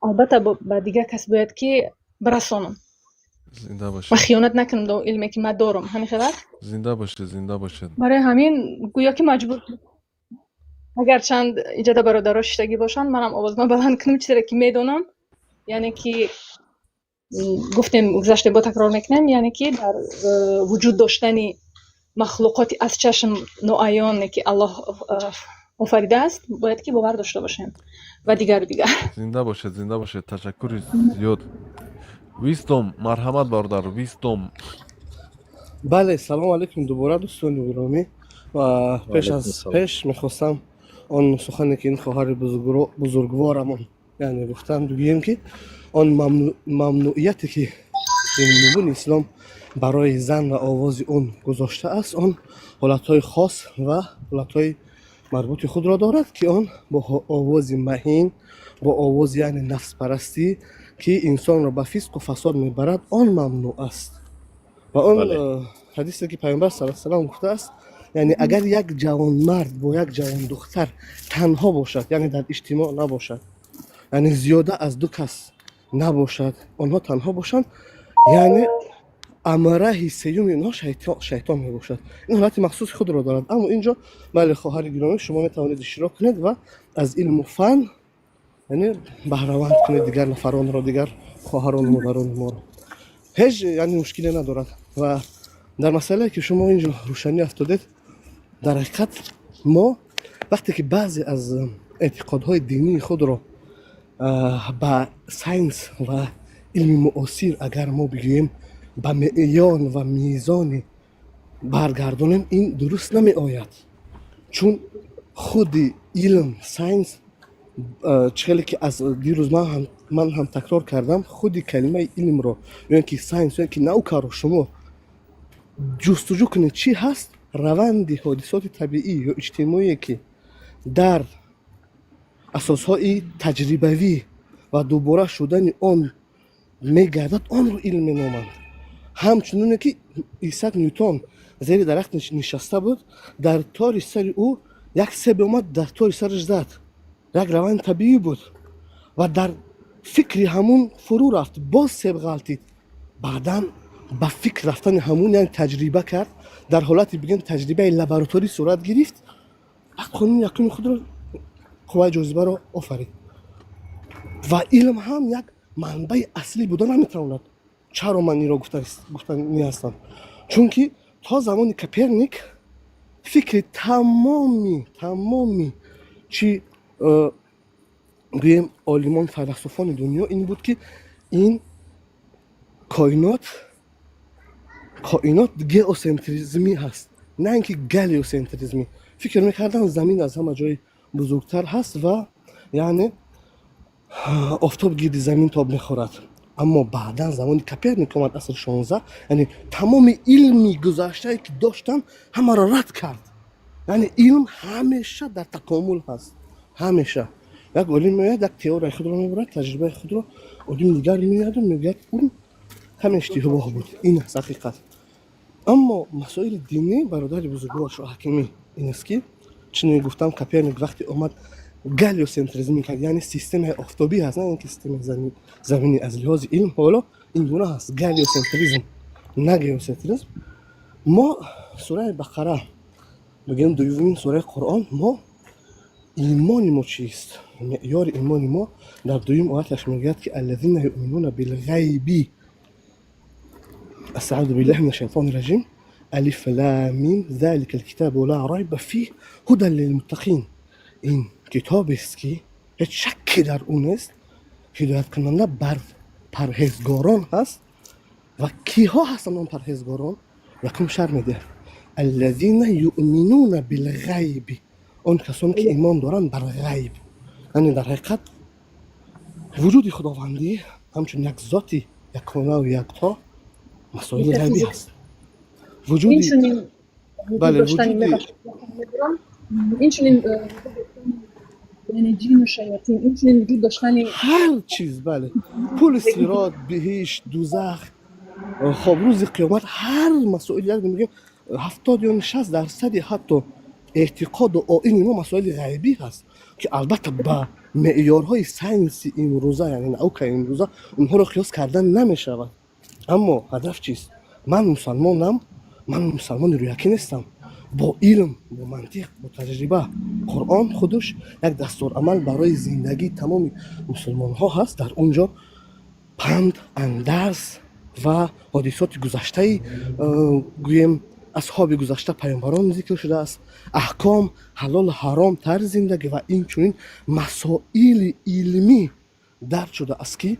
البته با دیگه کس باید که برسانم زنده باشه و خیانت نکنم دو علمی که من دارم. همین خیلی زنده باشه. برای همین گویا که مجبور اگر چند ایجاد برادرها شتگی باشن منم آوازم بلند کنم چیزی که میدونم، یعنی که گفتیم گذشته با تکرار میکنیم، یعنی که در وجود داشتن مخلوقات از چشم نوعیان که الله آفریده است باید که باور داشته باشیم و دیگر زنده باشه. تشکر زیاد. ویستم مرحمت برادر ویستم. بله سلام علیکم دوباره دوستان گرامی و پیش میخواستم آن سخنی که این خواهر بزرگوارمون یعنی گفتم بگیم که آن ممنوعیتی که این نبون اسلام برای زن و آواز اون گذاشته است آن حالتهای خاص و حالتهای مربوط خود را دارد که آن با آواز مهین با آواز یعنی نفس پرستی که انسان را به فسق و فساد میبرد آن ممنوع است و آن حدیثی که پیامبر صلی الله علیه و آله گفته است یعنی اگر یک جوان مرد با یک جوان دختر تنها باشد یعنی در اجتماع نباشد یعنی زیاده از دو کس نباشد آنها تنها باشند یعنی امره سیوم اینها شیطان می باشد. این حالت مخصوص خود را دارد. اما اینجا بله خواهر گرامی شما می توانید اشتراک کنید و از علم و فن یعنی بهره‌مند کنید دیگر نفران را دیگر خواهران و مادران ما را هیچ یعنی مشکلی ندارد. و در مسئله که شما اینجا روشنی افتادید در حقیقت ما وقتی که بعضی از اعتقادهای دینی خود را با ساینس و علم معاصر اگر ما بگوییم به معیار و میزان برگردانیم این درست نمی آید، چون خود علم ساینس چیزی که از دیروز من هم تکرار کردم خود کلمه علم رو یعنی که ساینس یعنی که نوکا رو شما جستجو کنید چی هست روند حادثات طبیعی یا اجتماعی که در اساسهای تجربوی و دوباره شدن آن میگردد آن رو علم نامند. همچنونه که ایساک نیوتن زیر درخت نشسته بود در تار سر او یک سیب اومد در تار سرش زد، یک روند طبیعی بود و در فکر همون فرو رفت باز سیب غلطید، بعدا با فکر رفتن همون یعنی تجربه کرد در حالت بگیم تجربه لابراتوری صورت گرفت وقت قانون یقین خود را قوه جاذبه را آفرید. و علم هم یک منبع اصلی بودن نمیتواند. چرا من این را گفتن نیستم؟ چون که تا زمان کپرنیک فکر تمامی چی گویم عالمان فیلسوفان دنیا این بود که این کائنات گئوسنتریزمی هست، نه اینکه گلیوسنتریزمی. فکر میکردن زمین از همه جای بزرگتر هست و یعنی آفتاب گیرد زمین تاب میخورد. اما بعدا زمان کپرنیک اومد عصر 16، یعنی تمام علمی گذشته که داشتن همه را رد کرد. یعنی علم همیشه در تکامل هست، همیشه. یک علم میاد یک تئوری خود رو میبرد، تجربه خود رو علم دیگر میاد و میگه اون همین اشتباه بود، این است حقیقت. اما مسائل دینی برادر بزرگوار شاه حکیمی این است که چنین گفتم کپرنیک وقتی اومد گلیوسنتریزم کرد، یعنی سیستم آفتابی هست، نه اینکه سیستم زمینی. از لحاظ علم حالا این گونه هست، گلیوسنتریزم نه گیوسنتریزم. ما سوره بقره بگیم دومین سوره قرآن، ما ایمان ما چیست؟ معیار ایمان ما در دوم آیاتش میگه که الذین یؤمنون بالغیب. استعوذ بالله من الشیطان الرجیم. الف لام میم ذلک الکتاب لا ریب فیه هدی للمتقین. این کتاب است که هیچ شکی در اون است، هدایت کننده بر پرهیزگاران هست. و کیها هستن اون پرهیزگاران؟ یکم شرح میده الذین یؤمنون بالغیب، اون کسانی که ایمان دارن بر غیب، یعنی در حقیقت وجود خداوندی همچون یک ذاتی یکونه و یکتا مسائل غیبی هست. وجودی بله وجودی این یعنی جین و شیاطین، این وجود داشتن هر چیز، بله پول صراط، بهشت، دوزخ، خب روز قیامت، هر مسائل یک میگیم 70 یا 60% حتی اعتقاد و آیین ما مسائل غیبی هست که البته با معیارهای ساینسی این روزا، یعنی نوک این روزا اونها رو قیاس کردن نمیشود. اما هدف چیست؟ من مسلمانم، من مسلمان رویکی نیستم. با علم، با منطق، با تجربه، قرآن خودش یک دستور عمل برای زندگی تمام مسلمان ها هست. در اونجا پند، اندرس و حادثات گذشته گویم اصحاب گذشته پیامبران ذکر شده است، احکام حلال حرام، طرز زندگی و این چنین مسائل علمی درد شده است که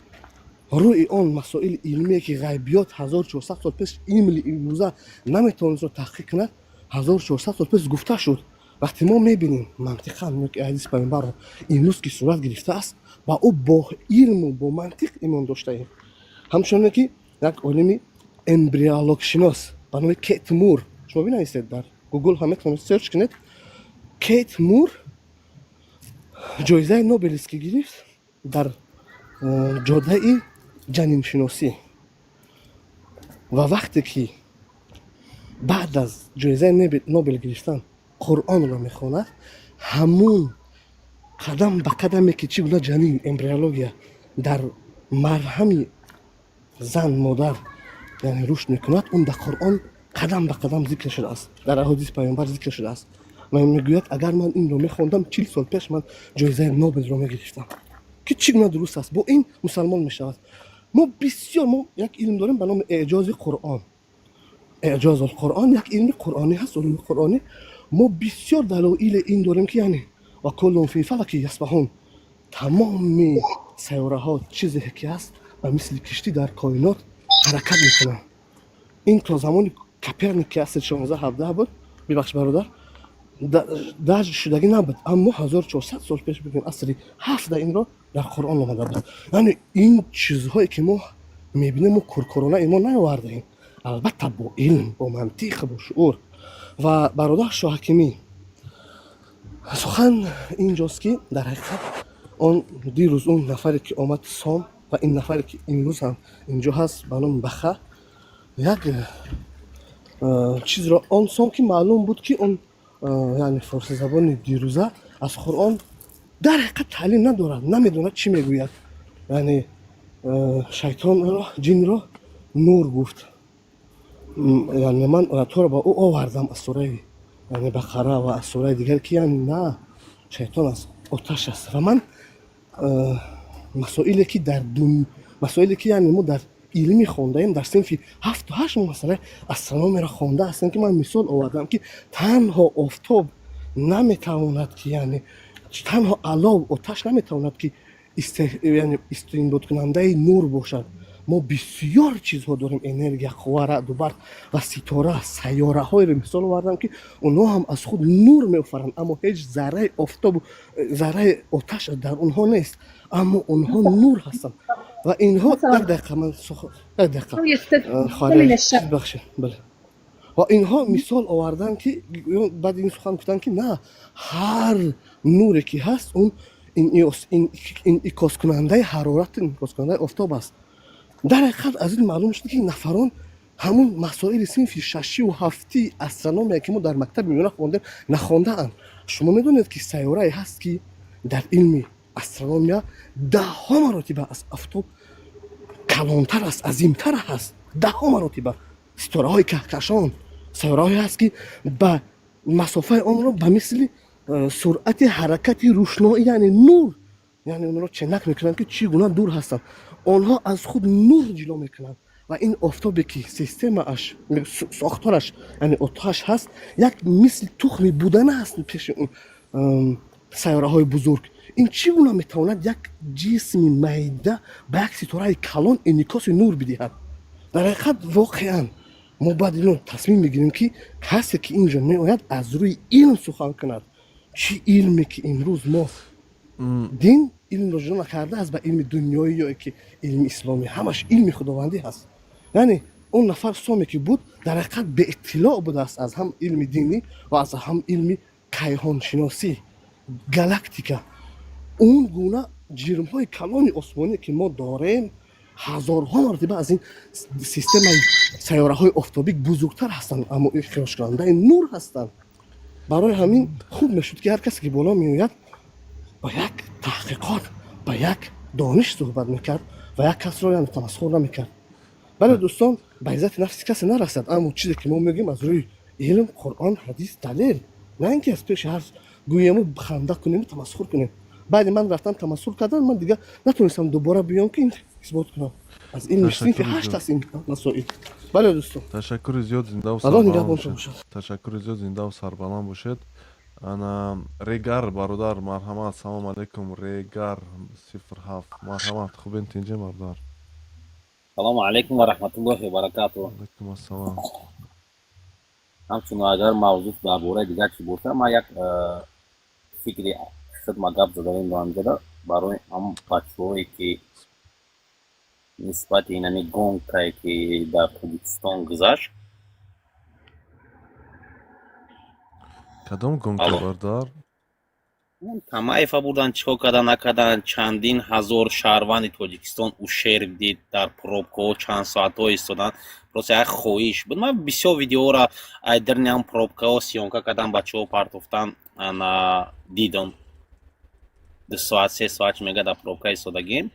روی آن مسائل علمی که غیبیات 1400 سال پیش علم امروزه نمیتونست رو تحقیق کند، 1400 سال پیش گفته شد. وقتی ما میبینیم منطقا یک حدیث پیامبر رو امروز که صورت گرفته است و او با علم و با منطق ایمان داشته ایم. همچنانه که یک علمی امبریولوژ شناس به نام کیت مور، شما بنویسید در گوگل هم میتونید سرچ کنید، کیت مور جایزه نوبل است که گرفت در جاده جنین شناسی. و وقتی که بعد از جایزه نوبل گرفتن قرآن رو میخواند، همون قدم به قدمی که چگونه جنین امبریولوژی در مرهم زن مادر یعنی رشد میکند، اون در قرآن قدم به قدم ذکر شده است، در احادیث پیامبر ذکر شده است. من میگوید اگر من این رو میخوندم 40 سال پیش من جایزه نوبل رو میگرفتم که چگونه درست است. با این مسلمان میشود. ما یک علم داریم به نام اعجاز قرآن. اعجاز القرآن یک علم قرآنی هست، علم قرآنی. ما بسیار دلایل این داریم که یعنی و کلون فی فلک یسبحون، تمام سیاره ها چیزی که هست و مثل کشتی در کائنات حرکت میکنن. این تا زمان کپرنیک که اصل 16-17 بود، ببخش برادر، در شدگی نبود، اما 1400 سال پیش بگیم اصلی 17 این را در قرآن آمده بود. یعنی این چیزهایی که ما میبینیم ما کرکرانه ایمان نیاورده ایم، البته با علم، با منطق، با شعور. و برادر شاه حکیمی سخن اینجاست که در حقیقت اون دیروز اون نفری که آمد سام و این نفری که امروز هم اینجا هست به نام بخه، یک چیز را آن سام که معلوم بود که اون یعنی فارسی زبان دیروزه از قرآن در حقیقت تعلیم ندارد، نمیدونه چی میگوید. یعنی شیطان را، جن را نور گفت. یعنی من تو را با او آوردم از سوره یعنی بقره و از سوره دیگر که یعنی نه، شیطان از آتش است. و من مسائلی که در مسائلی که یعنی ما در علمی خونده ایم، در صنف 7 و 8 مسئله استرونومی را خونده هستم که من مثال آوردم که تنها آفتاب نمیتواند که یعنی تنها علاو آتش نمیتواند که یعنی استنباط کننده نور باشد، мо бисёр чизҳо дорем, энергия, қувва, раъду барқ ва ситора, сайёраҳоеро мисол овардам, ки онҳо ҳам аз худ нур меофаранд, аммо ҳеҷ зарраи офтобу зарраи оташ дар онҳо нест, аммо онҳо нур ҳастанд. ва инҳо як дақиқа ман як дақиқа бахшед, бале. ва инҳо мисол оварданд, ки баъди ин сухан гуфтанд, ки на ҳар нуре ки ҳаст он инъикоскунандаи ҳарорат, инъикоскунандаи офтоб аст. дар ҳақиқат аз ин маълум шуд, ки нафарон ҳамун масоили синфи шашиву ҳафтии астрономия, ки мо дар мактаби миёна хондем, нахондаанд. шумо медонед, ки сайёрае ҳаст, ки дар илми астрономия даҳҳо маротиба аз офтоб калонтар аст, азимтар ҳаст, даҳҳо маротиба. ситораҳои каҳкашон, сайёраҳое ҳаст, ки ба масофаи онро ба мисли суръати ҳаракати рӯшноӣ, яъне нур, яъне онро ченак мекунанд, ки чӣ гуна дур ҳастанд. онҳо аз худ нур ҷило мекунанд ва ин офтобе, ки системааш сохтораш, яъне оташ ҳаст, як мисли тухми будана ҳаст пеши он сайёраҳои бузург. ин чӣ гуна метавонад як ҷисми майда ба як ситораи калон инъикоси нур бидиҳад? дар ҳақиқат воқеан мо баъд ино тасмим мегирем, ки касе ки инҷо меояд аз рӯи илм сухан кунад. чӣ илме, ки имрӯз мо дин илмро ҷудо накардааст ба илми дунёӣ ё ки илми исломӣ, ҳамаш илми худовандӣ ҳаст. яъне он нафар соме, ки буд, дар ҳақиқат беиттилоъ будааст аз ҳам илми динӣ ва аз ҳам илми кайҳоншиносӣ, галактика. он гуна ҷирмҳои калони осмоние, ки мо дорем, ҳазорҳо маротиба аз ин системаи сайёраҳои офтобӣ бузургтар ҳастанд, аммо ихроҷкунандаи нур ҳастанд. барои ҳамин хуб мешуд, ки ҳар касе, ки боло меояд, با یک تحقیقات، با یک دانش صحبت میکرد و یک کس رو یعنی تمسخر نمیکرد. بله دوستان، به عزت نفس کسی نرسد، اما چیزی که ما میگیم از روی علم، قرآن، حدیث، دلیل، نه اینکه از پیش هر گویمو خنده کنیم و تمسخر کنیم. بعد من رفتم تمسخر کردم، من دیگه نتونستم دوباره بیام که این اثبات کنم. از این میشتیم که 8 از این مسائل. بله دوستان. تشکر زیاد، زنده و الله سربلند نگهبانتون باشید. باشد. تشکر زیاد، زنده و سربلند باشید. انا ریگار برادر، مرحمت. سلام علیکم ریگار 07. مرحمت. خوبین تینجا برادر؟ سلام علیکم و رحمت الله و برکاته. علیکم السلام. همچون اگر موضوع درباره دیگر چی باشه، ما یک فکری خدمت گپ زدیم با همجدا برای هم بچه‌هایی که نسبت اینمی گنگ که در تاجیکستان گذشت. کدام گنگ برادر؟ اون تمایفا بودن، چیکار کردن نکردن، چندین هزار شهروند تاجیکستان او شهر دید در پروبکا چند ساعت ها ایستادن. پروسه یک خواهش بود. من بسیار ویدیو را در نیم پروبکا سیونکا کردن، بچه ها پرتفتن دیدم 2 ساعت 3 ساعت میگه در پروبکا ایستادگیم.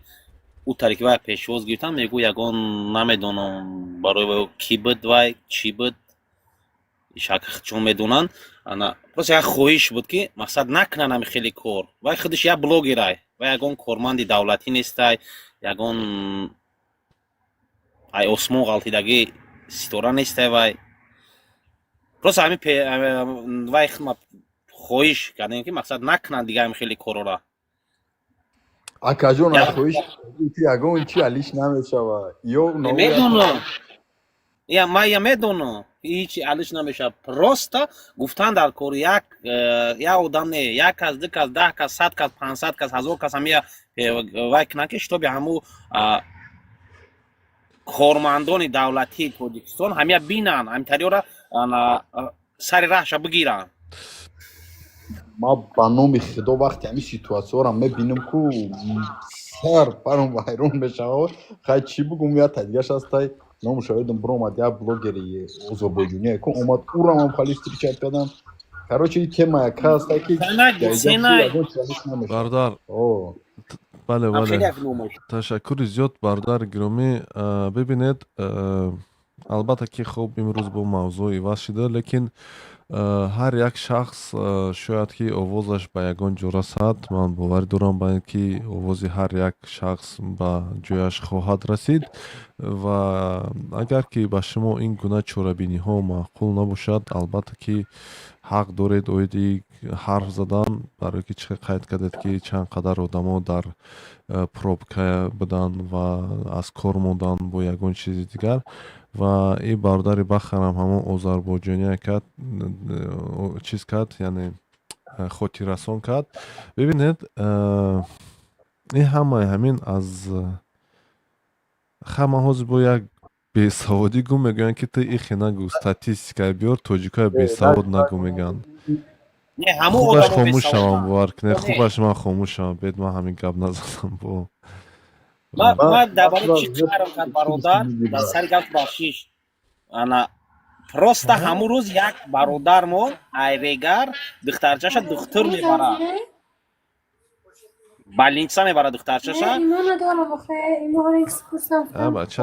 او طریقی وای پیشواز گرفتن، میگو یگان نمیدونم برای کی بود وای چی بود، شاید چون میدونن. انا просто як хоҳиш буд ки мақсад накунан ами хеле кор. вай худаш як блогерай, вай ягон корманди давлатӣ нестай, ягон ай осмон ғалтидаги ситора нестай. вай просто ами вай хоҳиш кардем ки мақсад накунан дига ами хеле корора. акаҷон хоҳиш ягон чи алиш намешава ё медонам, я медонам هیچ علش نمیشه. просто گفتن در کار یک آدم نه، یک کس، 2 کس، 10 کس، 100 کس، 500 کس، 1000 کس همه وای کنه شتاب همو کارمندان دولتی تاجیکستان همه بینن، همین طریقا سر راهش بگیرن. ما با نام خدا وقتی همین سیتواسیون را میبینم که سر پرم وایرون میشه. خیلی چی بگم، یا تدیگش هستی نام شاید برام یا بلوگری آذربایجانی که اومد او را من خالیش تریچ کردم. короче این تم یک هست که برادر. بله بله تشکر زیاد برادر گرامی. ببینید البته که خب امروز با موضوع عوض شده، لیکن هر یک شخص شاید که آوازش به یگان جا رسد. من باور دارم به اینکه آواز هر یک شخص به جایش خواهد رسید و اگر که به شما این گونه چاره‌بینی ها معقول نباشد، البته که حق دارید اویدی ҳарф задан, барое ки чӣ қайд кардед ки чанд қадар одамо дар пробка буданд ва аз кор монданд бо ягон чизи дигар ва ин бародари бахарам ҳамон озарбойҷония кард, чиз кард, яъне хотиррасон кард. Бибинед, ин ҳамаи ҳамин аз ҳама ҳозир бо як бесаводӣ гум мегӯянд ки ту ин нагӯ, статистикаи биёр, тоҷикои бесавод нагӯ мегӯянд. Хубаш хомӯш шавам, бовар кунед, хубаш ман хомӯш шавам, бед ман ҳамин гап назанам бо ман дар бораи чӣ карм кард бародар дар сари гап бахшиш, ана просто ҳамун рӯз як бародармон айрегар духтарчаша духтур мебарад, больница мебарад духтарчаша. бача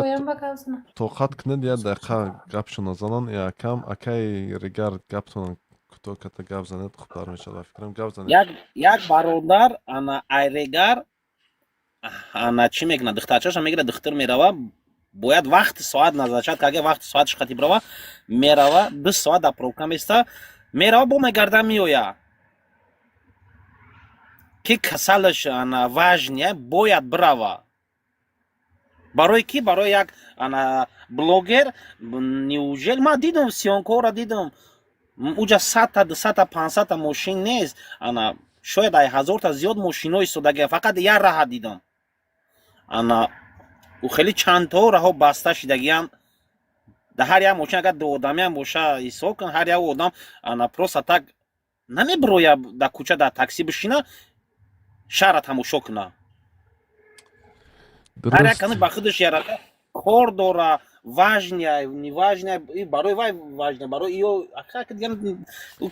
тоқат кунед як дақиқа гапшо назанан, якам акаи регар гаптон кӯтоҳ карда гап занед, хубтар мешавад. Фикрам гап занед. Як бародар ана айрегар ана чӣ мекунад, духтарчаша мегирад, духтур мерава, бояд вақти соат назаршад, ки агар вақти соатиш қатиб рава, мерава 2 соат дар пробка места, мерава бомегарда меояд. Ки касалаш ана важния бояд брава. Барои ки? Барои як ана блогер, неужели ман дидам сиёнкора дидам, уҷа 100-та 200-та 500-та мошин нест, ана шояд ай 1000-та зиёд мошино истодаги, фақат як раҳа дидам. Ана у хеле чандтао раҳо баста шидагиянд. Дар ҳар як мошин агар 2 одамиам боша, ҳисоб кун, ҳар як одам ана просто так намебироя дар кӯча дар такси бишина, шаҳрра тамошо куна. Ҳар як кани ба худаш ярака кор дора, важния, неважния, барои вай важния, барои ё дигар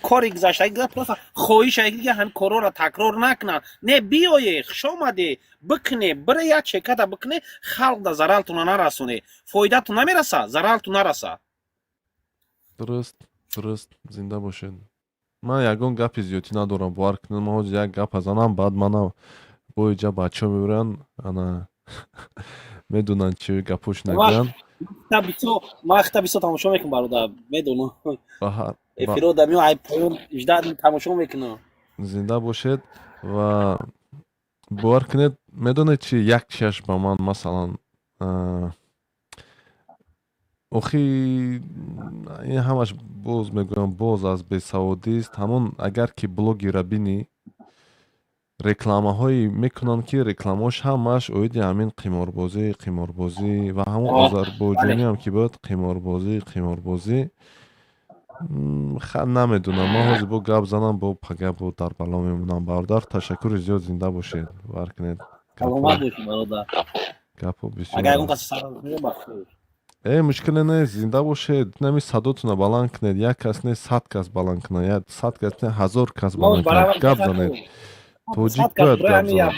кори гузаштагӣ просто хоҳиша дигар ҳамин корора такрор накунанд. Не биёе, хушомаде, бикуне, бире як чекада бикуне, халқ да заралтуна нарасоне, фоидатун намераса, заралтун нараса. Дуруст, зинда бошед. Ман ягон гапи зиёдӣ надорам, бовар кунед, ман ҳозир як гап азанам, баъд манам бо иҷа бачаҳо мебуранд, ана медунанд чӣ гапош нагӯянд. Ман хита бисёр тамошо мекунам бародар, медонам. Эфирода меоям, ай поён 18 тамошо мекунам. Зинда бошед ва бовар кунед, медонед чӣ як чиаш ба ман масалан охи ин ҳамаш боз мегӯям, боз аз бесаводист. Ҳамон агар ки блогера бинӣ, рекламаҳои мекунанд ки рекламаҳош ҳамаш оиди ҳамин қиморбозӣ ва ҳамон озарбойҷониам ки буд қиморбозӣ. Намедонам, ман ҳозир бо гап занам, бо пага бо дар бало мемонам. Бародар, ташаккури зиёд, зинда бошед. Бовар кунед. Саломат бошед бародар. Гапо бисёр. Агар ягон каси сар бахшед. Мушкиле нест, зинда бошед. Нами садотуна баланд кунед. Як кас нест, 100 кас баланд кунад. Як 100 кас нест, 1000 кас баланд кунад. Гап занед. Тоҷик бояд гап занад.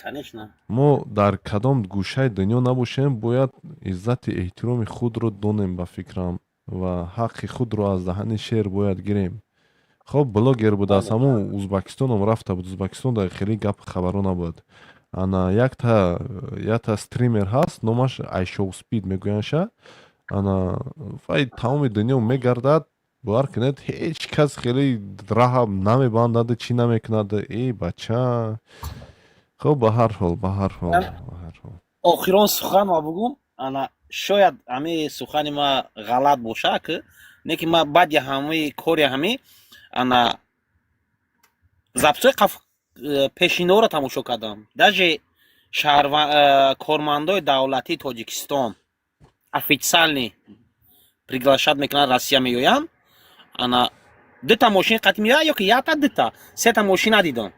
Конечно. Мо дар кадом гӯшаи дунё набошем, бояд иззати эҳтироми худро донем ба фикрам ва ҳаққи худро аз даҳани шер бояд гирем. Хоб блогер буд, аз ҳамон Узбакистонам рафта буд. Узбакистонда хеле гап хабаро набуд. Ана якта стример ҳаст, номаш Айшоу Спид мегӯянша. Ана вай тамоми дунё мегардад, бовар кунед, ҳеҷ кас хеле раҳа намебандад, чӣ намекунад. Бача. Хоб ба ҳар ҳол. Охирон сухан ма бугум, ана шояд ҳамаи сухани ма ғалат боша, ки не ки ма баъди ҳамаи кори ҳами ана записои пешинаро тамошо кардам. Даже кормандои давлатии Тоҷикистон официални приглашат мекунанд, Россия меоянд, ана 2 мошини қатъи меояд, ё ки 1-2, 3 мошин надидам.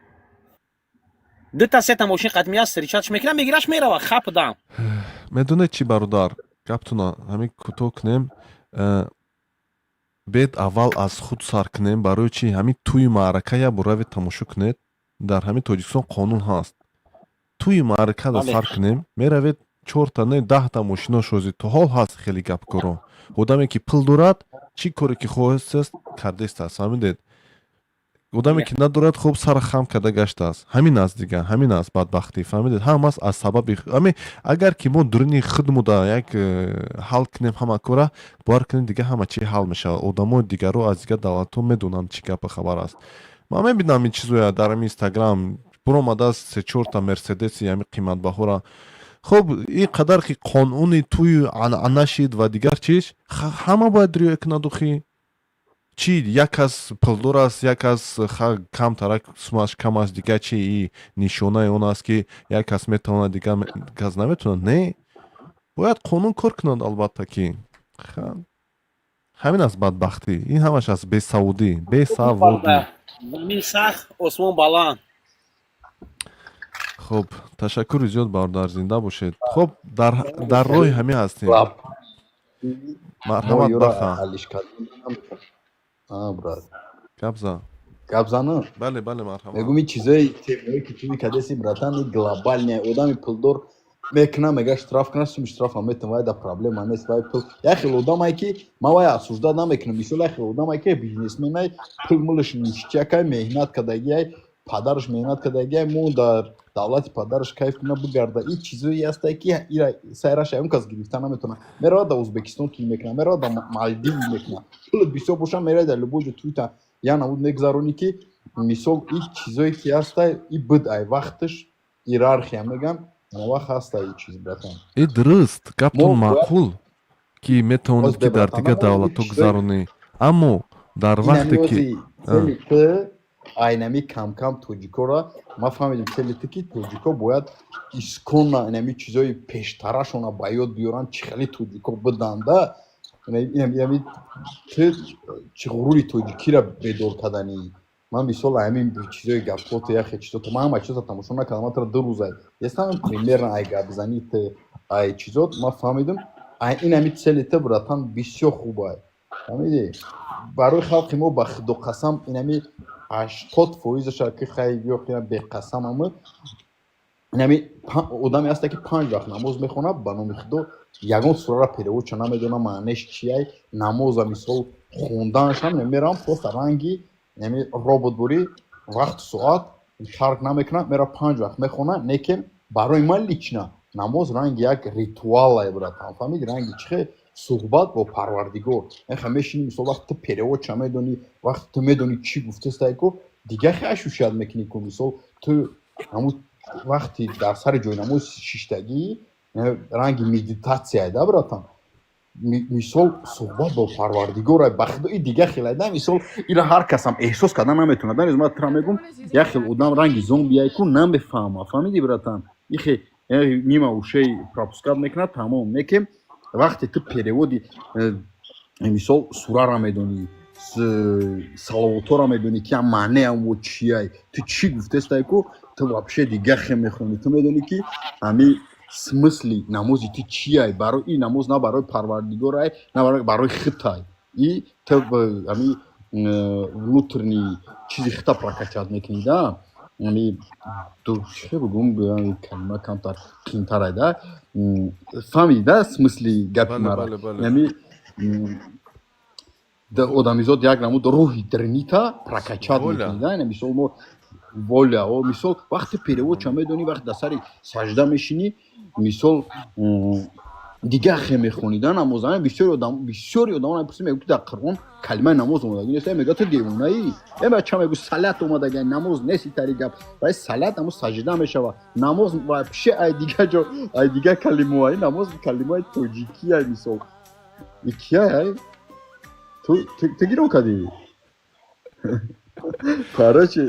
2-3 мошин қатъи меояд, встречатш мекунад, мегираш мерава, хапдам. Медонед чӣ бародар, гаптуна ҳамин кӯтоҳ кунем. Бед аввал аз худ сар кунем, барои чӣ ҳамин тӯи маърака як бор равед тамошо кунед. Дар ҳамин Тоҷикистон қонун ҳаст. Тӯи маъракада сар кунем, меравед 4-та не 10-та мошино шозӣ. То ҳол ҳаст хеле гапкоро. Одаме ки пул дорад, чӣ коре ки хоҳист кардаист аст. Фаҳмидед? одаме ки надорад хуб сара хам карда гаштааст. Ҳамин аст дига, ҳамин аст бадбахтӣ, фаҳмидед? Ҳамаст аз сабаби ами агар ки мо дуруни худмуда як ҳал кунем ҳама кора, бовар кунед дига ҳама чи ҳал мешавад. Одамои дигарро аз дига давлатҳо медонанд чӣ гапа хабар аст. Ман мебинам ин чизоя дар ҳамин Instagram буромадааст 3-4 та Мерседеси ҳамин қиматбаҳоро. хуб ин қадар ки қонуни тӯю анъана шид ва дигар чиз, ҳама бояд риоя кунад охи. Чи як кас пулдор аст, як кас камтарак сумаш кам аст, дига чи и нишонаи он аст ки як кас метавонад, дига кас наметавонад. Не, бояд қонун кор кунад албатта ки. ҳамин аст бадбахтӣ. Ин ҳамаш аст бесаводӣ, бесаводӣ. замин сахт осмон баланд. хуб, ташаккури зиёд бародар, зинда бошед. хуб, дар роҳи ҳамин ҳастем. марҳамат баха. брат. Гап зана? Бале, марҳамат. Мегум ин чизои темаи ки туи кадаси братан ин глобальния одами пулдор мекуна мега штраф куна сум штрафа метам вай да проблема нест вай пул як хел одамай ки ма вай осуждат намекунам мисол як хел одамай ки бизнесменай пул мулаш нишчакай меҳнат кадагиай падараш меҳнат кадагиай мо дар давлати падараш кайф куна бигарда ин чизои ҳастай ки ира сайраш ягон кас гирифта наметавона меравад да узбекистон кӣ мекуна меравад да малдив мекуна пул бисёр боша меравад да любой ҷо туита я намуд мегзаронӣ ки мисол ин чизое ки ҳастай и бидай вақташ иерархия меган вақт ҳастай ин чиз братан и дуруст гаптон маъқул ки метавонед ки дар дигар давлатҳо гузаронӣ аммо дар вақте ки айнами кам тоҷикора ман фаҳмидам цели ту ки тоҷико бояд исконна инами чизои пештарашона ба ёд биёранд чӣ хели тоҷико биданда инами ту чӣ ғурури тоҷикира бедор каданӣ ман мисол ҳамин чизои гапҳото яхе чизото ман ҳама чизота тамошо накардам ман тара 2 рӯзай ястам примерно ай гапзанӣ ту ай чизот ман фаҳмидам инами цели ту братан бисёр хубай фаҳмидӣ барои халқи мо ба худо қасам инами 80% ки хайр ёхина беқасам ама инами одаме ҳаста ки 5 вақт намоз мехонад ба номи худо ягон сурара переводча намедонам маънеш чияй намоза мисол хонданашам мерам просто ранги инами робот бори вақту соат фарқ намекунад мера 5 вақт мехона лекин барои ман лично намоз ранги як ритуалай братан фаҳмиди ранги чихе суҳбат бо парвардигор эха мешини мисол вақти ту переводча медонӣ вақти ту медонӣ чӣ гуфтастае ку дига хеле шушият мекунӣ ку мисол ту ҳамун вақти дар сари ҷойнамози шиштагӣ ранги медитатсияй да братан мисол суҳбат бо парвардигорай ба худо и дига хелай да мисол ира ҳар касам эҳсос кардан наметавонад да ман тра мегум як хел одам ранги зомбияй ку намефаҳма фаҳмидӣ братан ихе мима ушаи пропускат мекунад тамом лекин вақте ту переводи мисол сурара медонӣ саловотора медонӣ ки маънеам во чияй ту чӣ гуфтастай ку ту вообще дига хе мехонӣ ту медонӣ ки ҳамин смисли намози ту чияй барои ин намоз на барои парвардигорай на барои хитай и ту ҳамин внутренний чизи хита прокачат мекунӣ да ҳамин чӣ бигум калима камтар қимтарай да фаҳмидӣ да смисли гапи мара ҳамин одамизод як намуд рӯҳи дринита прокачат мекунӣ да мисол мо воля мисол вақти переводча медонӣ вақти дар сари сажда мешинӣ мисол дига хе мехонӣ да намоз бисёри одамон мепурсӣ мегӯ ки дар қуръон калимаи намоз омадаги нест мега ту девонаӣ ча мегӯ салат омадаги намоз нест итари гап вай салат ҳамун сажда мешава намоз вообще ай дига ҷо ай дига калимаи намоз калимаи тоҷикиай мисол икияй ту гирон кадӣ короче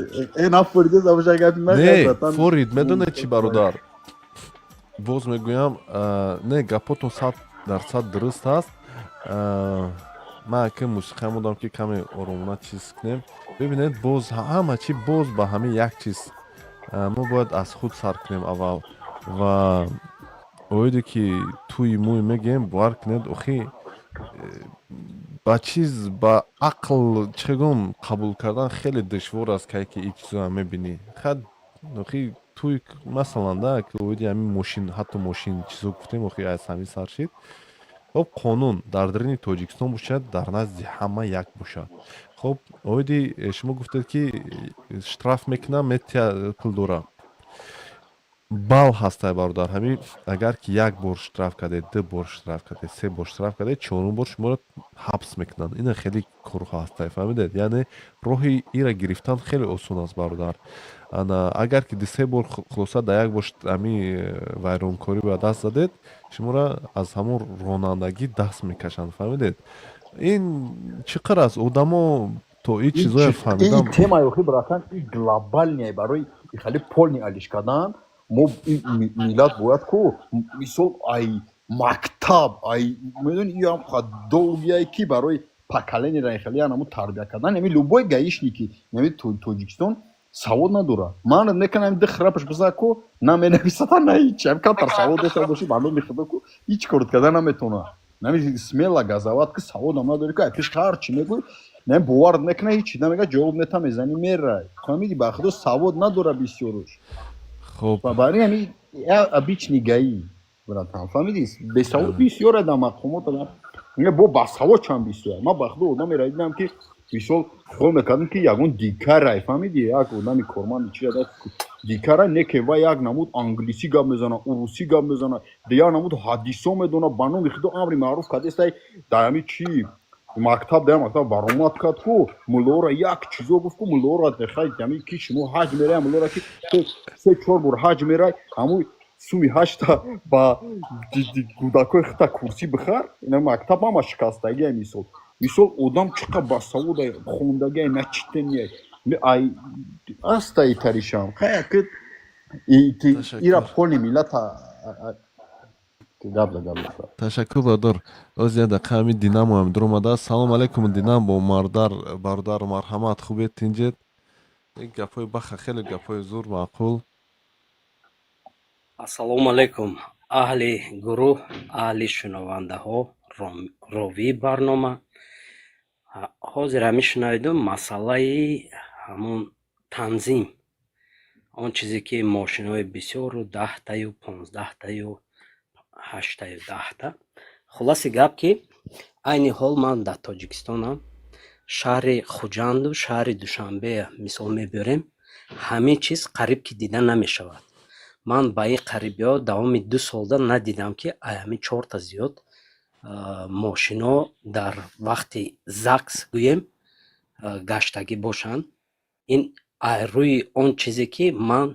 нафорида забоша гапи ман не форид медонед чӣ бародар боз мегӯям не гапотон 100% дуруст аст ман ки мусиқаи мудам ки каме оромона чиз кунем бибинед боз ҳама чӣ боз ба ҳамин як чиз мо бояд аз худ сар кунем аввал ва оиде ки туи мӯй мегем бовар кунед охи ба чиз ба ақл чигум қабул кардан хеле душвор аст кай ки ин чизоа мебинӣ хад охи туи масалан да ки оиди ҳамин мошин ҳатто мошин чизо гуфтем охи аз ҳамин сар шид خب قانون дар дарини тоҷикистон бошад дар назди ҳама як бошад. خب оиди шумо гуфтед ки штраф мекунам метия пул дора. бал ҳастай бародар ҳамин агар ки як бор штраф кардед, ду бор штраф кардед, се бор штраф кардед, чорум бор шуморо ҳабс мекунанд. Ина хеле корҳо ҳастай, фаҳмидед? Яъне роҳи ира гирифтан хеле осон аст бародар. Ана агар ки ду се бор хулоса да як бор ҳамин вайронкорӣ ба даст задед, шуморо аз ҳамон ронандагӣ даст мекашанд, фаҳмидед? Ин чӣ қадр аст одамо то ин чизое фаҳмидам. темаи охи братан и глобальне барои хали полни алиш кардан мо миллат бояд ку мисол ай мактаб ай медони ям долгияе ки барои поколенияра хали анаму тарбия кардан ами любой гаишники нами тоҷикистон савод надора. Ман неканам де храпаш биза ку наменависата на ҳич ам катар савод дошта боши маълум мехода ку ҳич кор кардан наметона. Нами смела газават ки саводам надори ку пеш ҳар чи мегӯй не бовар некна ҳич намега ҷавоб нета мезани мерай. Фаҳмиди ба худо савод надора бисёрош. Хоб барои ами обични гаи братан фаҳмиди бесавод бисёр адам мақомот адам не бо басавод чам бисёр. Ман ба худо одамеро дидам ки мисол хол мекардам ки ягон дикарай фаҳмиди як одами корманди чи ада дикарай некева як намуд англисӣ гап мезана, урусӣ гап мезана, дигар намуд ҳадисо медона, ба номи худо амри маъруф кардестай дар ҳами чи мактаб дар мактаб баромад кард ку муллора як чизо гуфт ку муллора дехай ами ки шумо ҳаҷ мерай муллора ки се чор бор ҳаҷ мерай ҳаму суми ҳашта ба кӯдакои хита курсӣ бихар ина мактаб ҳама шикастагия мисол одам чиқа басавода хондагия начитения ай астай таришам хая ки ира полни миллата ташаккур бародар. оз як дақиқа ҳамин динамо ҳам дар омадааст. салом алейкум динам бо бародару марҳамат хубед тинҷед? гапҳои баха хеле гапҳои зур маъқул. ассалому алейкум аҳли гурӯҳ, аҳли шунавандаҳо, ровии барнома. ҳозир ҳамин шунавидум масъалаи ҳамун танзим, он чизе ки мошинои бисёру 10-таю 15-таю 8-таю 10-та. хулоси гап ки айни ҳол ман дар тоҷикистонам шаҳри хуҷанду шаҳри душанбе мисол мебарем, ҳамин чиз қариб ки дида намешавад. ман ба ин қарибиҳо давоми 2 солда надидам ки ҳамин 4та зиёд мошино дар вақти закс гӯем гаштагӣ бошанд. ин рӯи он чизе ки ман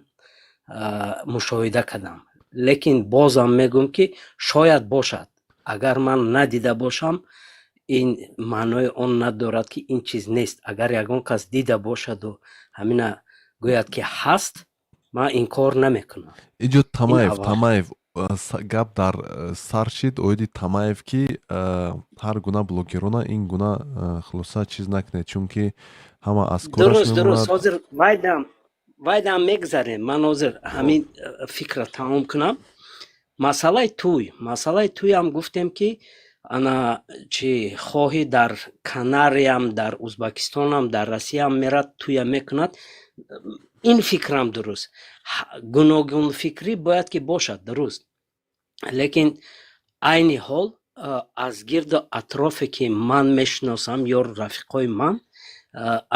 мушоҳида кардам. лекин бозам мегӯм ки шояд бошад. агар ман надида бошам ин маънои он надорад ки ин чиз нест. агар ягон кас дида бошаду ҳамина гӯяд ки ҳаст, ман инкор намекунам. иҷо Тамаев гап дар сар шид оиди Тамаев ки ҳар гуна блогерона ин гуна хулоса чиз накунед, чунки ҳама аз кораш дуруст ҳозир вайдам мегзарем. ман ҳозир ҳамин фикра тамом кунам. масъалаи туйам гуфтем ки ана чи хоҳӣ дар Канариям, дар Узбекистонам, дар Россиям мерад туя мекунад. ин фикрам дуруст. гуногунфикрӣ бояд ки бошад, дуруст. лекин айни ҳол аз гирду атрофе ки ман мешиносам ё рафиқои ман,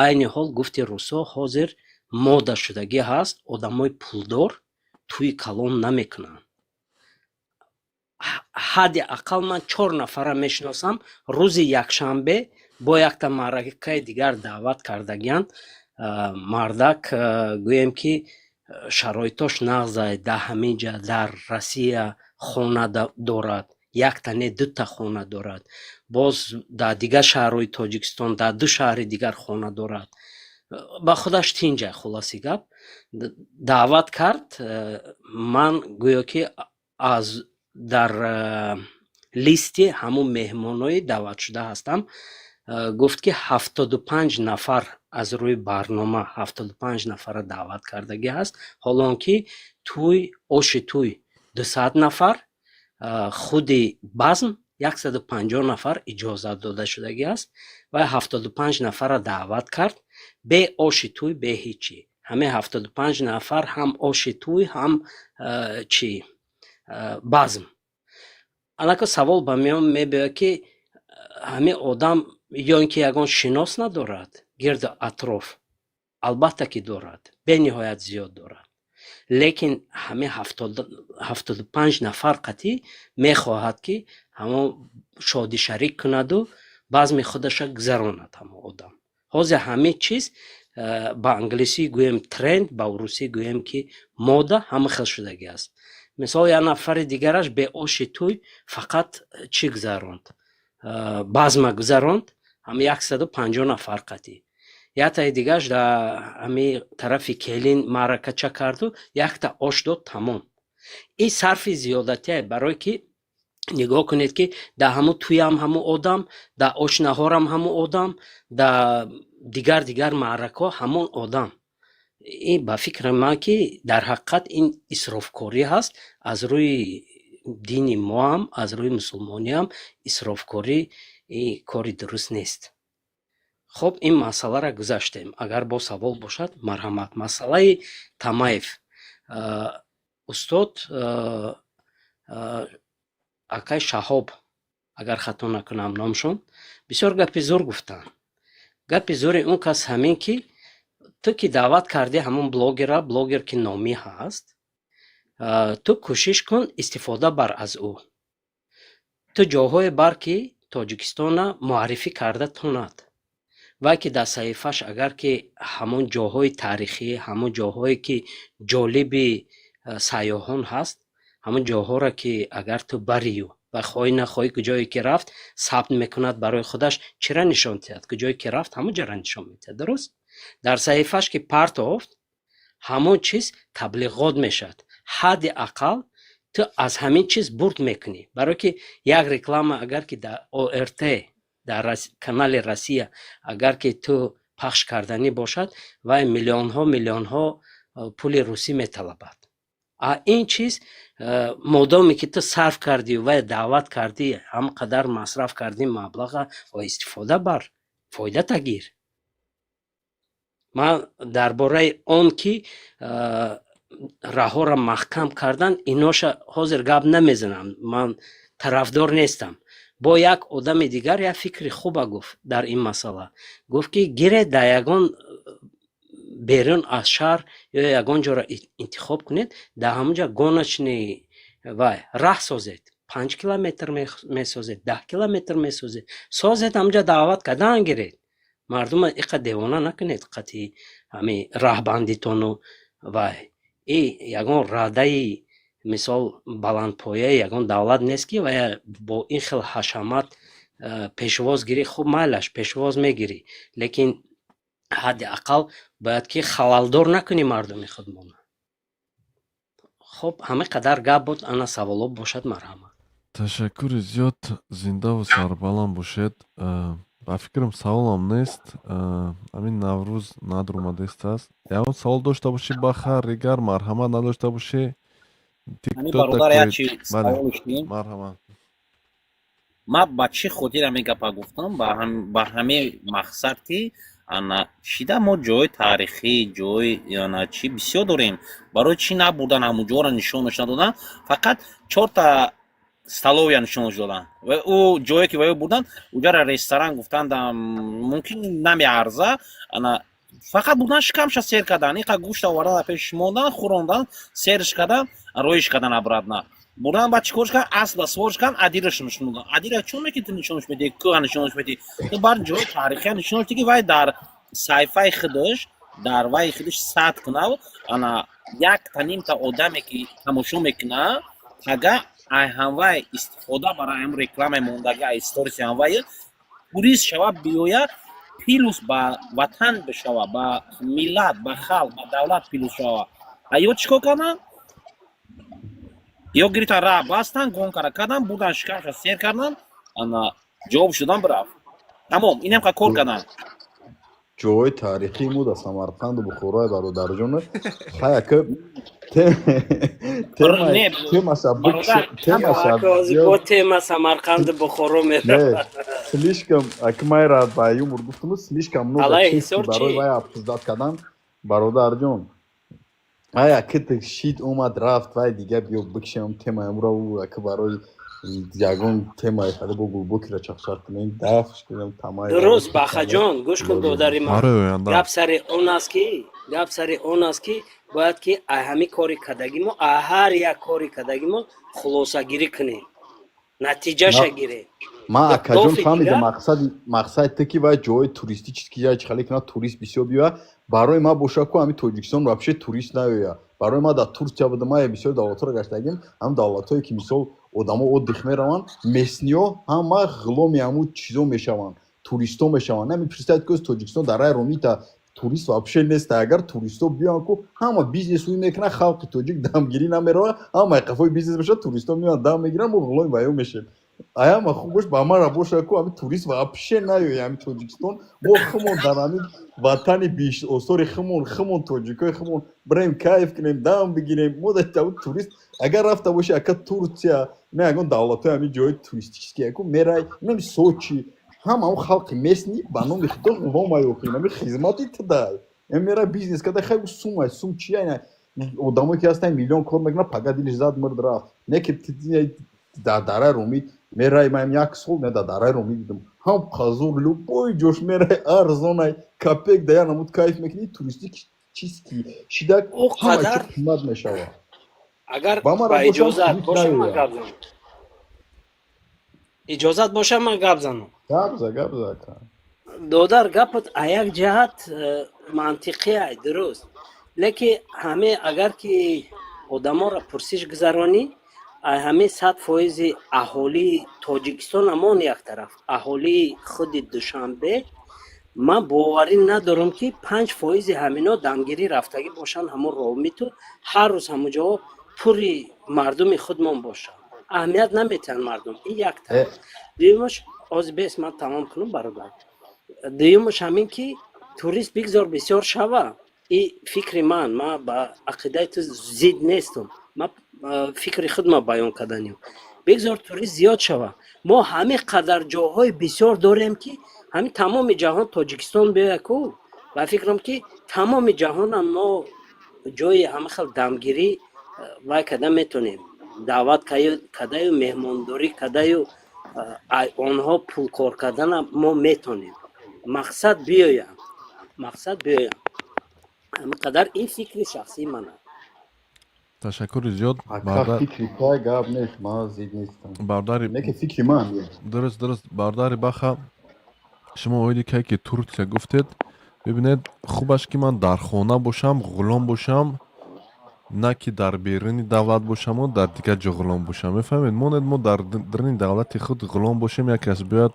айни ҳол гуфти Русо ҳозир мода шудагӣ ҳаст. одамои пулдор туи калон намекунанд. ҳадди ақал ман 4 нафара мешиносам рӯзи якшанбе бо якта маъракаи дигар даъват кардагиянд. мардак гӯем ки шароитош нағзай дар ҳаминҷа дар Россия хона дорад, якта не 2та хона дорад. боз дар дигар шаҳрҳои Тоҷикистон дар 2 шаҳри дигар хона дорад. ба худаш тинҷай. хулоси гап даъват кард. ман гӯё ки аз дар листи ҳамун меҳмонои даъватшуда ҳастам. гуфт ки 75 нафар аз рӯи барнома 75 нафара даъват кардагӣ ҳаст. ҳолон ки оши туй 200 нафар, худи базм 150 нафар иҷозат дода шудагӣ аст. ва 75 нафара даъват кард бе оши туй, бе ҳичи. ҳамин 75 нафар ҳам оши туй, ҳам базм. анако савол ба миён мебиёяд ки ҳамин одам ё ин ки ягон шинос надорад гирду атроф. албатта ки дорад, бениҳоят зиёд дорад, лекин ҳамин 75 нафар қатӣ мехоҳад ки ҳамон шодӣ шарик кунаду базми худаша гузаронад ҳамон одам. ҳозир ҳамин чиз ба англисӣ гӯем тренд, ба русӣ гӯем ки мода ҳама хел шудагӣ аст. мисол як нафари дигараш бе оши тӯй фақат чӣ гузаронд, базма гузаронд, ҳама 150 нафар қатӣ. яктаи дигараш дар ҳамин тарафи келин маъракача карду, якта ош дод, тамом. ин сарфи зиёдатие, барое ки нигоҳ кунед ки дар ҳамун тӯям ҳамун одам, дар ошнаҳорам ҳамун одам, дар дигар маъракаҳо ҳамон одам. ин ба фикри ман ки дар ҳақиқат ин исрофкорӣ ҳаст. аз рӯи дини мо ҳам, аз рӯи мусулмонӣ ҳам исрофкорӣ ин кори дуруст нест. хуб, ин масъаларо гузаштем. агар бо савол бошад марҳамат. масъалаи Тамаев, устод акай Шаҳоб, агар хато накунам номшон, бисёр гапи зур гуфтанд. гапи зури он кас ҳамин ки ту ки даъват кардӣ ҳамон блогер ки номӣ ҳаст, ту кӯшиш кун истифода бар аз ӯ. ту ҷоҳое бар ки Тоҷикистона муаррифӣ карда тонад. вай ки дар саҳифаш агар ки ҳамон ҷоҳои таърихӣ, ҳамон ҷоҳое ки ҷолиби сайёҳон ҳаст, ҳамон ҷоҳоро ки агар ту барию ва хоҳӣ нахоҳӣ куҷое ки рафт сабт мекунад барои худаш, чира нишон диҳад? куҷое ки рафт ҳамон ҷоро нишон медиҳад, дуруст? дар саҳифаш ки партофт ҳамон чиз таблиғот мешавад. ҳадди ақал ту аз ҳамин чиз бурд мекунӣ, барое ки як реклама агар ки дар ОРТ, дар канали Россия агар ки ту пахш карданӣ бошад, вай миллионҳо пули русӣ металабад. ин чиз модоме ки ту сарф кардӣ ва даъват кардӣ, ҳам қадар масраф кардӣ маблаға ва истифода бар, фоидата гир. ман дар бораи он ки раҳоро маҳкам кардан, иноша ҳозир гап намезанам, ман тарафдор нестам. бо як одами дигар як фикри хуба гуфт дар ин масъала. гуфт ки гиред дар ягон берун аз шаҳр ё ягон ҷоро интихоб кунед, дар ҳамонҷа гоночни вай раҳ созед, 5 километр месозед, 10 километр месозед, созед, ҳамонҷа даъват кардан гиред. мардума иқа девона накунед қатъи ҳамин раҳбандитону вай. ин ягон раъдаи мисол баландпоя ягон давлат нест ки вая бо ин хел ҳашамат пешвоз гирӣ. хуб майлаш пешвоз мегирӣ, лекин ҳадди ақал бояд ки халалдор накунӣ мардуми худмона. хуб, ҳамин қадар гап буд. ана саволо бошад, марҳамат. Ташаккури зиёд, зиндаву сарбаланд бошед. ба фикрам саволам нест. ҳамин Наврӯз надр омадест аст. ягон савол дошта бошӣ бахар ригар, марҳамат надошта бошӣ. бародар як чи савол штим. Марҳамат. ман ба чӣ хотир ҳамин гапа гуфтам? ба ҳамин мақсад ки шида мо ҷои таърихӣ, ҷои яна чи бисёр дорем. барои чӣ набурдан ҳамонҷоро нишонаш наdoдан, фақат 4 столовия нишонаш додан. ва ӯ ҷое ки ваё бурдан, уҷара ресторан гуфтанд, мумкин намеарза, фақат бурдан шикамша сер кардан, иқа гӯшт овардан пешиш мондан, хӯрондан, серш кардан, роиш кардан обратно. бурдан ба чӣ корш кардан? асла сворш кардан, адираш нишон додан. адира чун ки ту нишонаш медиҳӣ, кӯҳа нишонаш медиҳӣ? ту бар ҷои таърихия нишонаш диҳӣ ки вай дар саҳифаи худаш, дар ваи худаш сад кунав, як танимта одаме ки тамошо мекунад, ага ай ҳамвай истифода барои ҳам рекламаи мондагӣ ай сториси ҳамвай турист шава, биёя пилус ба ватан бишава, ба миллат, ба халқ, ба давлат пилус шава. ё чӣ кор кардан? ё гирифтан раҳ бастан, гонкара кардан, бурдан шикамша сер кардан, ҷавоб шудан бирафт. тамом, инам ка кор кардан. ҷои таърихӣ муда Самарқанду Бухорои бародарҷон хаяка тема Самарқанду Бухоро меравад. слишком акмайра ба юмур гуфтум, слишком много чиз барои вай афсӯс дад кардан бародарҷон. ая ки шид омад рафт, вай дига биё бикшам тема амра ӯ ака барои ягон темаи хаде бо глубокира чахшар кунем дафш кунем тамаи дуруст бахаҷон гӯш кун додари ман آره آینده гап сари он аст ки бояд ки ай ҳами кори кадагимо ҳар як кори кадагимо хулосагирӣ кунем натиҷаша гирем ма акаҷон дофи фаҳмида дигар мақсади ты ки вай ҷои туристически ҷахале кунад турист бисёр биёя барои ма боша ку ҳами тоҷикистон вообще турист наёя барои ма дар Туркия будам ма бисёр давлатҳоро гаштагим ҳам давлатҳое ки мисол одамо отдих мераванд местниҳо ҳама ғуломи ҳамун чизо мешаванд туристо мешаванд намепурсад ки тоҷикистон дар рай ромита турист вообще нест агар туристо биёянд ку ҳама бизнесуи мекунад халқи тоҷик дамгирӣ намерава ҳама қафои бизнес мешавад туристо меоянд дам мегиранд мо ғуломи ваё мешем аяма хуб бош ба мара боша ку ҳами турист вообще наёя ҳами тоҷикистон мо хумон дар ҳамин ватани биш осори хумон тоҷикои хумон бирем кайф кунем дам бигирем мо дар турист агар рафта боши ака Турция не ягон давлатҳои ҳамин ҷои туристические ку мерай нами Сочи ҳама он халқи местни ба номи худо ғулом аёкунем ҳами хизмати тидай мерай бизнес када хай сумай сум чия одамое ки ҳастан миллион кор мекунад пага дилиш зад мирд рафт не ки дар дараи ромид мерай ман як сол не дар дараи ромид будам ҳам қазур любой ҷош мерай арзонай капек дая намуд кайф мекунӣ туристик чиски шидак ҳама чиз қимат мешава агар ба иҷозат боша ман гап занам иҷозат боша ман гап занам гап за додар гапат а як ҷаҳат мантиқиай дуруст лекин ҳаме агар ки одаморо пурсиш гузаронӣ ҳамин 100% аҳолии тоҷикистон ҳамон як тараф аҳолии худи душанбе ман боварӣ надорам ки 5% ҳамино дамгирӣ рафтагӣ бошанд ҳамон ромиту ҳар рӯз ҳамуҷао пури мардуми худмон бошанд аҳамият наметиҳанд мардум ин як тараф дуюмаш озбес ман тамом кунам бародар дуюмаш ҳамин ки турист бигзор бисёр шава ин фикри ман ба ақидаи ту зид нестам ман фикри худма баён карданем бигзор турист зиёд шава мо ҳамин қадар ҷоҳои бисёр дорем ки ҳамин тамоми ҷаҳон тоҷикистон биёя ку ва фикрам ки тамоми ҷаҳонам мо ҷои ҳамин хел дамгирӣ вай када метонем даъват кадаю меҳмондорӣ кадаю онҳо пулкор кардана мо метонем мақсад биёям ҳамин қадар ин фикри шахсии манам تشکر زیاد ака фикри тай гап нест ман зид нестам برادر не ки фикри ман درست برادر بخا شما اویدی که ترکیه گفتید ببینید خوبش که من در خانه باشم غلام باشم نه که در بیرون دولت باشم و در دیگه جا غلام باشم میفهمید ما در درون دولت خود غلام باشیم یک کس بیاد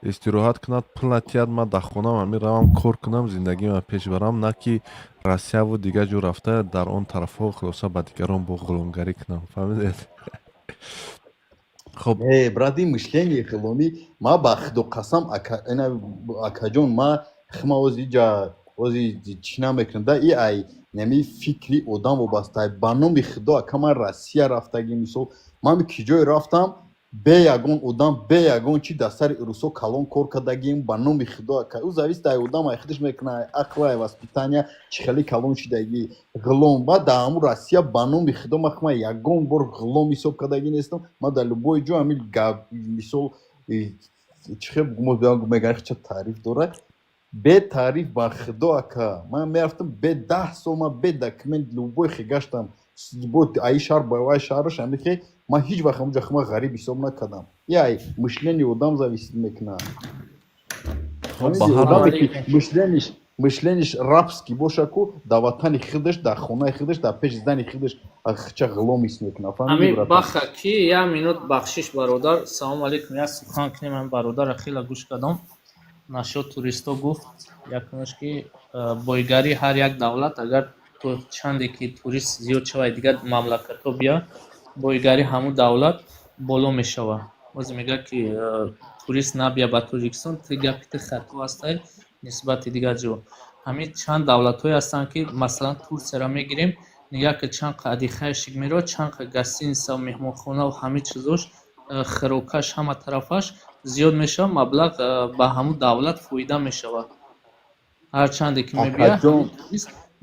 استراحت کند پلاتیاد ما در خانه همین روم کار کنم زندگی من پیش برم نه که روسیه و دیگه جو رفته در آن طرف ها خلاصه با دیگران با غلامگری کنم فهمیدید خب бради мишлени хиломи ма ба худо қасам акаҷон ма хима ози чӣ намекунам да и ай нами фикри одам вобастаи ба номи худо ака ман Россия рафтагӣ мисол ман ки ҷое рафтам бе ягон одам бе ягон чӣ дар сари рӯсо калон кор кардагим ба номи худо ака ӯ зависит ай одам ай худаш мекуна ақла ай воспитания чӣ хеле калон шидагӣ ғулом ва дар ҳамун Россия ба номи худо ма хма ягон бор ғулом ҳисоб кардагӣ нестам ма дар любой ҷо ҳамин гап мисол чӣ хел мегӯяд ча таъриф дорад бе таъриф ба худо ака ман мерафтам бе 10 сол ман бе документ любой хе гаштам бо аи шаҳр ба вай шаҳраш ҳамин хе ман ҳеҷ вақт ҳамуҷа хма ғариб ҳисоб накардам яй мишлени одам зависит мекунад мишлениш рабский боша ку дар ватани худаш дар хонаи худаш дар пеши зани худаш ча ғулом ҳис мекунад ҳамин баха ки як минут бахшиш бародар салому алейкум як сухан кунем ҳамин бародара хела гӯш кардам нашод туристо гуфт якунаш ки бойгарӣ ҳар як давлат агар чанде ки турист зиёд шавад дигар мамлакатҳо бия бойгари ҳамун давлат боло мешава боз мегӯяд ки турист набия ба Тоҷикистон ти гапи ти хато ҳастай нисбати дигар ҷо ҳамин чанд давлатҳое ҳастанд ки масалан Турсияро мегирем нигоҳ ки чанд қадихаи шигмиро чанд гостиница меҳмонхонаву ҳамин чизош хирокаш ҳама тарафаш зиёд мешава маблағ ба ҳамун давлат фоида мешавад ҳарчанде ки мебия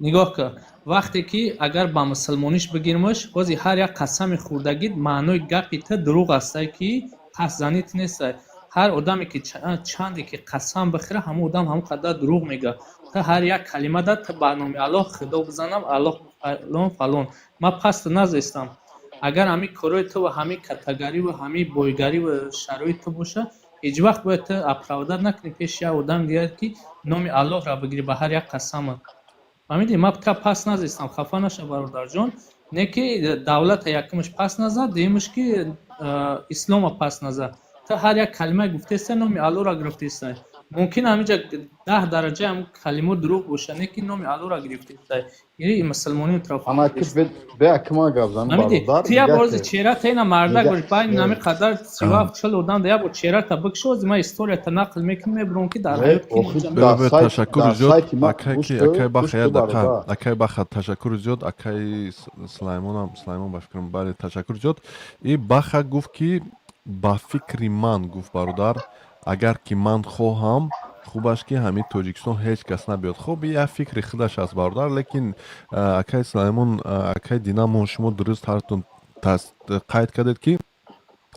نگاه کن وقتی که اگر با مسلمانیش بگیرمش بازی هر یک قسم خوردگید معنای گپی تا دروغ است که پس زنیت نیست هر آدمی که چندی که قسم بخوره همون آدم همون قدر دروغ میگه تا هر یک کلمه داد تا برنامه الله خدا بزنم الله فلان فلان ما پس نزستم اگر همین کارای تو و همین کاتگوری و همین بویگری و شرایط تو باشه هیچ وقت باید تو اپرودر نکنی پیش یک آدم دیگر که نام الله را بگیری به هر یک قسم فهمیدی ما تا پس نزستم خفه نشه برادر جان نه که دولت یکمش پس نزد دیمش که اسلام پس نزد تا هر یک کلمه گفته است نام الله را گرفته است ممکن همینجا 10 درجه هم کلمه دروغ باشه نه که نام الله را گرفته است یعنی مسلمانی طرف اما که به کما گفتن برادر تیا بازی چهره تینا مردا گوش پای نمی قدر 40 آدم دیا با چهره تا بکشو ما استوری تا نقل میکنیم برون که در حیات به تشکر زیاد اکای بخیر دقیقا اکای بخیر تشکر زیاد اکای سلیمان با فکرم بله تشکر زیاد این بخیر گفت که با فکر من گفت برادر اگر که من خواهم خوب است که همین توجیکستان هیچ کس نبیاد خب یه فکر خودش است برادر لیکن اکای سلیمان اکای دینامون شما درست هرتون قید کردید که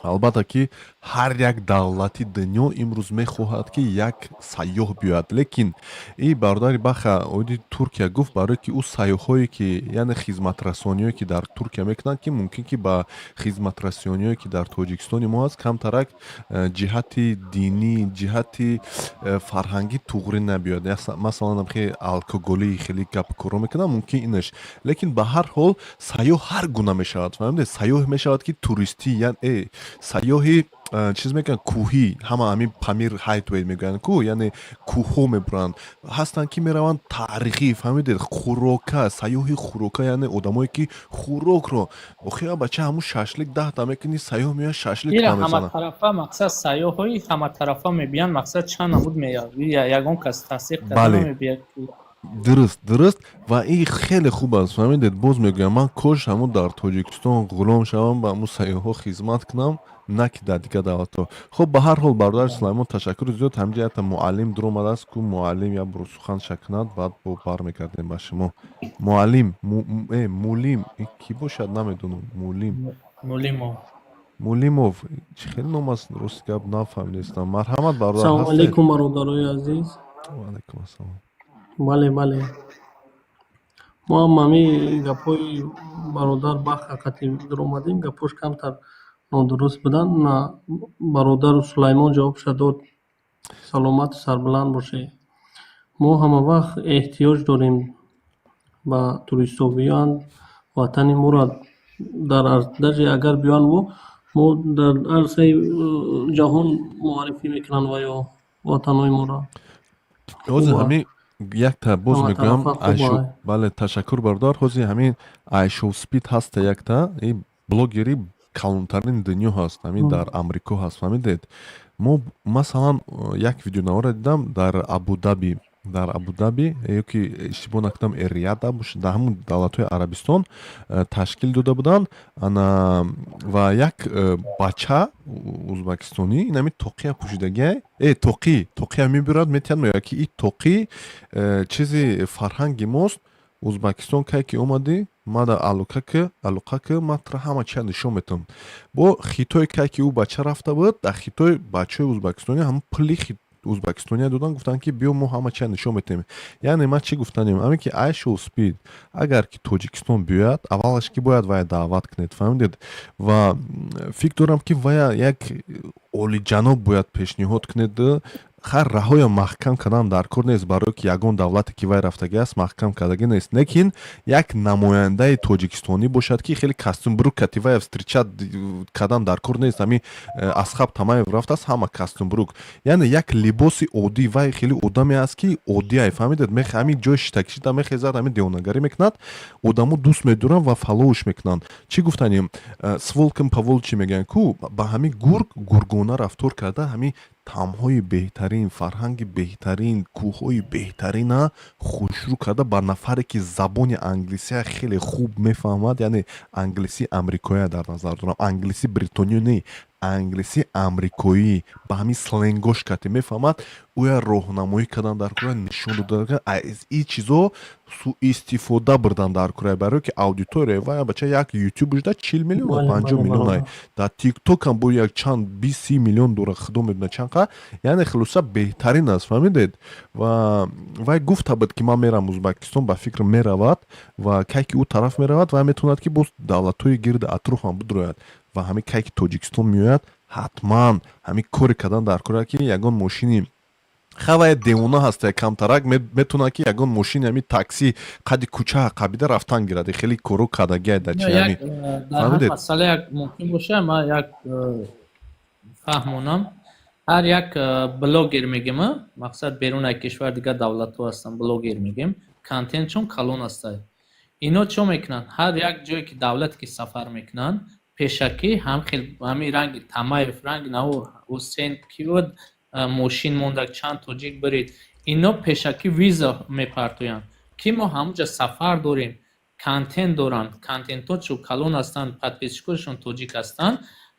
البته که هر یک دولتی دنیا امروز میخواهد که یک سیاح بیاد لیکن این برادر بخا اودی ترکیه گفت برای که او سیاحایی که یعنی خدمت رسانیایی که در ترکیه میکنن که ممکن که با خدمت رسانیایی که در تاجیکستان ما هست کم ترک جهت دینی جهت فرهنگی توغری نبیاد مثلا خیلی الکلی خیلی گپ کارو میکنن ممکن اینش لیکن به هر حال سیاح هر گونه میشود فهمیدید سیاح میشود که توریستی یعنی سیاحی چیز میگن کوهی همین پامیر هایتوی میگن کوه یعنی کوهو میبرن هستن که میروند تاریخی فهمیدید خوراکه سیاحی خوراکه یعنی آدمایی که خوراک رو اخیرا بچه همون شاشلیک 10 تا میکنی سیاح میاد شاشلیک تا میزنه همه طرفا مقصد سیاحی همه طرفا میبینن مقصد چند نمود میاد یگان کس تصدیق کردن میبینه درست و این خیلی خوب است فهمیدید باز میگم من کاش همون در تاجیکستان غلام شوم با همون سیاحا خدمت کنم نه که در دیگه دولت‌ها خب به هر حال برادر سلیمان تشکر زیاد همینجا تا معلم در اومده است که معلم یا برو سخن شکند بعد با برمیگردیم با شما معلم مولیم کی باشد نمیدونم مولیموف خیلی نام است درست گپ نفهمیدم مرحمت برادر سلام علیکم برادرای عزیز و علیکم السلام بله ما هم همی گپای برادر بخ حقیقتی در اومدیم گپاش کمتر نادرست بدن برادر سلیمان جواب شد سلامت سربلند باشه ما همه وقت احتیاج داریم با توریستا بیان وطن ما را در اگر بیان و ما در عرصه جهان معرفی میکنن و یا وطنهای ما را همین یک تا باز میگم بله تشکر بردار خوزی همین айшоу спид ҳаст як та این блогери калонтарин дунё ҳаст همین در امریکا هست فهمیدید ما مثلا یک ویدیو навора дидам در ابودابی یکی اشتباه نکنم ریاض باشه در همون دولت‌های عربستان تشکیل داده بودن و یک بچه ازبکستانی اینمی توقی پوشیدگی توقی میبرد میتونم یکی این توقی چیزی فرهنگی ماست ازبکستان که اومدی ما در алуқа که مطرح همه چه نشون میتونم با خیتای که او بچه رفته بود در خیتای بچه ازبکستانی هم پلی ازبکستانی دادن گفتن که بیا ما همه چه نشون میتیم یعنی ما چی گفتنیم همین که айшоу спид اگر که توجیکستان بیاد اولش که باید وای دعوت کنید فهمیدید و فکر دارم که وای یک اولی جناب باید پیشنهاد کنید хар раҳоя маҳкам кардан дар кор нест барои ки ягон давлате ки вай рафтагӣ аст маҳкам кардагӣ нест лекин як намояндаи тоҷикистонӣ бошад ки хеле костюмбурук кативаев встречат кардан дар кор нест ҳамин асхаб тамаев рафтааст ҳама костюмбурук яъне як либоси оддӣ вай хеле одаме аст ки оддиай фаҳмидед ҳамин ҷои шитакшида мехезад ҳамин девонагарӣ мекунад одамо дӯст медоранд ва фаловуш мекунанд чӣ гуфтанем сволкин паволчи мегӯянд ку ба ҳамин гургона рафтор карда ҳамин таъмҳои беҳтарин фарҳанги беҳтарин кӯҳҳои беҳтарина хушрӯ карда ба нафаре ки забони англисия хеле хуб мефаҳмад яъне англисии амрикоя дар назар дорам англисии бритониё не англиси амрикоӣ ба ҳамин сленгош кате мефаҳмад, оя роҳнамоӣ кардан дар кора нишон додан аз ин чизо суистифода бурдан дар кора, барое ки аудитория ва бача як ютуб ужда 40 миллион Бале, 50 бале, миллион ай бале. дар тикток ҳам бо як чанд 20 миллион дора худо медона чанқа, яъне хулоса беҳтарин аст, фаҳмидед? Ва вай гуфта буд ки ман мерам Узбекистон, ба фикр меравад ва кайки ӯ тараф меравад ва метавонад ки боз давлатҳои гирди атрофам бидрояд ва ҳамин кайки Тоҷикистон меояд, ҳатман ҳамин кори кардан дар кора ки ягон мошини хавай девона ҳаста камтарак метавонад ки ягон мошини ҳамин такси қади кӯча қабида рафтан гирад, хеле коро кардагиай дар чи ҳамин, дар ҳам фаҳмидед? масъала як мумкин боша, ман як фаҳмонам, ҳар як блогер мегем, мақсад берунаи кишвар дигар давлатҳо ҳастан, блогер мегем, контентшон калон астад. Ино чо мекунанд? Ҳар як ҷое ки давлате ки сафар мекунанд, пешакӣ ҳамин ранги Тамаев, ранги Навор, Ҳусейн киёд мошин мондак, чанд тоҷик бирид, ино пешакӣ виза мепартоянд ки мо ҳамуҷа сафар дорем, контент доранд, контентҳочон калон ҳастанд, подписчикошон тоҷик ҳастанд,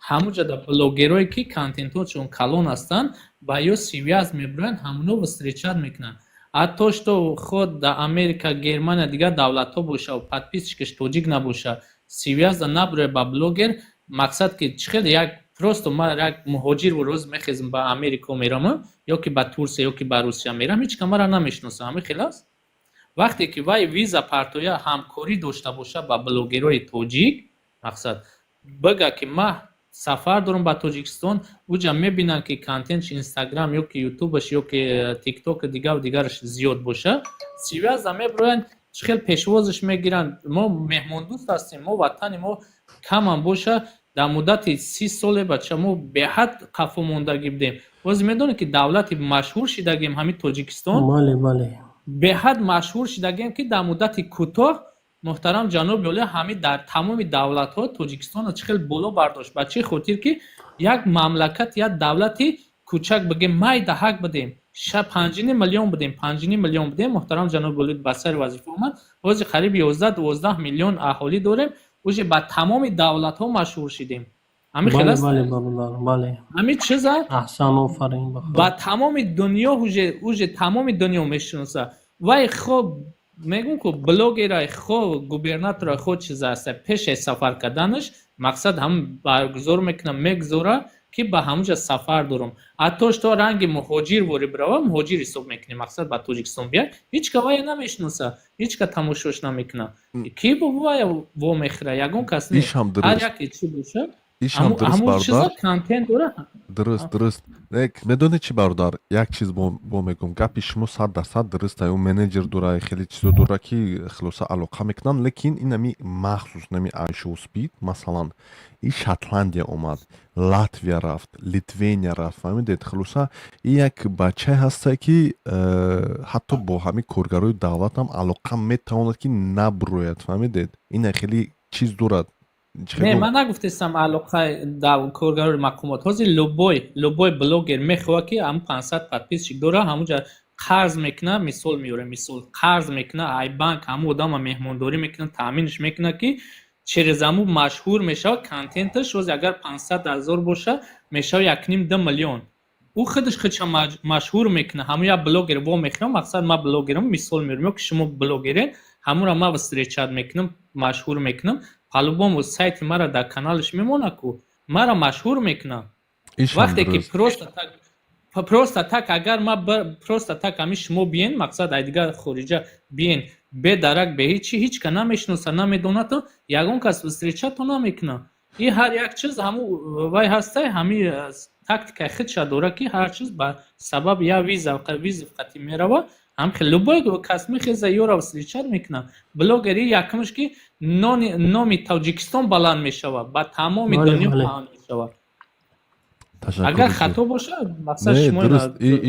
ҳамуҷа да блогерое ки контентҳочон калон ҳастанд, ба ё связ мебироянд, ҳамуно встречат мекунанд. ҳатто што худ да Америка, Германия дигар давлатҳо боша, подписчикаш тоҷик набоша, связда набирояд ба блогер, мақсад ки чихел як просто ман як муҳоҷир рӯз мехезм ба Америка мерам, ё ки ба Турсия, ё ки ба Русия мерам, ҳеч кам мара намешносам, ҳамин хел аст. Вақте ки вай виза партоя ҳамкорӣ дошта боша ба блогерои тоҷик, мақсад бага ки ман сафар дорам ба Тоҷикистон, уҷа мебинанд ки контентш Инстаграм ё ки Ютубаш ё ки ТикТок дигар дигараш зиёд боша, связда мебироянд, чихел пешвозаш мегиранд, мо меҳмондӯст ҳастем, мо ватани мо камам боша, дар муддати 30 соле бача мо беҳад қафо мондагӣ будем. Боз медонед ки давлати машҳур шидагем ҳамин Тоҷикистон, бале бале, беҳад машҳур шидагем ки дар муддати кӯтоҳ муҳтарам ҷаноби олӣ ҳамин дар тамоми давлатҳо Тоҷикистонро чихел боло бардошт. Ба чӣ хотир ки як мамлакат, як давлати кӯчак бигем майда ҳак будем, 5 миллион будем, 5 миллион будем, муҳтарам ҷаноби олӣ ба сари вазифа омад, ҳозир қариб 11-12 миллион аҳолӣ дорем, уже ба тамоми давлатҳо машҳур шидем. ҳамин хел бале аст. бале бародар, бале. ҳамин чиза Аҳсан, офарин ба худ. ба тамоми дунё уже тамоми дунё мешиноса. Вай хоб мегӯм ки блогерай хо губернатора хо чиза аст, пеши сафар карданаш мақсад ҳам баргузор мекунам, мегузора ки ба ҳамуҷа сафар дорам. ҳатто што ранги муҳоҷир ворӣ бирава, муҳоҷир ҳисоб мекунем, мақсад ба Тоҷикистон бияд, ҳеч ка вай намешноса, ҳеч ка тамошош намекуна. Ки вай во мехира, ягон кас не. Ишам Ҳар дуруст. яке чӣ боша, Ишам дуруст ҳамун чиза бародар. контент дора. Дуруст. Медонед чӣ бародар? Як чиз бо мегӯм. Гапи шумо 100% дуруст ай. Ӯ менеҷер дора, хеле чизо дора ки хулоса алоқа мекунанд, лекин ин ами махсус нами Айшо Спид, масалан, ин Шотландия омад, Латвия рафт, Литвения рафт, фаҳмидед? Хулоса ин як бачае ҳаста ки ҳатто бо ҳамин коргарои давлат ҳам алоқа метавонад ки набурояд, фаҳмидед? Ин хеле чиз дорад. Не, ман нагуфтестам алоқаи коргарори мақомот. Ҳозир любой блогер мехоҳад ки ҳам 500 подписчик дора, ҳамуҷа қарз мекуна, мисол меорем, мисол қарз мекуна, айбанк ҳамун одама меҳмондорӣ мекуна, таъминш мекуна ки через ҳаму машҳур мешавад, контенташ ҳозир агар 500,000 боша, мешавад 1,5-2 миллион. ӯ худаш худша машҳур мекуна, ҳамун як блогер во мехоҳам, мақсад ман блогерам, мисол меорем, ки шумо блогеред, ҳамура ман встречат мекунам, машҳур мекунам, по-любому сайти мара дар каналаш мемона ку, мара машҳур мекунам. Вақте ки просто так агар ма просто так ҳамин шумо биен, мақсад ай дигар хориҷа биен, бедарак бе ҳичи, ҳеч ка намешноса, намедонато, ягон кас встречато намекуна. Ин ҳар як чиз ҳамун вай ҳастай, ҳамин тактикаи худша дора ки ҳар чиз ба сабаби як виза фақати мерава, ҳам любой кас мехеза ёра встречат мекуна. Блогери якумш ки номи Тоҷикистон баланд мешава, ба тамоми дунё паҳн мешава. Агар хато боша, мақсад шумо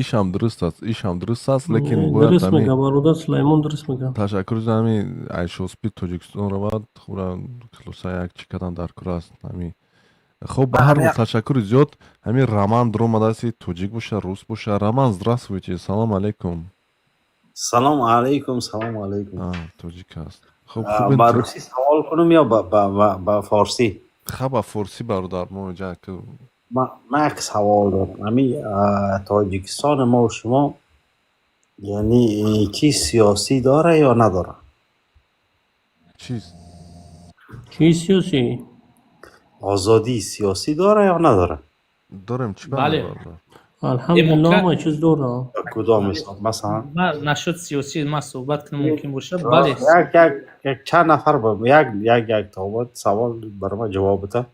ишам дуруст аст, лекин дуруст мега бародар Сулаймон, дуруст мега. ташаккур за ҳамин Айшо Спид Тоҷикистон равад, хубра хулоса як чӣ кардан дар кор аст ҳамин. Хуб, ба ҳар ҳол ташаккури зиёд. Ҳамин Роман омадаси тоҷик боша, рус боша. Роман, здравствуйте, салом алейкум. салом алейкум. Тоҷик аст. ба русӣ савол кунам ё ба форсӣ? Ха, ба форсӣ бародар, мо ҷа من یک سوال دارم. همین تاجیکستان ما و شما یعنی چی سیاسی داره یا نداره؟ چیز چی سیاسی؟ آزادی سیاسی داره یا نداره؟ داریم چی بنده بله. باردار الحمدلله ما چیز دارم. با کدام حساب مثلا؟ من نشد سیاسی ما صحبت کنم ممکن باشه. را- بله. یک چند نفر با یک تا سوال برای ما جواب بده.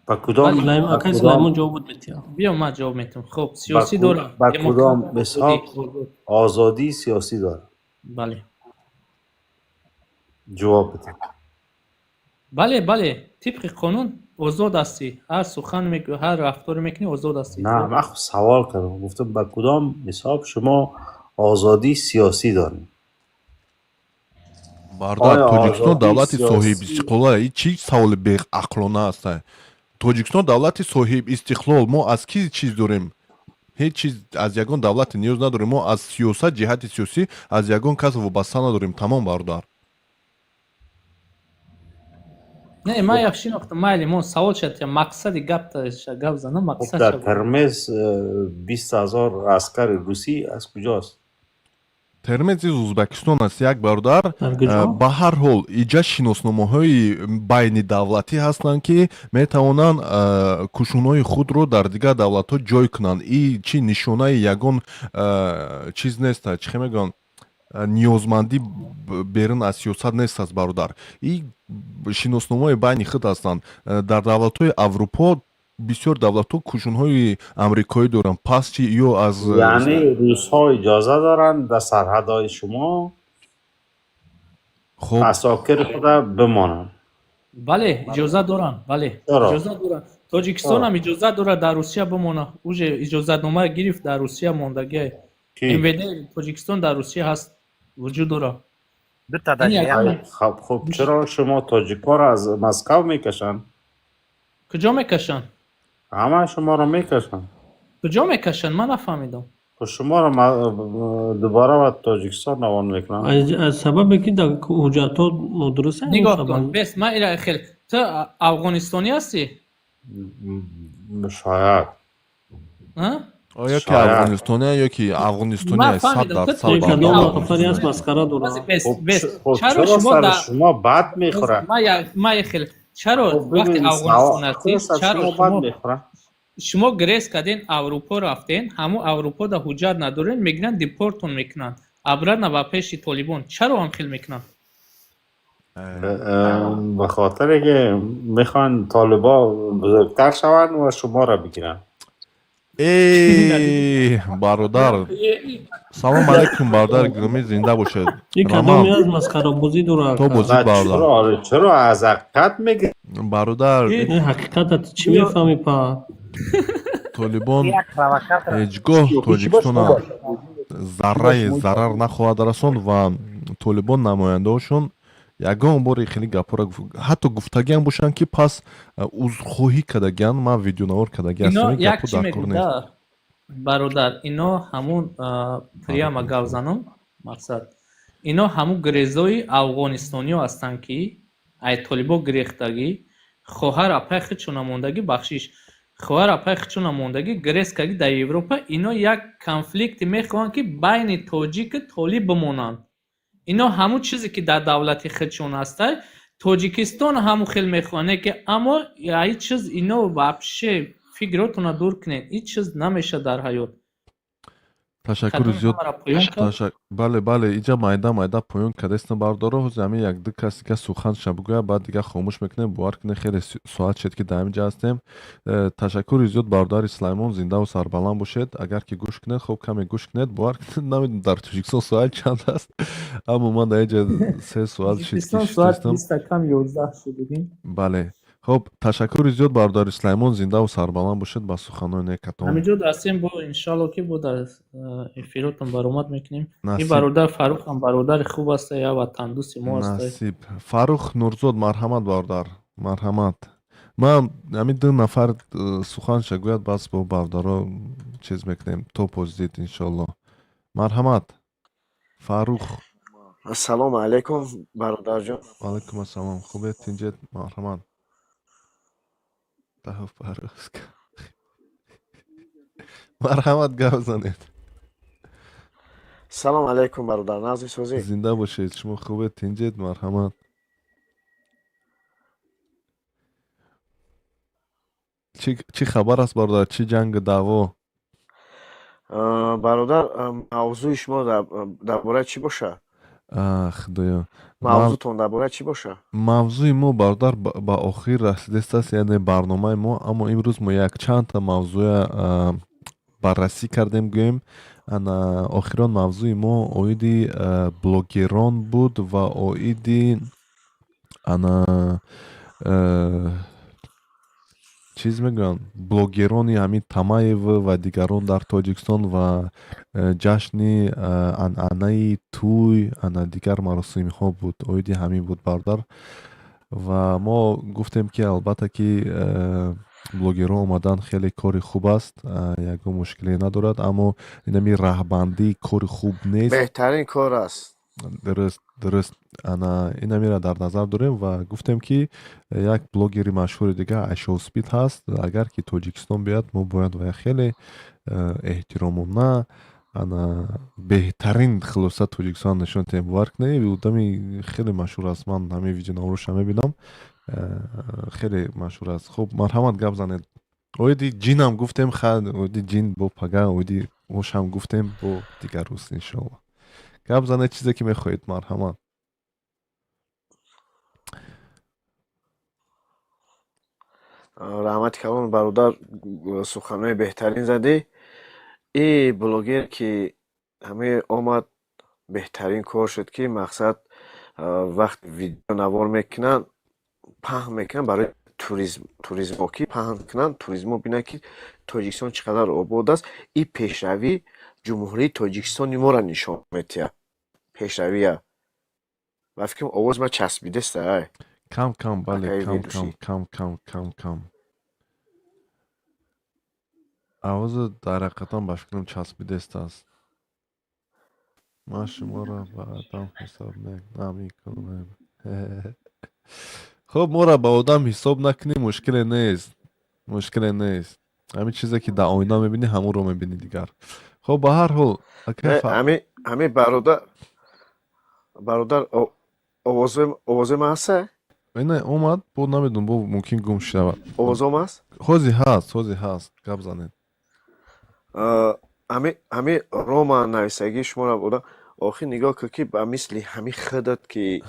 با کدام سلیمان با اکای کدام سلیمان جواب بده. بیا من جواب میتونم. خب با سیاسی داره. با دموکرات، کدام حساب آزادی. آزادی سیاسی داره؟ بله. جواب بده. بله طبق قانون آزاد هستی. هر سخن میگی هر رفتار میکنی آزاد هستی. نه من خب سوال کردم گفتم با کدام حساب شما آزادی سیاسی دارید؟ باردار آیا тоҷикистон آزادی давлати соҳиб سیاسی истиқлол ин чӣ саволи беақлона аст тоҷикистон давлати соҳиб истиқлол мо аз кӣ чиз дорем ҳеҷ чиз аз ягон давлате ниёз надорем мо аз сиёсат ҷиҳати сиёсӣ аз ягон кас вобаста надорем тамом бародар نه من یک شناختم майли мо савол шад я мақсади гап занам خب мақсад در шад. ترمز 20,000 عسکر روسی از کجاست؟ термез из узбекистон аст як бародар Аргиҷо? ба ҳар ҳол иҷа шиносномаҳои байни давлатӣ ҳастанд ки метавонанд кушунҳои худро дар дигар давлатҳо ҷой кунанд и чӣ нишонаи ягон чиз нест чӣ хе мегӯянд ниёзмандӣ берун аз сиёсат нест аст бародар и шиносномаҳои байни худ ҳастанд дар давлатҳои аврупо бисёр давлатҳо кушунҳои амрикоӣ доранд пас чи ё аз یعنی روس‌ها اجازه دارند در سرحدهای شما خب عساکر خود بمانند؟ бале иҷозат доранд. бале چرا؟ иҷозат доранд. тоҷикистон ҳам иҷозат дорад дар русия бимона. уже иҷозатнома гирифт дар русия мондагӣ. کی؟ мвд тоҷикистон дар русия ҳаст вуҷуд дорад. خب چرا شما تاجیک‌ها را از مسکو میکشند؟ куҷо мекашанд؟ همه شما را میکشند. куҷо мекашанд? ман нафаҳмидам. خب شما را دوباره به تاجیکستان روان میکنند. از سببی که در حجت ها ندرست است. нигоҳ кун бес ман ира хел ту афғонистонӣ ҳастӣ? شاید а? оё ки شاید. афғонистоне ё ки афғонистоне ман 100 фаҳмидам ту дарсад کدام бародар نفری از مسخره دارد. бес خب бес خب чаро چرا шумо سر дар شما بد میخوره؟ ман хел чаро خب вақти ببین афғонистон ҳастӣ چرا سر чаро شما بد шумо میخوره؟ шумо грес карден аврупо рафтен ҳамун аврупо да ҳуҷҷат надорен мегиранд депортон мекунанд обратно ба пеши толибон. чаро ҳам хел мекунанд? به خاطر که میخوان طالبا بزرگتر شوند و شما را بگیرن. бародар салом алейкум бародар гиромӣ зинда бошед این کدامی از مسخره بازی دارد. то бозӣ бародар چرا از حقیقت میگی؟ бародар این حقیقت چی میفهمی پا؟ толибон ҳеҷгоҳ тоҷикистона зарраи зарар нахоҳад расонд ва толибон намояндаҳошон ягон бори хеле гапҳоро ҳатто гуфтагиам бошанд ки пас узрхоҳӣ кардагианд ман видеонавор кардагиам ино як гапҳо чӣ дар мегӯ кор нест бародар ино ҳамун прямо гап занам мақсад ино ҳамун грезои афғонистониҳо ҳастанд ки ай толибо гирехтагӣ хоҳар апай худшон намондагӣ бахшиш хоҳар апай худшон намондагӣ грес кардагӣ дар европа ино як конфликте мехоҳанд ки байни тоҷику толиб бимонанд. ино ҳамун чизе ки дар давлати худшон ҳаста тоҷикистон ҳамун хел мехоҳанд ки аммо ай чиз ино вообще фикротона дур кунед ин чиз намеша дар ҳаёт. ташаккури зиёд бале бале иҷа майда поён кардастем бардоро ҳозир ҳамин як ду кас дигар суханша бигӯяд баъд дигар хомӯш мекунем бовар кунед хеле соат шед ки дар ҳамин ҷа ҳастем. ташаккури зиёд бародари сулаймон зиндаву сарбаланд бошед. агар ки гӯш кунед хуб каме гӯш кунед бовар кунед намедонам дар тоҷикистон соат чанд аст аммо ман дар инҷа 3 соат шидистам. бале хуб ташаккури зиёд бародари сулаймон зиндаву сарбаланд бошед ба суханҳои некатон. ҳаминҷо дастем бо иншалло ки бо дар эфиротон баромад мекунем. ин бародар фарух ҳам бародари хуб аст я ватандӯсти мо аст. насиб фарух нурзод марҳамат бародар марҳамат. ман ҳамин ду нафар суханша гӯяд бас бо бародаро чиз мекунем то поздид иншалло. марҳамат фарух. ассалому алайкум бародарҷон. алайкум ассалом. хубед тинҷед? марҳамат. Tahu Faruska. Marhamat gap zaned. سلام علیکم برادر نازی سوزی زنده باشید. شما خوبه تنجید مرحمت. چی خبر است برادر؟ چی جنگ دعوا؟ برادر موضوع شما درباره چی باشه؟ خدایا. موضوعتون درباره چی باشه؟ موضوع ما برادر با آخر رسیده است، یعنی برنامه ما. اما امروز ما یک چند تا موضوع بررسی کردیم. گویم انا آخران موضوع ما اویدی بلوگران بود و اویدی انا چیز میگن بلوگرانی همین تمایف و دیگران در تاجیکستان و جشن انعنه توی انا دیگر مراسم ها بود. اویدی همین بود برادر. و ما گفتیم که البته که بلوگران اومدن خیلی کار خوب است، یک مشکلی ندارد، اما اینمی رهبندی کار خوب نیست. بهترین کار است. درست انا اینمی را در نظر داریم و گفتیم که یک بلوگری مشهور دیگه اشوسپید هست. اگر که تاجیکستان بیاد ما باید و خیلی احترامونه انا بهترین خلاصه تاجیکستان نشون تیم ورک نه بودمی خیلی مشهور است. من همین ویدیو نوروش همه بیدم، خیلی مشهور است. خب مرحمت گپ زنید. اویدی جین هم گفتیم خد اویدی جین با پگا اویدی اوش هم گفتیم با دیگر روز انشالله. گپ زنید چیزی که میخواهید. مرحمت. رحمت کلام برادر سخنهای بهترین زدی. ای بلوگر که همه آمد بهترین کار شد که مقصد وقت ویدیو نوار میکنن پهن میکنن برای توریسم که پهن کنن توریسم بینن که تاجیکستان چقدر آباد است. این پیشروی جمهوری تاجیکستان ما را نشان میده. پیشرویه و فکرم آواز ما چسبیده است. کم بله کم آواز در حقیقتا به فکرم چسبیده است. ما شما را به آدم حساب نمیکنم. خب ما را به آدم حساب نکنی مشکل نیست. همین چیزی که در آینه میبینی همون رو میبینی دیگر. خب به هر حال همین برادر آواز ما هست؟ نه اومد بود نمیدونم بود ممکن گم شود. آواز ما هست؟ خوزی هست گپ زنید. همین روما نویسگی شما را بوده آخی نگاه که با مثل همین خدت که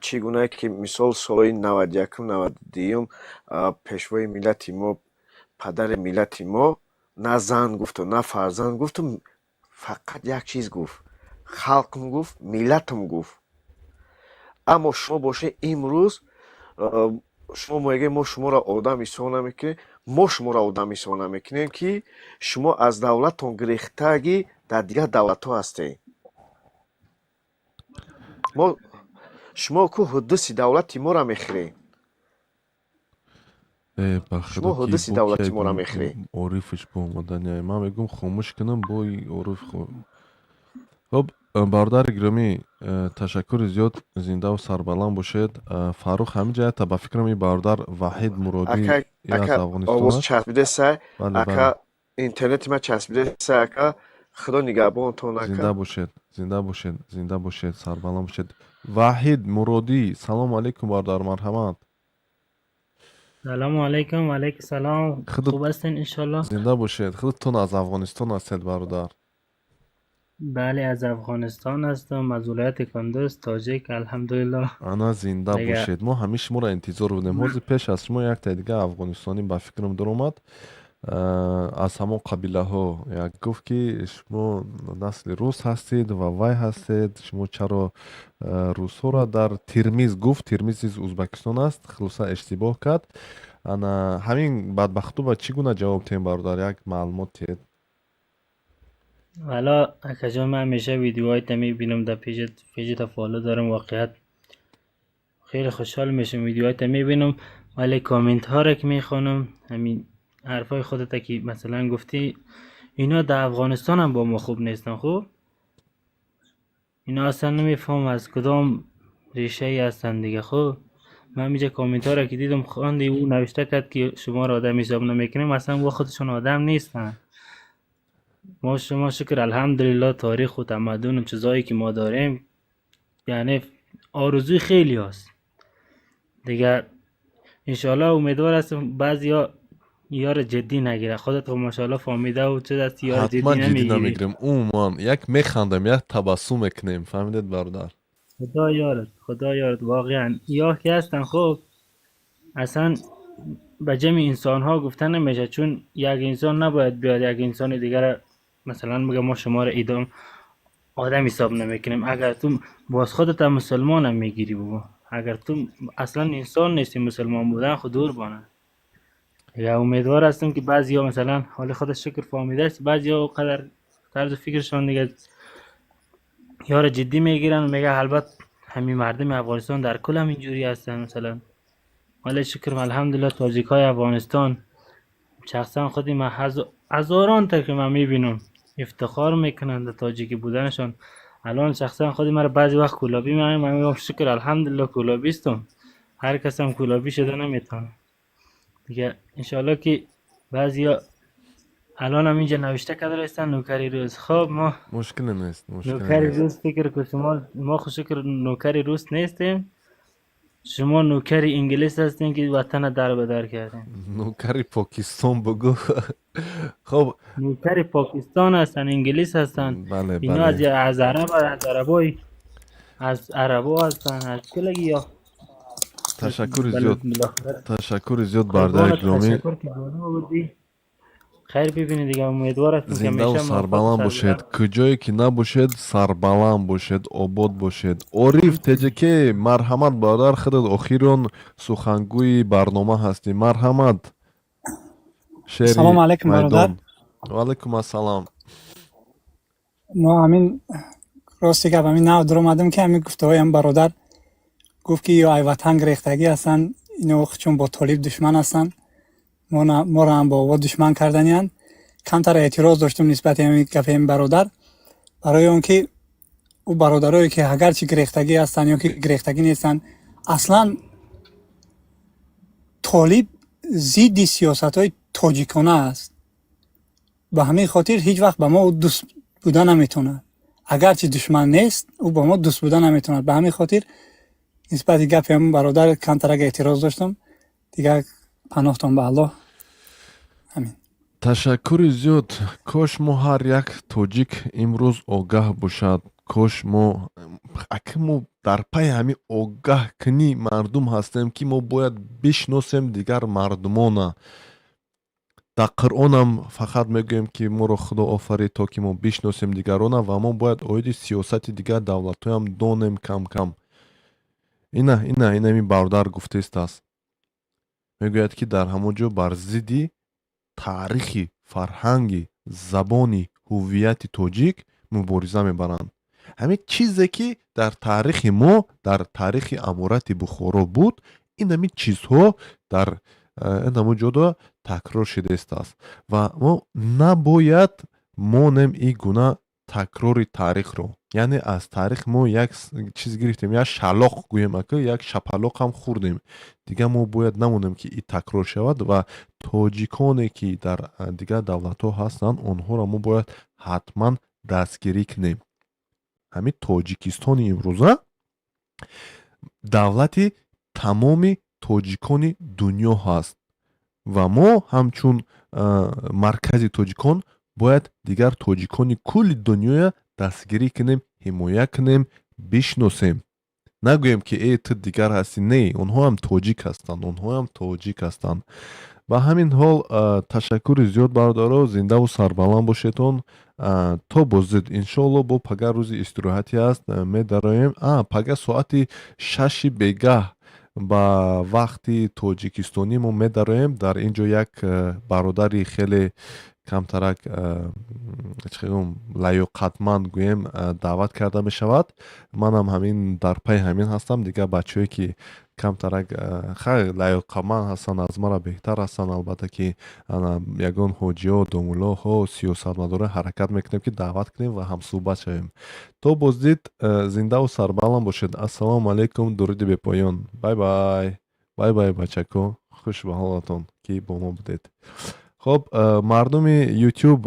چگونه که مثال سالهای 91 92 پیشوای ملت ما پدر ملت ما نه زن گفت و نه فرزند گفت و فقط یک چیز گفت خلقم گفت ملتم گفت. اما شما باشه امروز شما میگه ما شما را آدم حساب نمیکنیم. ما شما را آدم حساب نمیکنیم که شما از دولتتون گریختگی در دیگر دولت ها هستید. شما که حدث دولتی ما را میخورید. شما حدث دولتی ما را میخورید. عارفش با اومدن من میگم خاموش کنم با عارف. خب برادر گرامی تشکر زیاد. زنده و سربلند باشید. فاروق همین جای تا به فکرم این برادر وحید مرادی از افغانستان آواز چسبیده سه اکا اینترنت ما چسبیده سه اکا خدا نگهبانتون اکا. زنده باشید سربلند باشید. وحید مرادی سلام علیکم برادر مرحمت. سلام علیکم و علیکم سلام. خوب هستین انشالله؟ زنده باشید. خودتون از افغانستان هستید برادر؟ بله از افغانستان هستم، از ولایت کندوز تاجیک. الحمدلله. انا زنده باشید. ما همیشه شما را انتظار بودیم. روز پیش از شما یک تا دیگه افغانستانی به فکرم در اومد از همون قبیله ها یک گفت که شما نسل روس هستید و وای هستید. شما چرا روس ها را در ترمیز گفت؟ ترمیز از ازبکستان است. خلاصه اشتباه کرد. انا همین بدبختو با چگونه جواب تیم برادر یک معلومات تید؟ حالا اکجا من همیشه ویدیوهای تا میبینم در پیجت فالو دارم. واقعیت خیلی خوشحال میشم ویدیوهای تا میبینم، ولی کامنت ها را که میخونم همین حرفای خودت که مثلا گفتی اینا در افغانستان هم با ما خوب نیستن. خوب اینا اصلا نمیفهم از کدام ریشه ای هستن دیگه. خوب من اینجا کامنت ها را که دیدم خواندی او نوشته کرد که شما را آدم حساب نمیکنیم، اصلا و خودشون آدم نیستن. ما شما شکر الحمدلله تاریخ و تمدن و چیزایی که ما داریم یعنی آرزوی خیلی هست دیگه. انشالله امیدوار هستم بعضی ها یار جدی نگیره. خودت ماشاءالله فهمیده و چه دست یار جدی حتما جدی نمیگیری. نمیگیریم. عموما یک میخندم یک تبسم میکنیم. فهمیدید برادر؟ خدا یارت واقعا یا که هستن. خب اصلا به جمع انسان ها گفتن نمیشه، چون یک انسان نباید بیاد یک انسان دیگر مثلا بگه ما شما را آدم حساب نمیکنیم. اگر تو باز خودت هم مسلمان هم میگیری بابا، اگر تو اصلا انسان نیستی مسلمان بودن خود دور بانه. یا امیدوار هستم که بعضی ها مثلا حال خودش شکر فهمیده است، بعضی ها قدر طرز فکرشان دیگه یار جدی میگیرن و میگه البته همین مردم افغانستان در کل هم اینجوری هستن. مثلا ولی شکر الحمدلله تاجیک های افغانستان شخصا خودی من هزاران تا که من میبینم افتخار میکنن در تاجیکی بودنشان. الان شخصا خودی من بعضی وقت کلابی من میگم شکر الحمدلله کلابیستم. هر کس هم کلابی شده نمیتونه دیگه. انشالله که بعضیا الان هم اینجا نوشته کرده هستن نوکری روز. خب ما مشکل نیست. نوکری روز فکر که ما خوش شکر نوکری روز نیستیم. شما نوکری انگلیس هستین که وطن در به در کردین. نوکری پاکستان بگو. خب نوکری پاکستان هستن، انگلیس هستن. بله اینا از عربا هستن. از کلگی یا تشکر زیاد برادر گرامی. خیر ببینید دیگه. امیدوار هستم که زنده و سربلند باشید. کجایی که نباشید سربلند باشید، آباد باشید. عارف تجکی مرحمت برادر خودت آخرون سخنگوی برنامه هستی. مرحمت. سلام علیکم برادر. و علیکم السلام. ما همین راستی که همین نو در اومدم که همین گفته های هم برادر گفت که یا ای وطن گریختگی هستن، اینو چون با طالب دشمن هستن، ما را هم با او دشمن کردنیان. کمتر اعتراض داشتم نسبت همین گفت این برادر، برای اون که او برادرایی که اگرچه گریختگی هستن یا که گریختگی نیستن، اصلا طالب ضد سیاست های تاجیکانه است. به همین خاطر هیچ وقت به ما دوست بودن نمیتونه. اگرچه دشمن نیست او با ما دوست بودن نمیتونه. به همین خاطر نسبت گپ همون برادر کمتر اگه اعتراض داشتم دیگه پناهتون به الله. همین. تشکر زیاد. کاش ما هر یک تاجیک امروز آگاه باشد. کاش ما اکمو در پای همین آگاه کنی مردم هستیم که ما باید بشناسیم دیگر مردمانه. در قرآن هم فقط میگویم که ما رو خدا آفرید تا که ما بشناسیم دیگرانه و ما باید اوید سیاست دیگر دولت هم دانیم کم کم. این برادر گفته است. میگوید که در همونجا بر ضد تاریخی، فرهنگی، زبانی، هویت تاجیک مبارزه میبرند. همین چیزی که در تاریخ ما، در تاریخ امارت بخارا بود، این همین چیزها در این همونجا تکرار شده است و ما نباید مانیم این گونه تکرار تاریخ رو. یعنی از تاریخ ما یک چیز گرفتیم، یک شلاق گویم که یک شپلاق هم خوردیم دیگه. ما باید نمونیم که این تکرار شود و تاجیکانی که در دیگه دولت ها هستن آنها را ما باید حتما دستگیری کنیم. همین تاجیکستان امروزه دولت تمام تاجیکان دنیا هست و ما همچون مرکز تاجیکان باید دیگر تاجیکان کل دنیا دستگیری کنیم، حمایت کنیم، بشناسیم. نگویم که ای تو دیگر هستی. نه، اونها هم تاجیک هستند. با همین حال تشکر زیاد برادرها. زنده و سربلند باشیدون. تا بازدید انشالله. با پگه روز استراحتی است می داریم. پگه ساعت 6 بیگه با وقتی تاجیکستانی ما می داریم. در اینجا یک برادری خیلی камтарак чӣ гӯям лаёқатманд гӯем даъват карда мешавад. Манам ҳамин дар пай ҳамин ҳастам. Дигар бачаҳое ки камтарак хеле лаёқатманд ҳастанд, аз мара беҳтар ҳастанд, албатта ки ягон ҳоҷиҳо, домулоҳо, сиёсатмадорон ҳаракат мекунем ки даъват кунем ва ҳамсӯҳбат шавем. То боздид, зиндаву сарбаланд бошед. Ассалому алайкум, дуруди бепоён. Бай бай бачако, хуш ба ҳолатон ки бо мо будед. خب مردم یوتیوب